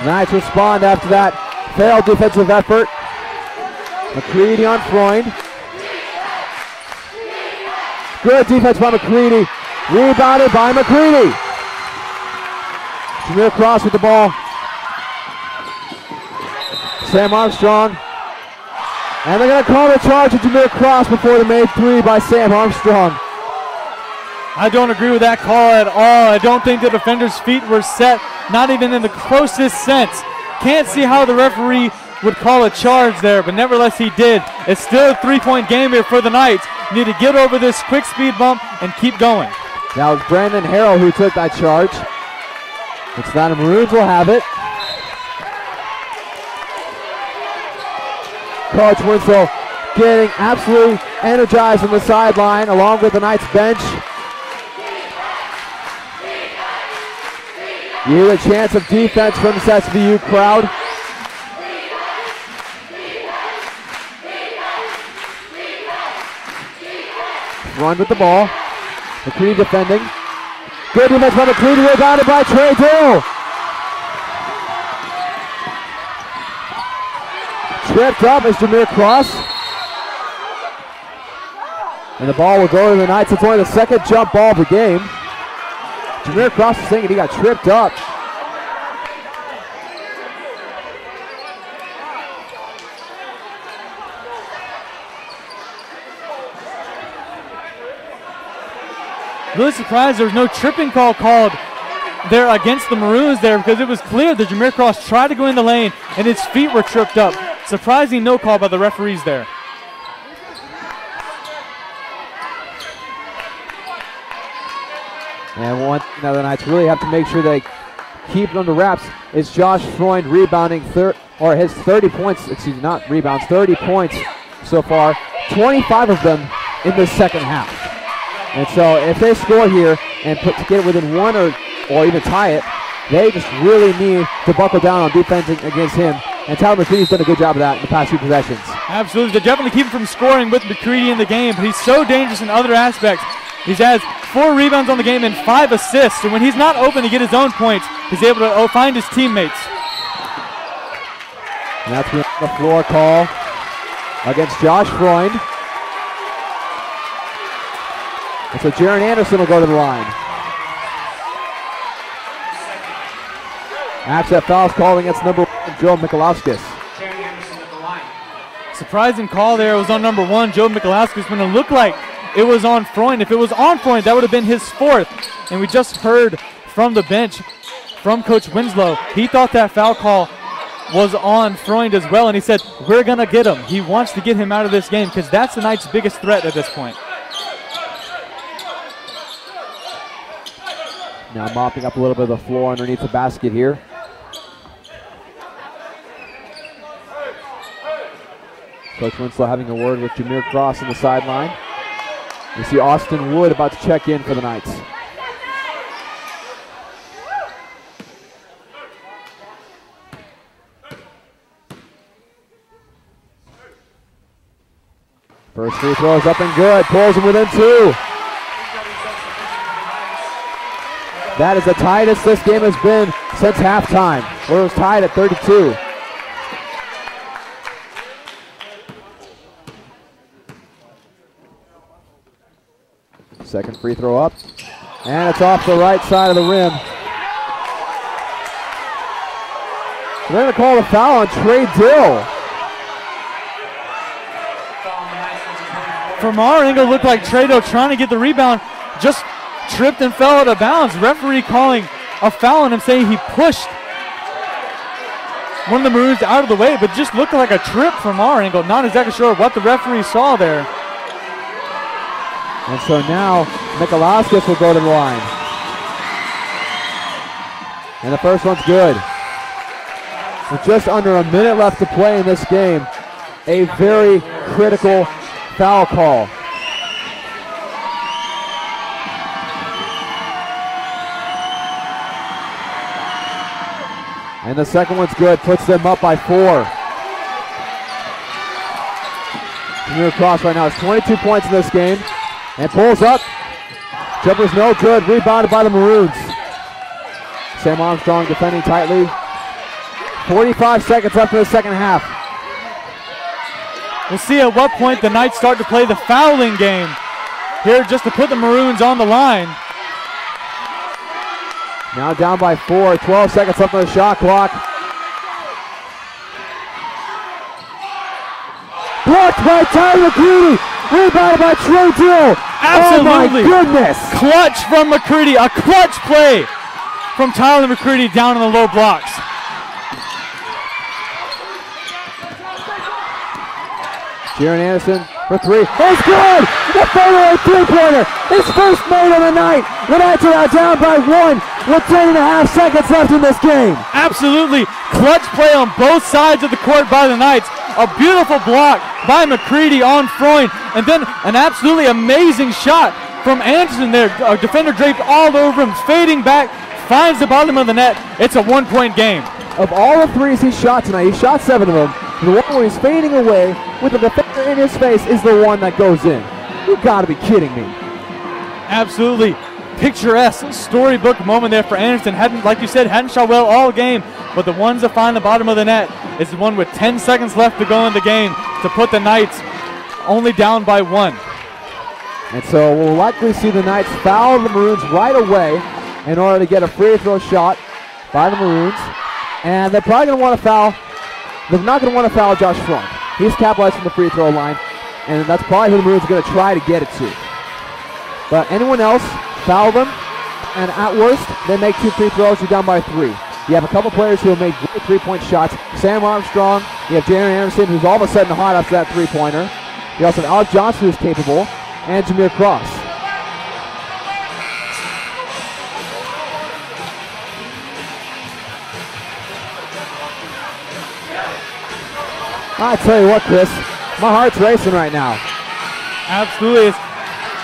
S1: Knights respond after that failed defensive effort. McCready on Freund. Good defense by McCready. Rebounded by McCready. Jameer Cross with the ball. Sam Armstrong. And they're going to call the charge of Jameer Cross before the made 3 by Sam Armstrong.
S2: I don't agree with that call at all. I don't think the defender's feet were set, not even in the closest sense. Can't see how the referee would call a charge there, but nevertheless he did. It's still a 3-point game here for the Knights. Need to get over this quick speed bump and keep going.
S1: That was Brandon Harrell who took that charge. It's not a Maroons will have it. Coach Winslow getting absolutely energized on the sideline along with the Knights bench. You hear a chance of defense from this SVU crowd. Run with the ball. McCready defending. Good defense by McCready, rebounded by Trey Dill. Tripped up is Jameer Cross. And the ball will go to the Knights. It's only the second jump ball of the game. Jameer Cross is thinking he got tripped up.
S2: Really surprised there was no tripping call called there against the Maroons there, because it was clear that Jameer Cross tried to go in the lane and his feet were tripped up. Surprising no call by the referees there.
S1: And now the Knights really have to make sure they keep it under wraps. It's Josh Freund rebounding his 30 points, excuse me, not rebounds, 30 points so far, 25 of them in the second half. And so if they score here and get it within 1 or even tie it, they just really need to buckle down on defense against him. And Tyler McCready's done a good job of that in the past few possessions.
S2: Absolutely. They definitely keep him from scoring with McCready in the game, but he's so dangerous in other aspects. He has 4 rebounds on the game and 5 assists. And when he's not open to get his own points, he's able to find his teammates.
S1: And that's the floor call against Josh Freund. And so Jaron Anderson will go to the line. After that foul is called against number 1, Joe Mikulauskis.
S2: Surprising call there. It was on number 1, Joe Mikulauskis, when it looked like it was on Freund. If it was on Freund, that would have been his 4th. And we just heard from the bench, from Coach Winslow, he thought that foul call was on Freund as well, and he said, we're going to get him. He wants to get him out of this game because that's the Knights' biggest threat at this point.
S1: Now mopping up a little bit of the floor underneath the basket here. Coach Winslow having a word with Jameer Cross on the sideline. You see Austin Wood about to check in for the Knights. First free throw is up and good. Pulls him within 2. That is the tightest this game has been since halftime, where it was tied at 32. Second free throw up, and it's off the right side of the rim. So they're going to call the foul on Trey Dill.
S2: From our angle, looked like Trey Dill trying to get the rebound, just tripped and fell out of bounds. Referee calling a foul on him, saying he pushed one of the Maroons out of the way, but just looked like a trip from our angle. Not exactly sure what the referee saw there.
S1: And so now Mikulauskis will go to the line. And the first one's good. With just under a minute left to play in this game, a very critical foul call. And the second one's good, puts them up by 4. Jameer Cross right now has 22 points in this game. And pulls up. Jumper's no good. Rebounded by the Maroons. Sam Armstrong defending tightly. 45 seconds left in the second half.
S2: We'll see at what point the Knights start to play the fouling game here, just to put the Maroons on the line.
S1: Now down by 4. 12 seconds left on the shot clock. Blocked by Tyler McCready. Rebounded by Trey Dill.
S2: Absolutely.
S1: Oh my goodness.
S2: Clutch from McCready. A clutch play from Tyler McCready down in the low blocks.
S1: Jaron Anderson for 3. It's good! The fadeaway three-pointer. His first made of the night. The Knights are now down by 1 with 10.5 seconds left in this game.
S2: Absolutely. Clutch play on both sides of the court by the Knights. A beautiful block by McCready on Freund. And then an absolutely amazing shot from Anderson there. A defender draped all over him, fading back, finds the bottom of the net. It's a 1-point game.
S1: Of all the threes he shot tonight, he shot 7 of them. The one where he's fading away with the defender in his face is the one that goes in. You gotta be kidding me.
S2: Absolutely picturesque storybook moment there for Anderson. Like you said, hadn't shot well all game, but the ones that find the bottom of the net is the one with 10 seconds left to go in the game to put the Knights only down by 1.
S1: And so we'll likely see the Knights foul the Maroons right away in order to get a free throw shot by the Maroons. And they're probably going to want to foul. They're not going to want to foul Josh Freund. He's capitalized from the free throw line, and that's probably who the Maroons are going to try to get it to. But anyone else, foul them, and at worst, they make 2 free throws, you're down by 3. You have a couple players who have made great three-point shots. Sam Armstrong, you have Jaron Anderson, who's all of a sudden hot after that three-pointer. You also have Alex Johnson, who's capable, and Jameer Cross. I tell you what, Chris, my heart's racing right now.
S2: Absolutely.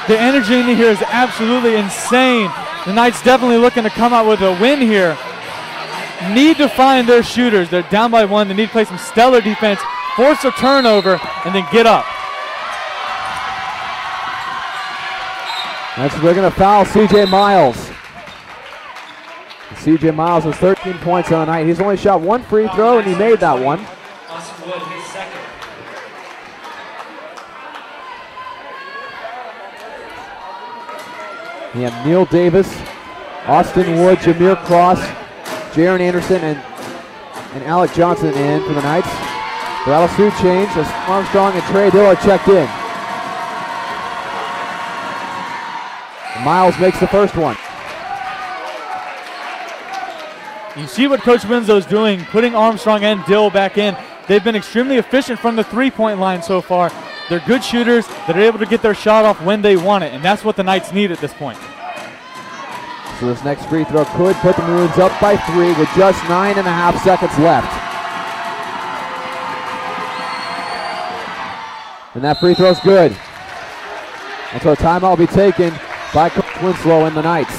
S2: The energy in here is absolutely insane. The Knights definitely looking to come out with a win here. Need to find their shooters. They're down by 1. They need to play some stellar defense, force a turnover, and then get up.
S1: They're going to foul C.J. Miles. C.J. Miles has 13 points on the night. He's only shot 1 free throw, and he made that one.
S4: Wood, his second.
S1: We have Neil Davis, Austin Wood, Jameer Cross, Jaron Anderson, and Alec Johnson in for the Knights. That'll soon change as Armstrong and Trey Dillard checked in. Miles makes the first one.
S2: You see what Coach Winslow's doing, putting Armstrong and Dill back in. They've been extremely efficient from the three-point line so far. They're good shooters that are able to get their shot off when they want it, and that's what the Knights need at this point.
S1: So this next free throw could put the Maroons up by 3 with just 9.5 seconds left. And that free throw's good. And so a timeout will be taken by Coach Winslow and the Knights.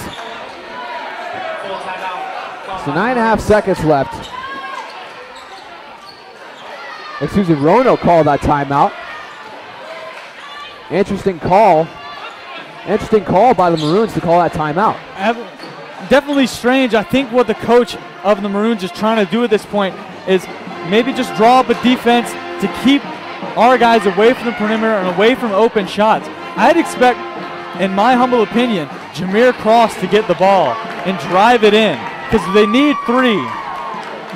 S1: So 9.5 seconds left. Excuse me, Roanoke called that timeout. Interesting call. Interesting call by the Maroons to call that timeout.
S2: Definitely strange. I think what the coach of the Maroons is trying to do at this point is maybe just draw up a defense to keep our guys away from the perimeter and away from open shots. I'd expect, in my humble opinion, Jameer Cross to get the ball and drive it in because they need 3.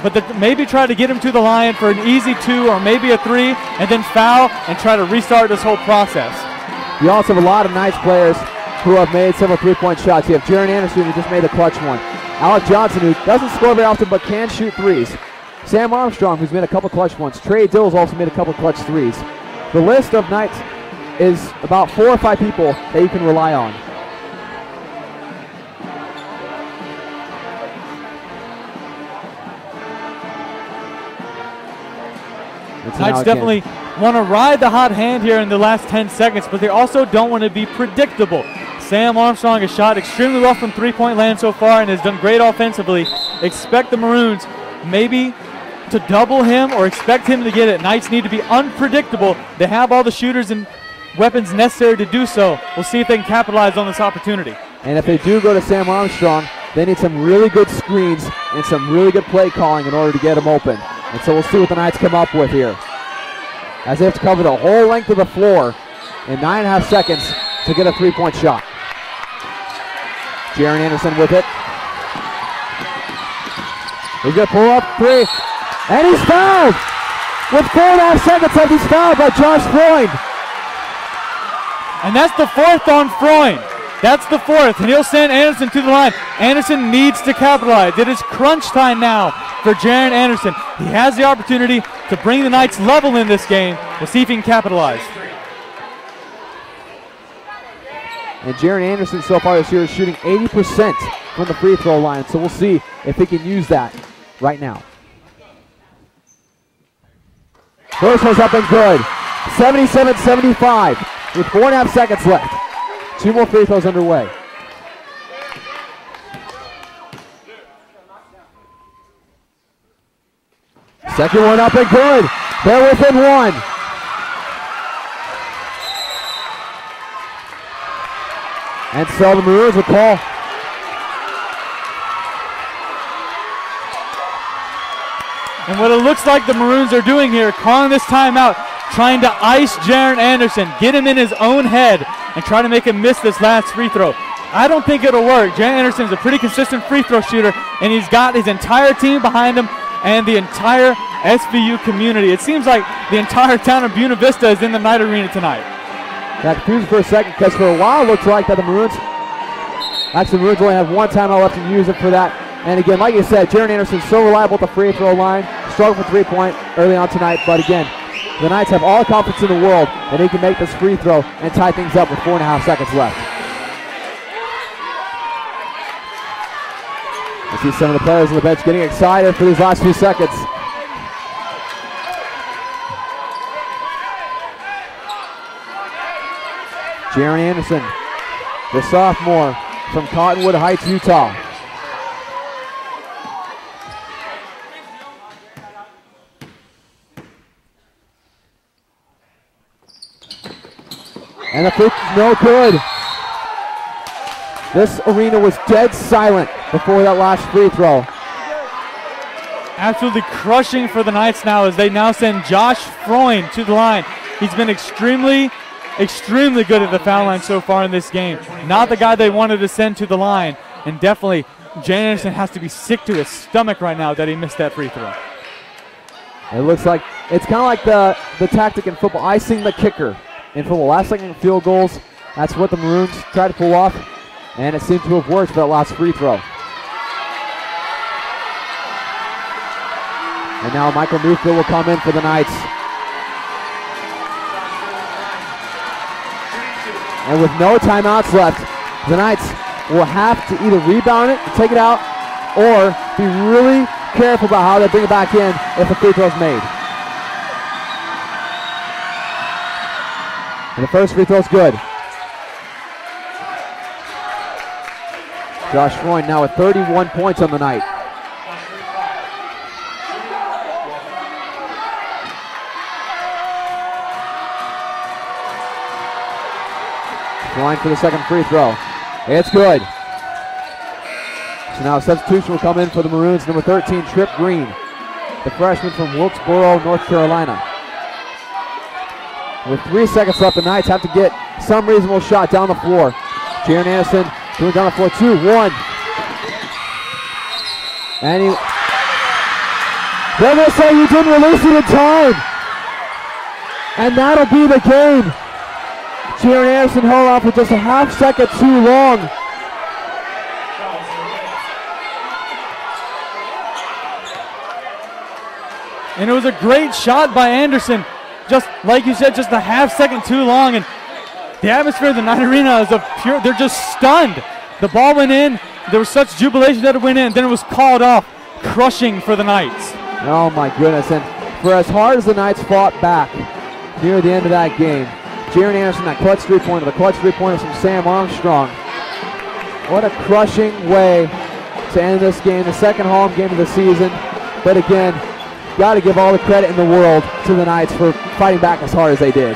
S2: But maybe try to get him to the line for an easy 2 or maybe a 3 and then foul and try to restart this whole process.
S1: You also have a lot of nice players who have made several three-point shots. You have Jaron Anderson who just made the clutch one. Alec Johnson who doesn't score very often but can shoot threes. Sam Armstrong who's made a couple clutch ones. Trey Dill's also made a couple clutch threes. The list of Knights is about 4 or 5 people that you can rely on.
S2: Knights definitely want to ride the hot hand here in the last 10 seconds, but they also don't want to be predictable. Sam Armstrong has shot extremely well from three-point land so far and has done great offensively. Expect the Maroons maybe to double him or expect him to get it. Knights need to be unpredictable. They have all the shooters and weapons necessary to do so. We'll see if they can capitalize on this opportunity.
S1: And if they do go to Sam Armstrong, they need some really good screens and some really good play calling in order to get him open. And so we'll see what the Knights come up with here, as they have to cover the whole length of the floor in 9.5 seconds to get a three-point shot. Jaron Anderson with it. He's going to pull up 3, and he's fouled! With 4.5 seconds left, he's fouled by Josh Freund.
S2: And that's the 4th on Freund. That's the 4th, and he'll send Anderson to the line. Anderson needs to capitalize. It is crunch time now for Jaron Anderson. He has the opportunity to bring the Knights level in this game. We'll see if he can capitalize.
S1: And Jaron Anderson so far this year is shooting 80% from the free throw line, so we'll see if he can use that right now. First one's up and good. 77-75 with 4.5 seconds left. 2 more free throws underway. Second one up and good. They're within 1. And so the Maroons will call.
S2: And what it looks like the Maroons are doing here, calling this timeout, trying to ice Jaron Anderson, get him in his own head, and try to make him miss this last free throw. I don't think it'll work. Jaron Anderson is a pretty consistent free throw shooter, and he's got his entire team behind him and the entire SVU community. It seems like the entire town of Buena Vista is in the Knight Arena tonight.
S1: That confused for a second because for a while it looked like that the Maroons only have 1 timeout left to use it for that. And again, like you said, Jaron Anderson is so reliable at the free throw line. Struggled for 3-point early on tonight, but again, the Knights have all the confidence in the world that he can make this free throw and tie things up with 4.5 seconds left. I see some of the players on the bench getting excited for these last few seconds. Jaron Anderson, the sophomore from Cottonwood Heights, Utah. And the free is no good. This arena was dead silent before that last free throw.
S2: Absolutely crushing for the Knights now as they now send Josh Freund to the line. He's been extremely good at the foul line so far in this game. Not the guy they wanted to send to the line. And definitely, Jaren Anderson has to be sick to his stomach right now that he missed that free throw.
S1: It looks like it's kind of like the tactic in football, icing the kicker in football. Last second field goals, that's what the Maroons tried to pull off, and it seemed to have worked for that last free throw. And now Michael Newfield will come in for the Knights. And with no timeouts left, the Knights will have to either rebound it, take it out, or be really careful about how they bring it back in if a free throw is made. And the first free throw is good. Josh Freund now with 31 points on the night. Line for the second free throw. It's good. So now a substitution will come in for the Maroons. Number 13, Trip Green, the freshman from Wilkesboro, North Carolina. With 3 seconds left, the Knights have to get some reasonable shot down the floor. Jaren Anderson doing down the floor, 2-1. And they're going to say he didn't release it in time. And that'll be the game. Jaren Anderson held off with just a half second too long.
S2: And it was a great shot by Anderson. Just like you said, just a half second too long. And the atmosphere of the Knight Arena is they're just stunned. The ball went in. There was such jubilation that it went in. Then it was called off. Crushing for the Knights.
S1: Oh my goodness. And for as hard as the Knights fought back near the end of that game, Jaren Anderson, that clutch three-pointer, the clutch three-pointer from Sam Armstrong. What a crushing way to end this game, the second home game of the season. But again, got to give all the credit in the world to the Knights for fighting back as hard as they did.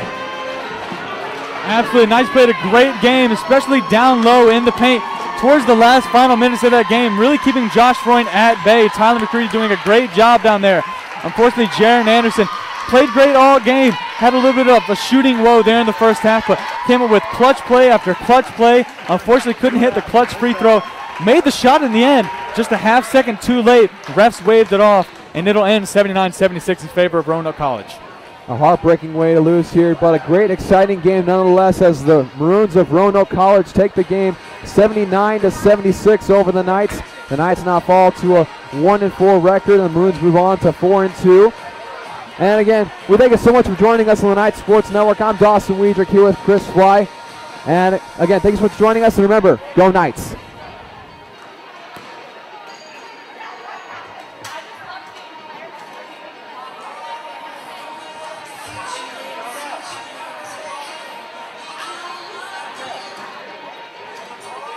S2: Absolutely, Knights played a great game, especially down low in the paint towards the last final minutes of that game, really keeping Josh Freund at bay. Tyler McCready doing a great job down there. Unfortunately, Jaren Anderson played great all game, had a little bit of a shooting woe there in the first half, but came up with clutch play after clutch play. Unfortunately, couldn't hit the clutch free throw. Made the shot in the end, just a half second too late. Refs waved it off, and it'll end 79-76 in favor of Roanoke College.
S1: A heartbreaking way to lose here, but a great, exciting game nonetheless as the Maroons of Roanoke College take the game 79-76 over the Knights. The Knights now fall to a 1-4 record, and the Maroons move on to 4-2. And again, we thank you so much for joining us on the Knights Sports Network. I'm Dawson Weidrich here with Chris Fly. And again, thank you so much for joining us, and remember, go Knights.